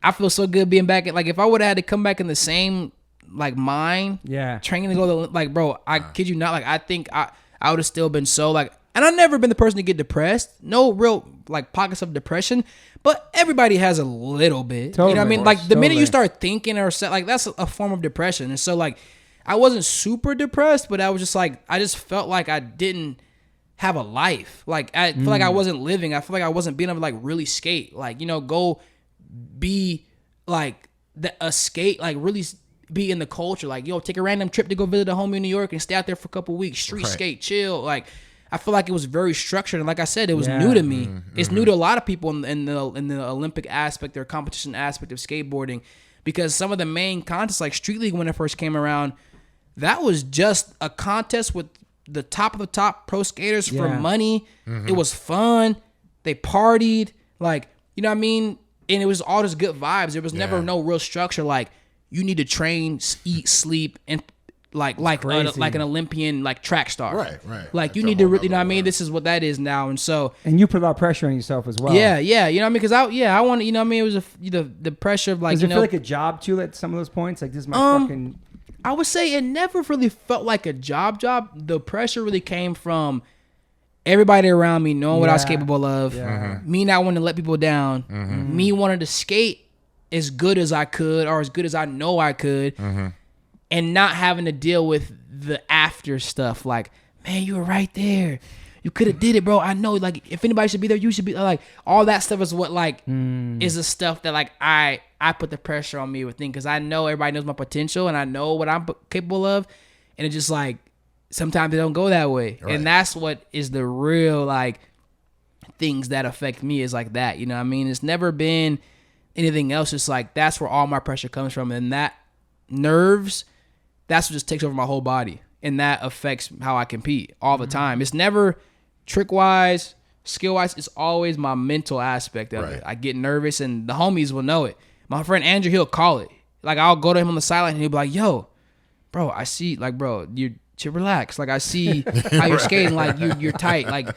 I feel so good being back. Like if I would have had to come back in the same like mind, training to go to like, bro, I kid you not. Like I think I would have still been so like. And I've never been the person to get depressed. No real like pockets of depression, but everybody has a little bit. Totally. You know what I mean? Like the minute you start thinking or like that's a form of depression. And so like I wasn't super depressed, but I was just like I just felt like I didn't have a life. Like I feel like I wasn't living. I feel like I wasn't being able to like really skate. Like, you know, go be like a skate, like really be in the culture. Like, yo, take a random trip to go visit a homie in New York and stay out there for a couple of weeks, street skate, chill. Like I feel like it was very structured, and like I said, it was new to me. It's new to a lot of people in the Olympic aspect or competition aspect of skateboarding, because some of the main contests, like Street League when it first came around, that was just a contest with the top of the top pro skaters for money. It was fun. They partied, like, you know what I mean? And it was all just good vibes. There was never no real structure. Like, you need to train, eat, sleep, and like an Olympian, like, track star. Right. Like, you need to really, you know what I mean? This is what that is now. And so. And you put a lot of pressure on yourself as well. Yeah. You know what I mean? Because I want to, you know what I mean? It was the pressure of, like, Does it feel like a job too at some of those points? Like, this is my fucking. I would say it never really felt like a job. The pressure really came from everybody around me knowing what I was capable of, me not wanting to let people down, me wanting to skate as good as I could or as good as I know I could, and not having to deal with the after stuff. Like, man, you were right there. You could have did it, bro. I know, like, if anybody should be there, you should be. Like, all that stuff is what, like, is the stuff that, like, I put the pressure on me with things, because I know everybody knows my potential and I know what I'm capable of, and it's just like sometimes it don't go that way, and that's what is the real, like, things that affect me is like that. You know what I mean? It's never been anything else. It's like that's where all my pressure comes from, and that nerves, that's what just takes over my whole body, and that affects how I compete all the time. It's never trick wise, skill wise. It's always my mental aspect of it. I get nervous, and the homies will know it. My friend Andrew, he'll call it. Like, I'll go to him on the sideline and he'll be like, yo, bro, I see, like, bro, you relax. Like, I see how you're skating. Like, you're tight. Like,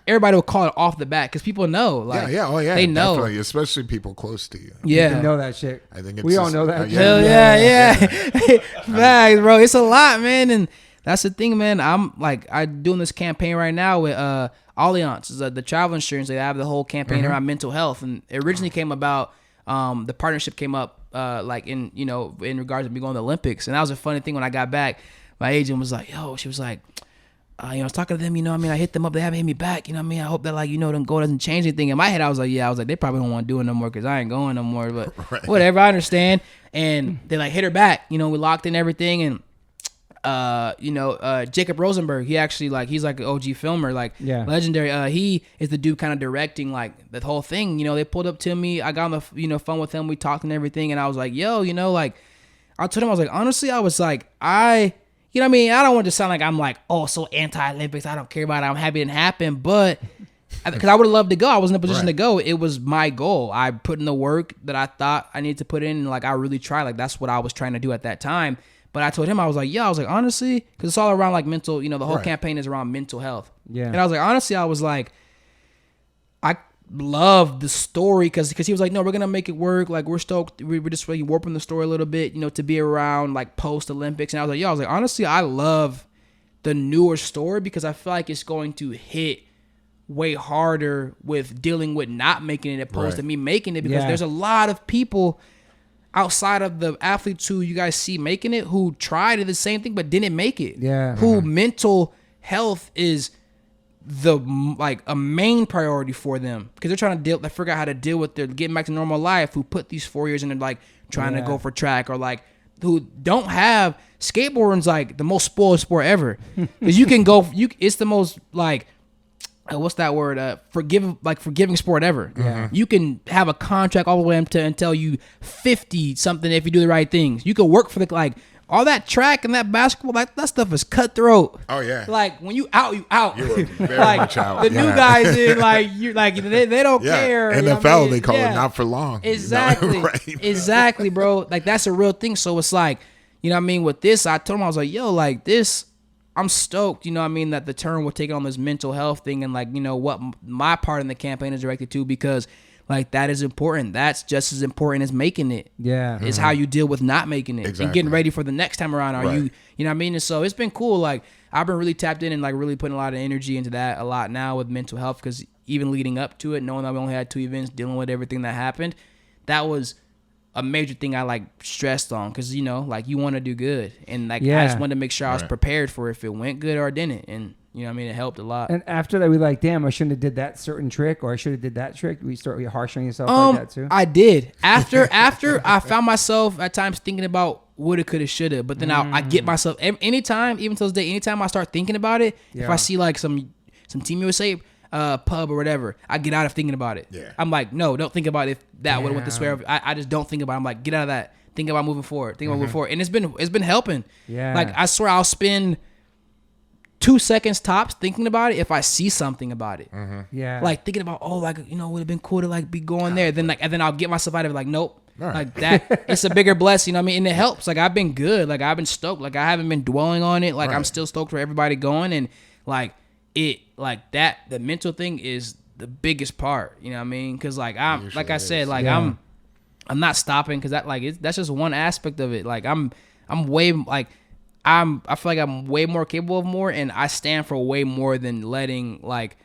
everybody will call it off the bat because people know. Like, they know. Definitely, especially people close to you. Yeah. You know that shit. I think we all know that. Hell yeah. Facts, bro. It's a lot, man. And that's the thing, man. I'm doing this campaign right now with Allianz, the travel insurance. They have the whole campaign around mental health. And it originally came about, the partnership came up like in regards to me going to the Olympics. And that was a funny thing when I got back. My agent was like, yo, she was like, I was talking to them, you know what I mean? I hit them up, they haven't hit me back, you know what I mean? I hope that, like, them goal doesn't change anything. In my head, I was like, they probably don't want to do it no more because I ain't going no more, but whatever, I understand. And they, like, hit her back, we locked in everything. And Jacob Rosenberg, he actually, like, he's like an OG filmer, like, legendary. He is the dude kind of directing, like, the whole thing. They pulled up to me, I got on the phone with him, we talked and everything, and I was like, yo, like, I told him, I was like, honestly, I was like, you know what I mean? I don't want to sound like I'm like, oh, so anti-Olympics, I don't care about it, I'm happy it didn't happen, but because I would have loved to go. I was in a position to go. It was my goal. I put in the work that I thought I needed to put in, and, like, I really tried. Like, that's what I was trying to do at that time. But I told him, I was like, honestly, because it's all around, like, mental, the whole campaign is around mental health. Yeah. And I was like, honestly, I was like, I love the story because he was like, no, we're going to make it work. Like, we're stoked. We're just really warping the story a little bit, to be around, like, post-Olympics. And I was like, honestly, I love the newer story because I feel like it's going to hit way harder with dealing with not making it opposed to me making it, because there's a lot of people outside of the athletes who you guys see making it who tried the same thing but didn't make it. Yeah. Who mental health is a main priority for them because they're trying to figure out how to deal with their getting back to normal life, who put these 4 years into, like, trying to go for track, or, like, who don't have skateboarding's, like, the most spoiled sport ever. Because you can go, it's the most, like, what's that word? Forgiving sport ever. Yeah. You can have a contract all the way until you 50 something if you do the right things. You can work for all that track and that basketball, that stuff is cutthroat. Oh yeah. Like, when you out, you out. You're very much out. The new guys in, like, you like they don't care. NFL, they call it not for long. Exactly. Right. Exactly, bro. Like, that's a real thing. So it's like, with this, I told him, I was like, yo, like, this, I'm stoked, that the term we're taking on this mental health thing, and, like, what my part in the campaign is directed to, because, like, that is important. That's just as important as making it. Yeah. It's how you deal with not making it and getting ready for the next time around. Are you know what I mean? And so it's been cool. Like, I've been really tapped in and, like, really putting a lot of energy into that a lot now with mental health, because even leading up to it, knowing that we only had 2 events, dealing with everything that happened, that was a major thing I, like, stressed on, because, like, you want to do good. And, like, I just wanted to make sure I was prepared for if it went good or didn't. And, it helped a lot. And after that, we like, damn, I shouldn't have did that certain trick, or I should have did that trick. We start harsh on yourself like that too. I did. After I found myself at times thinking about woulda, coulda, shoulda. But then I get myself anytime, even till this day, anytime I start thinking about it, if I see, like, some Team USA pub or whatever, I get out of thinking about it. Yeah. I'm like, no, don't think about it if that would have went this way. I just don't think about it. I'm like, get out of that. Think about moving forward. And it's been helping. Yeah. Like, I swear I'll spend 2 seconds tops thinking about it if I see something about it. Yeah. Like thinking about, oh, like, you know, would have been cool to like be going there. Then like, and then I'll get myself out of it like, nope. Like that, it's a bigger blessing, you know what I mean? And it helps. Like I've been good. Like I've been stoked. Like I haven't been dwelling on it. Like I'm still stoked for everybody going. And like it, like that, the mental thing is the biggest part, you know what I mean? Cause like I'm, like I said, like I'm not stopping. Cause that like, that's just one aspect of it. Like I'm way like, I feel like I'm way more capable of more, and I stand for way more than letting like,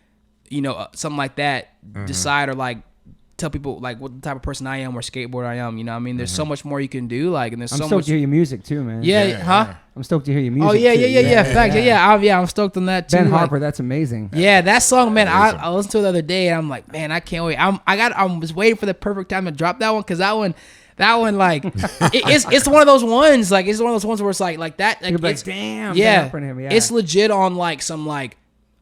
you know, something like that decide or like tell people like what the type of person I am or skateboarder I am. You know what I mean? There's so much more you can do. Like, and there's so much. I'm stoked to hear your music too, man. Yeah. I'm stoked to hear your music. Oh yeah. Facts. Yeah. I'm stoked on that too. Ben Harper, that's amazing. Yeah, that song, man. I listened to it the other day, and I'm like, man, I can't wait. I was waiting for the perfect time to drop that one, because that one, like, it's one of those ones. Like, it's one of those ones where it's like that. Like, it's like, damn. Yeah, it's legit on like some like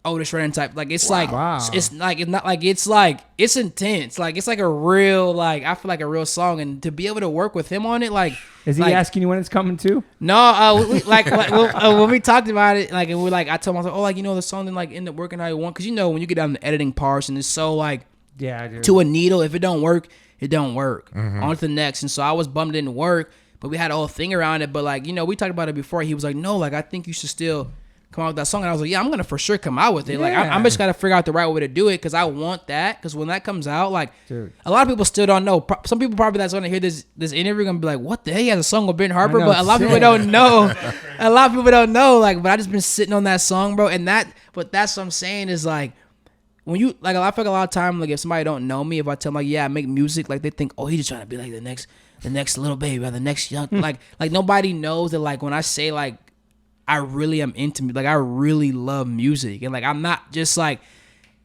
Otis Redding type. Like, it's like it's like it's not like it's intense. Like, it's like a real, like, I feel like a real song, and to be able to work with him on it, like, is he asking you when it's coming too? No, when we talked about it, like, and I told him, I was like, oh, like, you know, the song didn't like end up working how you want, because you know when you get down to the editing parts and it's so like to a needle, if it don't work, it don't work. On to the next. And so I was bummed it didn't work, but we had a whole thing around it. But like, you know, we talked about it before. He was like, no, like, I think you should still come out with that song. And I was like, yeah, I'm gonna for sure come out with it. Like, I'm just gotta figure out the right way to do it, because I want that. Because when that comes out, like, a lot of people still don't know. Some people probably that's gonna hear this interview gonna be like, what the hell, he has a song with Ben Harper? But a lot of people don't know. A lot of people don't know. Like, but I just been sitting on that song, bro. And that's what I'm saying is like, when you, like, I feel like a lot of time, like, if somebody don't know me, if I tell them, like, yeah, I make music, like, they think, oh, he's just trying to be like the next little baby or the next young, like nobody knows that, like, when I say, like, I really am into, like, I really love music, and like, I'm not just like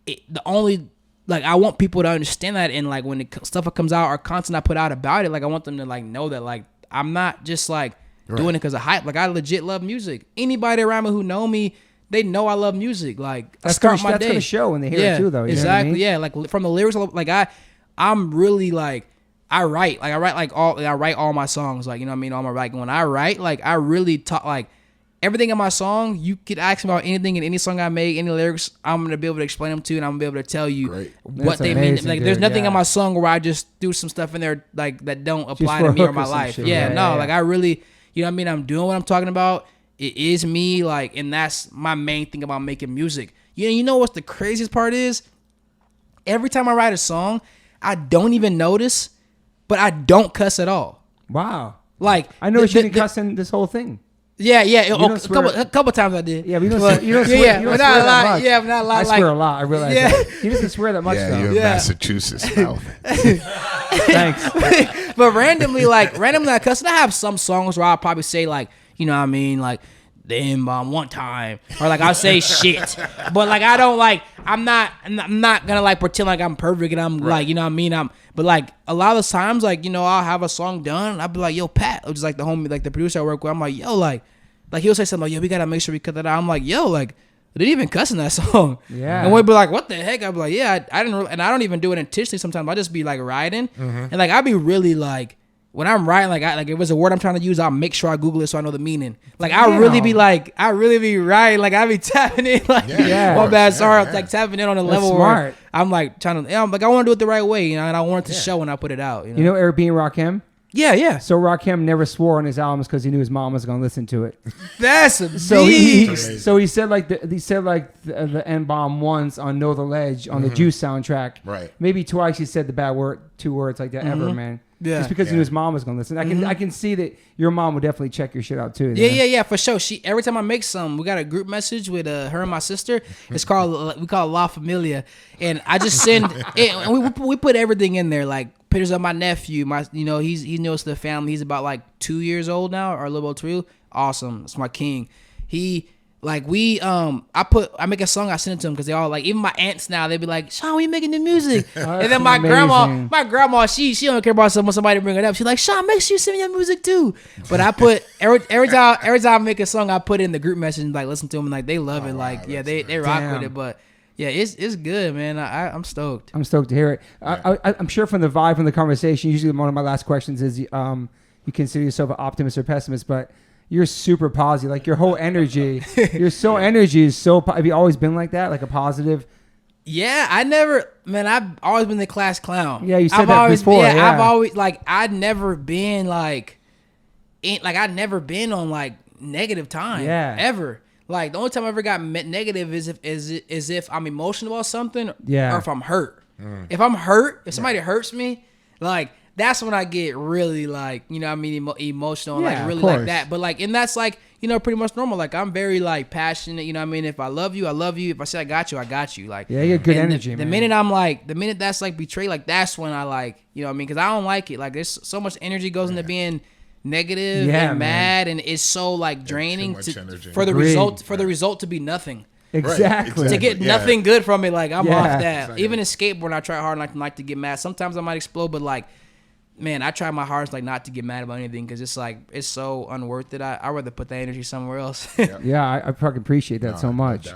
the only, like, I want people to understand that, and like, when the stuff that comes out or content I put out about it, like, I want them to like know that, like, I'm not just like doing it because of hype. Like, I legit love music. Anybody around me who know me, they know I love music. Like, I start my day. That's gonna show when they hear it too, though. You exactly. Know what I mean? Yeah, like, from the lyrics, like, I'm really like, I write all my songs. Like, you know what I mean? All my writing. When I write, like, I really talk, like, everything in my song, you could ask me about anything in any song I make, any lyrics, I'm going to be able to explain them to you, and I'm going to be able to tell you what they mean. Like, there's nothing in my song where I just do some stuff in there, like, that don't apply to me or my life. Like, I really, you know what I mean? I'm doing what I'm talking about. It is me, like, and that's my main thing about making music. You know what's the craziest part is? Every time I write a song, I don't even notice, but I don't cuss at all. Wow. Like, I noticed you didn't cuss in this whole thing. Yeah. A couple times I did. Yeah, but you don't swear. You don't swear that much. Yeah, but not a lot. I swear a lot. I realize that. He doesn't swear that much, though. You have Massachusetts mouth. Thanks. But randomly I cuss. And I have some songs where I'll probably say, like, you know what I mean, like, the N-bomb one time, or like, I'll say shit. But like, I don't, like, I'm not gonna like pretend like I'm perfect and I'm like, you know what I mean, but like, a lot of the times, like, you know, I'll have a song done and I'll be like, yo, Pat, which is like the homie, like the producer I work with, I'm like, yo, like he'll say something like, yo, we gotta make sure we cut that out. I'm like, yo, like, they didn't even cuss in that song. Yeah. And we'd be like, what the heck? I'd be like, yeah, I didn't, and I don't even do it intentionally sometimes. I just be like writing, and like, I'd be really like, when I'm writing, like, if it's a word I'm trying to use, I'll make sure I Google it so I know the meaning. Like, I really be writing, like, I be tapping in, like, my bad, sorry, like, tapping in on a level where I'm like trying to, like, I want to do it the right way, you know, and I want it to show when I put it out. You know Eric B. and Rakim? Yeah. So Rakim never swore on his albums because he knew his mom was gonna listen to it. That's a so he said like the N-bomb once on Know the Ledge on the Juice soundtrack. Right. Maybe twice he said the bad word, 2 words like that ever, man. Yeah. Just because he knew his mom was gonna listen. I can see that your mom would definitely check your shit out too. Yeah, for sure. She, every time I make some, we got a group message with her and my sister. It's called, we call it La Familia, and I just send it, and we put everything in there, like pictures of my nephew. He knows the family. He's about like 2 years old now, or a little over 2. Awesome. It's my king. I make a song, I send it to them because they all like, even my aunts now, they be like, Sean, when you making the music? And then my grandma, she don't care about somebody bring it up. She's like, Sean, make sure you send me your music too. But I put every time I make a song, I put it in the group message and like listen to them, and like they love it. Like, yeah, they rock with it. But yeah, it's good, man. I'm stoked. I'm stoked to hear it. I'm sure from the vibe from the conversation, usually one of my last questions is, you consider yourself an optimist or pessimist, but you're super positive. Like your whole energy, energy is so. Have you always been like that? Like a positive? Yeah, I've always been the class clown. Yeah, you said that before. Yeah, I've always I'd never been I'd never been on negative time. Yeah, ever. Like the only time I ever got negative is if I'm emotional about something. Yeah, or if I'm hurt. If I'm hurt, if somebody hurts me, that's when I get really emotional and really like that. But and that's pretty much normal. I'm very passionate. If I love you, I love you. If I say I got you, I got you. Yeah, you have good energy. The minute the minute that's betrayed, that's when I because I don't like it. There's so much energy goes into being negative and mad, and it's so draining for the result to be nothing. Exactly. To get nothing good from it, I'm off that. Exactly. Even in skateboarding, I try hard not to like to get mad. Sometimes I might explode, but man, I try my hardest not to get mad about anything because it's so unworth it. I'd rather put that energy somewhere else. Yeah, I fucking appreciate that so much.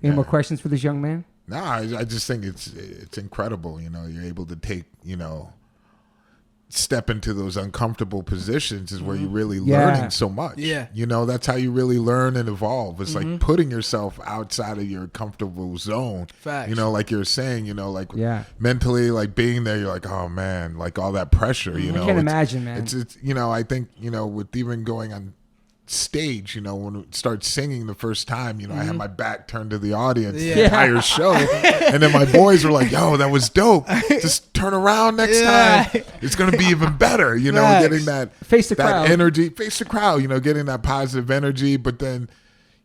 Any more questions for this young man? No, I just think it's incredible. You're able to take step into those uncomfortable positions is where you're really learning so much. Yeah. That's how you really learn and evolve. It's like putting yourself outside of your comfortable zone. Facts. Like you're saying, mentally, being there, you're like, oh man, all that pressure, I can't imagine, man. It's I think, with even going on stage, when we start singing the first time, I had my back turned to the audience the entire show, and then my boys were like, yo, that was dope, just turn around next time, it's gonna be even better, getting that face the crowd energy, face the crowd, getting that positive energy. But then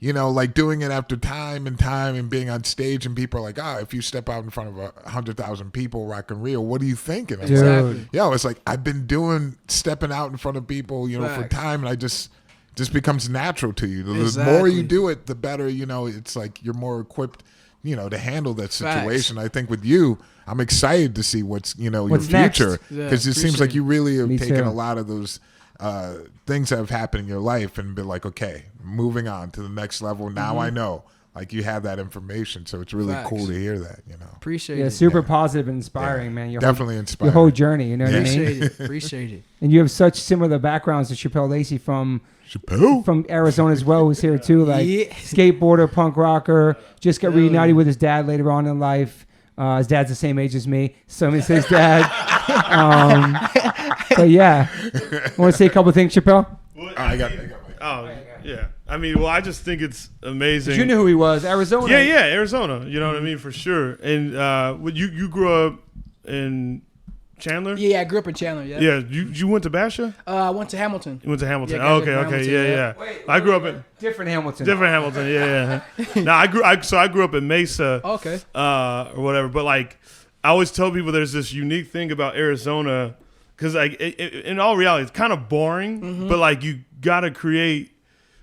doing it after time and being on stage, and people are like, if you step out in front of 100,000 people rocking Rio, what are you thinking? Dude. It's like I've been stepping out in front of people for time, and I just becomes natural to you. The more you do it, the better, it's like you're more equipped, to handle that situation. Facts. I think with you, I'm excited to see what's your future, because it seems like you really have taken a lot of those things that have happened in your life and been like, okay, moving on to the next level. Now I know. You have that information, so it's really cool to hear that, Appreciate it. Super positive and inspiring, man. Definitely inspiring. Your whole journey, what I mean? Appreciate it. And you have such similar backgrounds to Chappelle Lacey from Arizona as well, who's here too, skateboarder, punk rocker, just got reunited with his dad later on in life. His dad's the same age as me, so it's his dad. But yeah, want to say a couple of things, Chappelle? I got yeah. I just think it's amazing. You knew who he was, Arizona. Yeah, Arizona. You know what I mean, for sure. And you grew up in Chandler? Yeah, I grew up in Chandler. Yeah. Yeah, you went to Basha? I went to Hamilton. You went to Hamilton. Okay. Yeah. Wait, I grew up in different Hamilton. Different Hamilton. Yeah. Now I grew up in Mesa. Okay. Or whatever. But I always tell people there's this unique thing about Arizona, because in all reality it's kind of boring, but you gotta create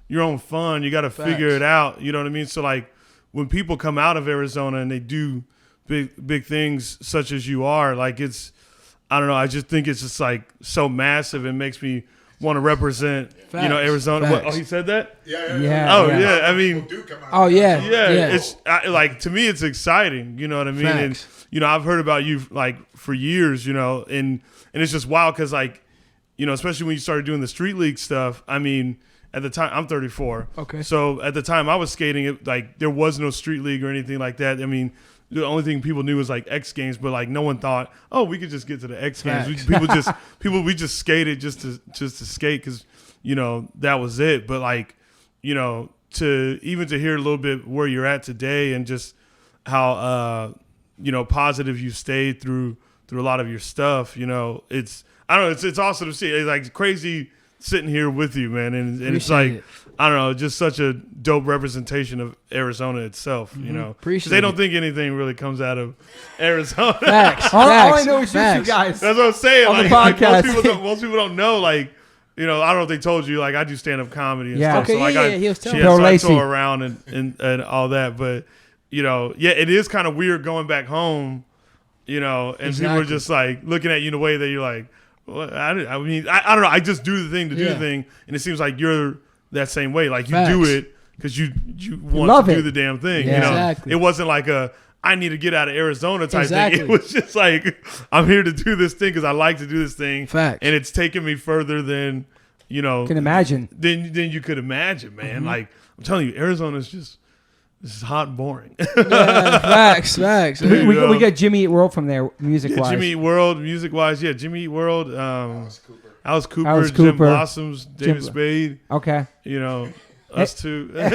your own fun. You gotta figure it out. You know what I mean? So when people come out of Arizona and they do big things such as you are, it's, I don't know, I just think it's just so massive. It makes me want to represent, Arizona. What, he said that? Yeah. Oh yeah. I mean, oh yeah. It's to me, it's exciting. You know what I mean? Facts. And I've heard about you for years. And it's just wild because especially when you started doing the street league stuff. I mean, at the time, I'm 34. Okay. So at the time I was skating, it there was no street league or anything like that. I mean, the only thing people knew was X Games, but no one thought, oh, we could just get to the X Games. We just skated just to skate because that was it. But to hear a little bit where you're at today and just how positive you stayed through a lot of your stuff. It's, I don't know, it's awesome to see. It's crazy sitting here with you, man, and it's I don't know, just such a dope representation of Arizona itself, Appreciate they don't think anything really comes out of Arizona. Facts. All I know is you two guys. That's what I'm saying. On the podcast. Most people don't know, I don't know if they told you, I do stand-up comedy and stuff. Okay, so he was telling me. So I tour around and all that, but, it is kind of weird going back home, and people are just, looking at you in a way that you're like, well, I don't know. I just do the thing to do the thing, and it seems like you're that same way. You do it because you want to do the damn thing. Yeah. Exactly. It wasn't I need to get out of Arizona type thing. It was just I'm here to do this thing because I like to do this thing. Facts. And it's taken me further than can imagine. Then you could imagine, man. Mm-hmm. Like I'm telling you, Arizona's just this is hot and boring. Facts. We got Jimmy Eat World from there, music wise. Jimmy Eat World, music wise. Yeah, Jimmy Eat World. Alice Cooper, Jim Blossoms, David Spade. Okay. Us too. Facts.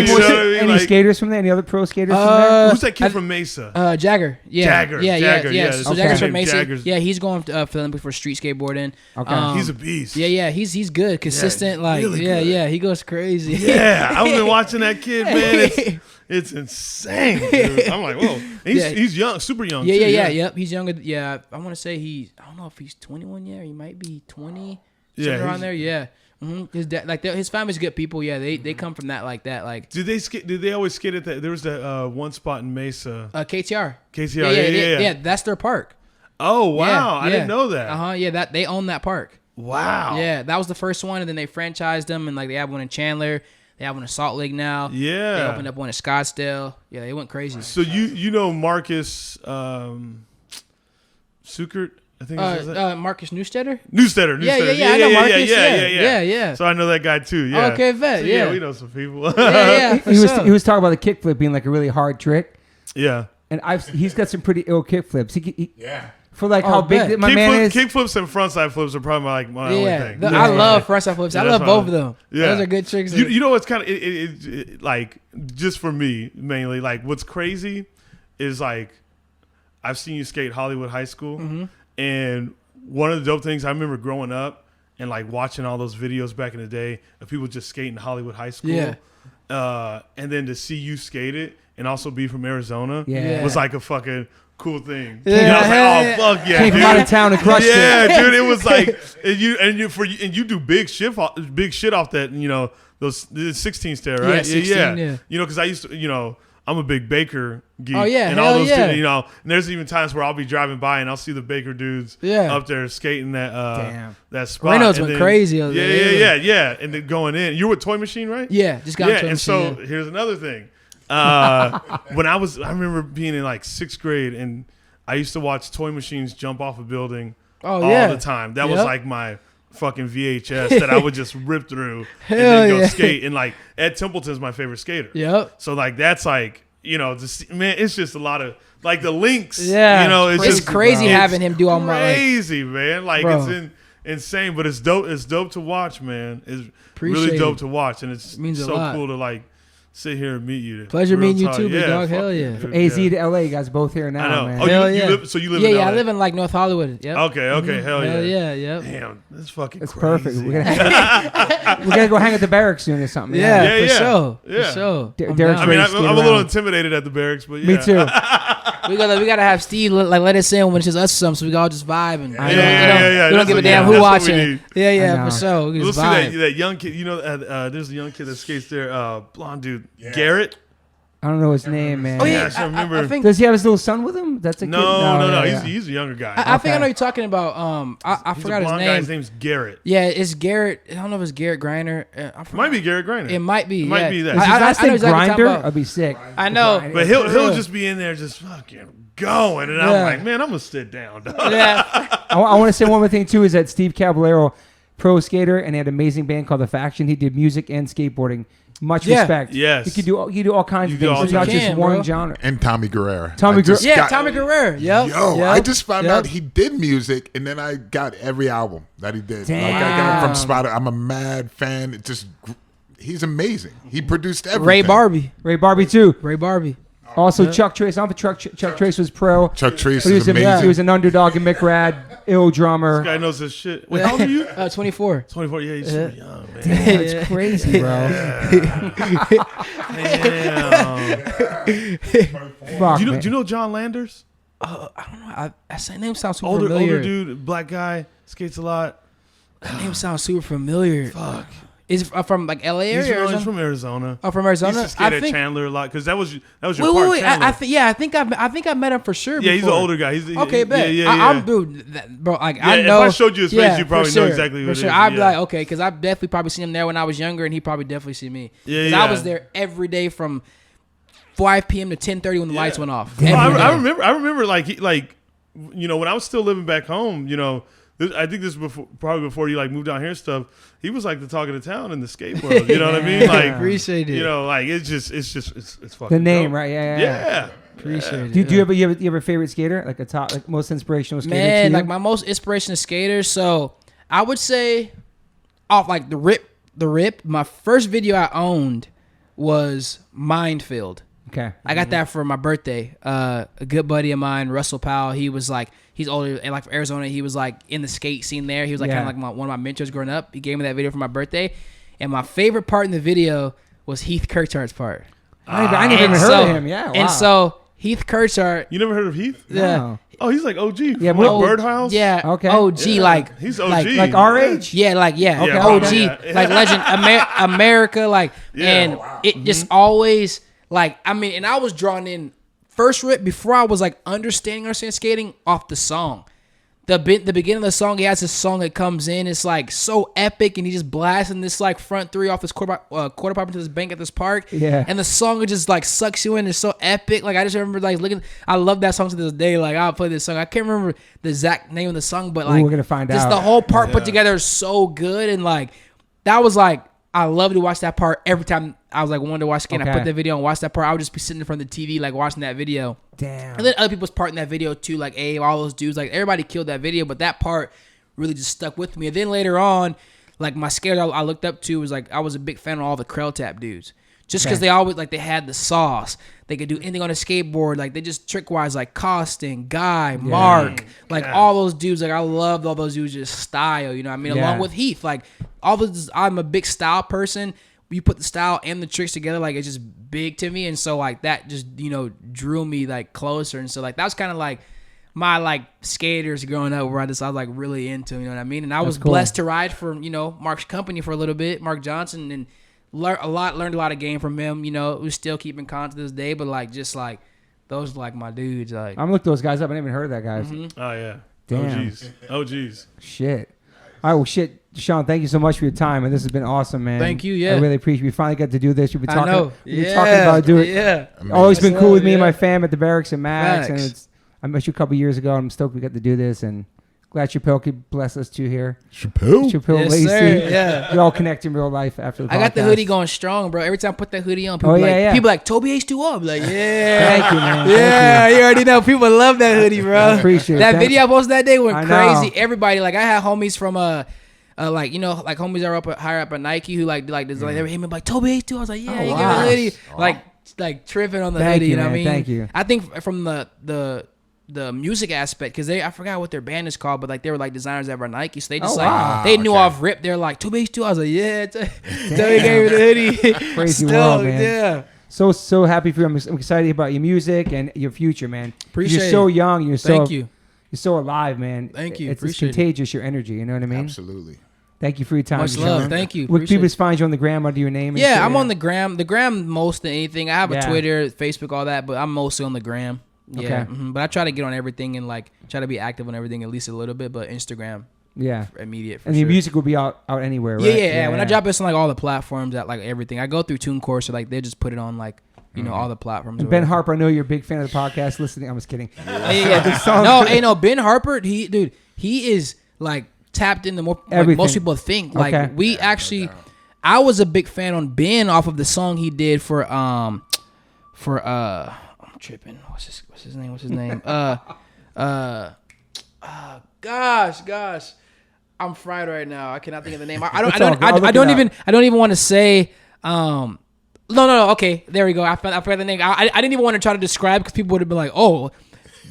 Any skaters from there? Any other pro skaters from there? Who's that kid from Mesa? Jagger. Yeah. Yeah. So Jagger's from Mesa. Yeah, he's going for the Olympics for street skateboarding. Okay. He's a beast. Yeah. He's good, consistent. Really he goes crazy. Yeah, I've been watching that kid, man. It's insane, dude. I'm like, whoa. He's young, super young. Yeah. Yep. He's younger. Yeah, I want to say I don't know if he's 21 yet. He might be 20. Somewhere around there. Yeah. Mm-hmm. His dad, his family's good people. Yeah, they come from that like that. Like, did they always skate at that? There was that one spot in Mesa. KTR. Yeah. That's their park. Oh wow, I didn't know that. Yeah, that they own that park. Wow. Yeah, that was the first one, and then they franchised them, and like they have one in Chandler. They have one in Salt Lake now. Yeah. They opened up one in Scottsdale. Yeah, they went crazy. So you know Marcus Sukert? I think Marcus Newstetter. Newstetter. Yeah. I know Marcus. Yeah. So I know that guy too. Yeah. Okay, vet. So, yeah, we know some people. He was talking about the kickflip being like a really hard trick. Yeah. And he's got some pretty ill kickflips. He for like how big my man is. Kickflips and frontside flips are probably my only thing. I love frontside flips. I love both of them. Yeah. Those are good tricks. You know what's kind of it, like just for me mainly like what's crazy is like I've seen you skate Hollywood High School. Mm-hmm. And one of the dope things I remember growing up and like watching all those videos back in the day of people just skating Hollywood High School. Yeah. And then to see you skate it and also be from Arizona was like a fucking cool thing. Yeah. I was like, oh fuck yeah. Came from out of town and crushed it. Yeah, dude. It was like and you do big shit off that, those 16 stair, right? Yeah, 16, yeah. Because I used to, I'm a big Baker geek. Oh yeah, and all those dudes, and there's even times where I'll be driving by and I'll see the Baker dudes up there skating that spot. Reynolds went crazy. Yeah. And then going in. You're with Toy Machine, right? Yeah, just got Toy and Machine. So here's another thing. I remember being in like 6th grade and I used to watch Toy Machines jump off a building all the time. That was like my fucking VHS that I would just rip through and then go skate. And like Ed Templeton's my favorite skater. Yep. So like that's like, man, it's just a lot of like the links. Yeah. It's crazy having him do all my crazy, man. Like it's insane, but it's dope. It's dope to watch, man. It's really dope to watch, and it's so cool to like sit here and meet you. Pleasure meeting you too, big dog. Hell yeah. From AZ to LA, you guys both here now, I know. man. Oh, you live in LA? Yeah, I live in like North Hollywood. Yep. Okay, hell yeah. Yep. Damn, that's fucking That's crazy. perfect. We're gonna go hang at the barracks soon or something. Yeah, for sure. Yeah. For sure. I mean, I'm a little intimidated at the barracks, but yeah. Me too. We gotta have Steve let us in when it's just us or something, so we all just vibe and we don't give a damn who watching. Yeah, for sure. We'll see that young kid. There's a young kid that skates there, blonde dude, Garrett. I don't know his name, man. Oh yeah, I remember. I think, does he have his little son with him? That's a kid. No. He's a younger guy. I think I know you're talking about. I forgot his name. Guy's name's Garrett. Yeah, it's Garrett. I don't know if it's Garrett Griner. Might be Garrett Griner. It might be. Might be that. Is his last name Grinder? I'd be sick. I know, but he'll just be in there just fucking going, and I'm like, man, I'm gonna sit down. Yeah. I want to say one more thing too is that Steve Caballero, pro skater, and he had an amazing band called The Faction. He did music and skateboarding. Much respect. Yes. You do all kinds of things. It's not just one genre. And Tommy Guerrera. Tommy Guerrera. Tommy Guerrera. Yep. I just found out he did music, and then I got every album that he did. Damn. Like I got him from Spotify. I'm a mad fan. He's amazing. He produced everything. Ray Barbie too. Ray Barbie. Also, Chuck Trace. I don't know if Chuck Trace was pro. Chuck Trace is amazing. He was an underdog in McRad, ill drummer. This guy knows his shit. Wait, how old are you? 24. 24. Yeah, he's super young, man. Damn, it's crazy, bro. Damn. Fuck, do you know John Landers? I don't know. That name sounds super older familiar. Older dude, black guy, skates a lot. That name sounds super familiar. Fuck. Is from like LA area? He's from Arizona. Oh, from Arizona. He used to skate at Chandler a lot because that was your park. Wait. I think I met him for sure. Yeah, he's an older guy. Okay, bet. Yeah. I'm dude, bro. Like I know. If I showed you his face, you probably know exactly who it is. For sure, I'd be like, okay, because I've definitely probably seen him there when I was younger, and he probably definitely see me. Yeah. I was there every day from 5 p.m. to 10:30 when the lights went off. I remember like when I was still living back home, I think this was probably before you like moved down here and stuff. He was like the talk of the town in the skate world. You know what I mean? Like, appreciate it. You know, like it's fucking the name, dope. right? Yeah. Appreciate it. Do you have a favorite skater? Like a top, like most inspirational skater? Man, like my most inspirational skater. So I would say, off like the rip. My first video I owned was Minefield. Okay. I got that for my birthday. A good buddy of mine, Russell Powell, he was like, he's older, and like from Arizona, he was like in the skate scene there. He was like kind of like one of my mentors growing up. He gave me that video for my birthday. And my favorite part in the video was Heath Kirchhardt's part. I never even heard of him. Yeah. Wow. And so Heath Kirchhard. You never heard of Heath? Yeah. No. Oh, he's like OG. Yeah, from Birdhouse? Yeah. Okay. OG, Yeah. like. He's OG. Like our age? Yeah, like, yeah. Okay. OG, Yeah. like legend, America, like, Yeah. and it just always, like, I mean, and I was drawn in first rip before I was like understanding skating off the song. The beginning of the song, he has this song that comes in. It's like so epic, and he just blasting this like front three off this quarter pipe into this bank at this park. Yeah. And the song just like sucks you in. It's so epic. Like I just remember like looking. I love that song to this day. Like I'll play this song. I can't remember the exact name of the song, but like we're gonna find just out. the whole part put together is so good, and like that was like I love to watch that part every time I was like wanted to watch skating. Okay. I put that video and watch that part. I would just be sitting in front of the TV like watching that video. Damn. And then other people's part in that video too, like Abe, all those dudes, like everybody killed that video, but that part really just stuck with me. And then later on, like my skater I looked up to was like I was a big fan of all the Krell Tap dudes, just because they always like they had the sauce. They could do anything on a skateboard. Like they just trick wise, like Costin, Guy, Mark, like all those dudes. Like I loved all those dudes' just style. You know what I mean? Yeah. Along with Heath, like all those. I'm a big style person. You put the style and the tricks together, like it's just big to me, and so like that just drew me like closer, and so like that was kind of like my like skaters growing up where I was like really into, you know what I mean? And I was blessed to ride for Mark's company for a little bit, Mark Johnson, and learned a lot of game from him. We still keep in contact to this day, but like just like those are like my dudes. Like I'm looking those guys up. I never even heard of that guys. Mm-hmm. Oh, yeah. Damn. OGs. Shit. All right, well, shit, Dashawn, thank you so much for your time, and this has been awesome, man. Thank you, yeah. I really appreciate it. We finally got to do this. You've been talking, I know. You've been talking about doing it. Yeah. Always been cool with me and my fam at the Barracks and Max, Facts. and I met you a couple years ago. I'm stoked we got to do this, and glad Chappelle could bless us too here. Chappelle, Yes, Lacey. sir. Yeah. We all connect in real life after the podcast. I got the hoodie going strong, bro. Every time I put that hoodie on, people people like Toby H2O. I'm like, yeah. Thank you, man. Yeah, you already know. People love that hoodie, bro. I appreciate that it. video I posted that day went I crazy. know. Everybody, like I had homies from like homies that are higher up at Nike who like they hit me like Toby H2O. I was like, yeah, you wow. get a hoodie. Like tripping on the Thank hoodie, you, you know what I man. mean? Thank you. I think from the music aspect, because I forgot what their band is called, but like they were like designers at Nike, so they just they knew off rip. They're like Toby H2O. I was like, yeah, Toby gave me the hoodie. Crazy Still, world, man. Yeah. So happy for you. I'm excited about your music and your future, man. Appreciate You're so young. Thank you. You're so alive, man. Thank you. It's Appreciate contagious, your energy. You know what I mean? absolutely. Thank you for your time. Much Dashawn. love. Thank you. Would Appreciate people it. just find you on the gram under your name? And shit? Yeah, I'm on the gram. The gram most than anything. I have a Yeah. Twitter, Facebook, all that, but I'm mostly on the gram. Yeah, Okay. But I try to get on everything and like try to be active on everything at least a little bit. But Instagram, Yeah. immediate. For And sure. your music will be out anywhere, right? Yeah. When I drop this on like all the platforms, at like everything, I go through TuneCore, so like they just put it on like all the platforms. And or Ben whatever. Harper, I know you're a big fan of the podcast. Listening, I'm just kidding. Yeah. No, Ben Harper, he is like tapped into more like Everything. most people think. Like Okay. we actually, I was a big fan on Ben off of the song he did for I'm tripping. What's his name? Gosh. I'm fried right now. I cannot think of the name. I don't even want to say. No. Okay, there we go. I forgot the name. I didn't even want to try to describe because people would have been like, "Oh,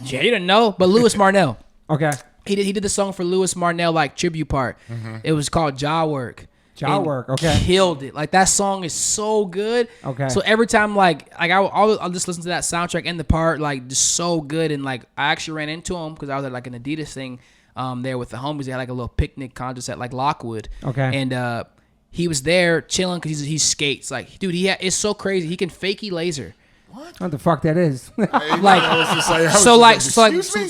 yeah, you didn't know." But Louis Marnell. Okay. He did the song for Louis Marnell like tribute part. It was called Jaw Work. Jaw And Work, okay. Killed it. Like that song is so good. Okay. So every time I'll just listen to that soundtrack and the part like just so good, and like I actually ran into him because I was at like an Adidas thing there with the homies. They had like a little picnic contest at like Lockwood. Okay. And he was there chilling because he skates. Like, dude, it's so crazy. He can fakie laser. What the fuck that is? So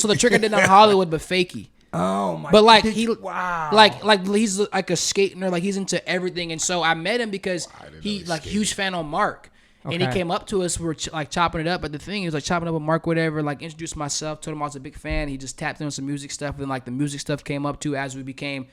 the trick I did on Hollywood, but fakie. Oh my! But like wow, like he's like a skater, like he's into everything, and so I met him because he like huge fan on Mark, And he came up to us. We were like chopping it up. But the thing, he was like chopping up with Mark, whatever. Like introduced myself, told him I was a big fan. He just tapped in on some music stuff. And like the music stuff came up too as we became,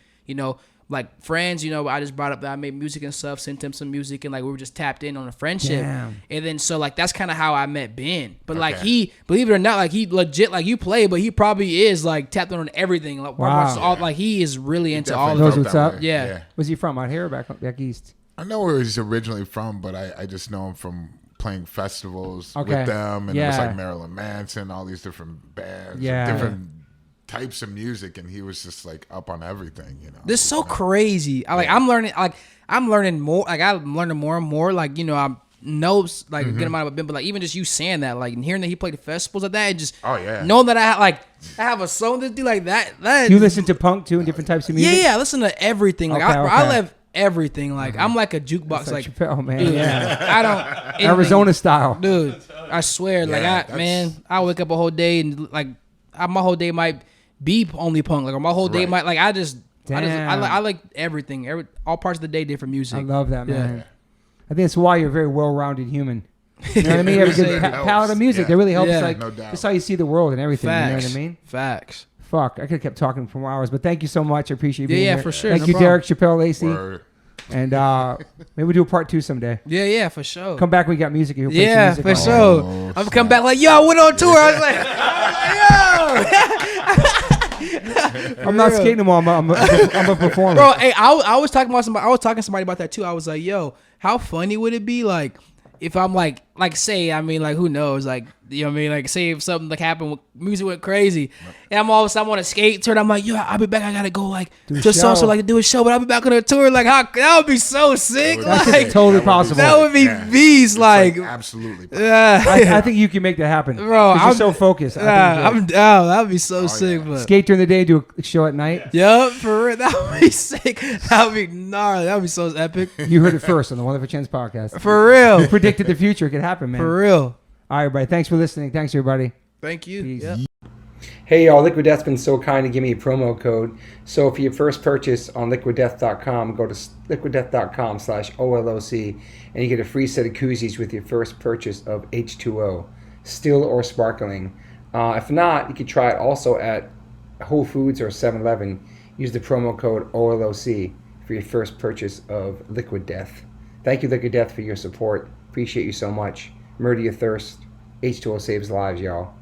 like friends. I just brought up that I made music and stuff, sent him some music, and like we were just tapped in on a friendship. Damn. And then so like that's kind of how I met Ben. But like he, believe it or not, like he legit like you play, but he probably is like tapped in on everything. Like, like he is really into all of it. Knows what's up. Yeah. Was he from out here or back east? I know where he's originally from, but I just know him from playing festivals with them, and it was like Marilyn Manson, all these different bands, different types of music, and he was just like up on everything. This is so crazy. I'm learning more. Like I'm learning more and more. Like I know like a good amount of Ben, but like even just you saying that, like and hearing that he played the festivals like that, and just knowing that I have a song to do like that. You listen to punk too and different types of music. Yeah, I listen to everything. Like I love everything. Like I'm like a jukebox. Like Chappelle, man. Dude, I don't Arizona style, dude. I swear, I wake up a whole day and like my whole day might be only punk. Like or my whole day might like I like everything. All parts of the day, different music. I love that, man. Yeah. I think that's why you're a very well-rounded human. You know what I mean? You have a good palette of music. That really helps. Like just how you see the world and everything. Facts. You know what I mean? Facts. Fuck, I could have kept talking for hours, but thank you so much. I appreciate you being here. Yeah, for sure. Thank you, Derek, Chappelle, Lacey. And maybe we'll do a part 2 someday. Yeah, for sure. Come back when you got music. For sure. I'm going to come back like, yo, I went on tour. I was like, yo. I'm not skating no more. I'm a performer. Bro, hey, I was talking to somebody about that too. I was like, yo, how funny would it be like if I'm like say, I mean, like who knows, like you know what I mean, like say if something like happened, music went crazy, and I'm all of a sudden on a skate tour, and I'm like, yo, I'll be back. I gotta go like to so like to do a show, but I'll be back on a tour. Like that would be so sick. That's totally possible. That would be beast. Like absolutely. Yeah, I think you can make that happen, bro. I'm so focused. I'm down. That would be so sick. But skate during the day, do a show at night. Yep, for real. That would be sick. That would be gnarly. That would be so epic. You heard it first on the One Life One Chance podcast. For real. You predicted the future. It could happen, man. For real. All right, everybody. Thanks for listening. Thanks, everybody. Thank you. Yep. Hey, y'all. Liquid Death's been so kind to give me a promo code. So for your first purchase on liquiddeath.com, go to liquiddeath.com/OLOC, and you get a free set of koozies with your first purchase of H2O, still or sparkling. If not, you can try it also at Whole Foods or 7-Eleven. Use the promo code OLOC for your first purchase of Liquid Death. Thank you, Liquid Death, for your support. Appreciate you so much. Murder your thirst. H2O saves lives, y'all.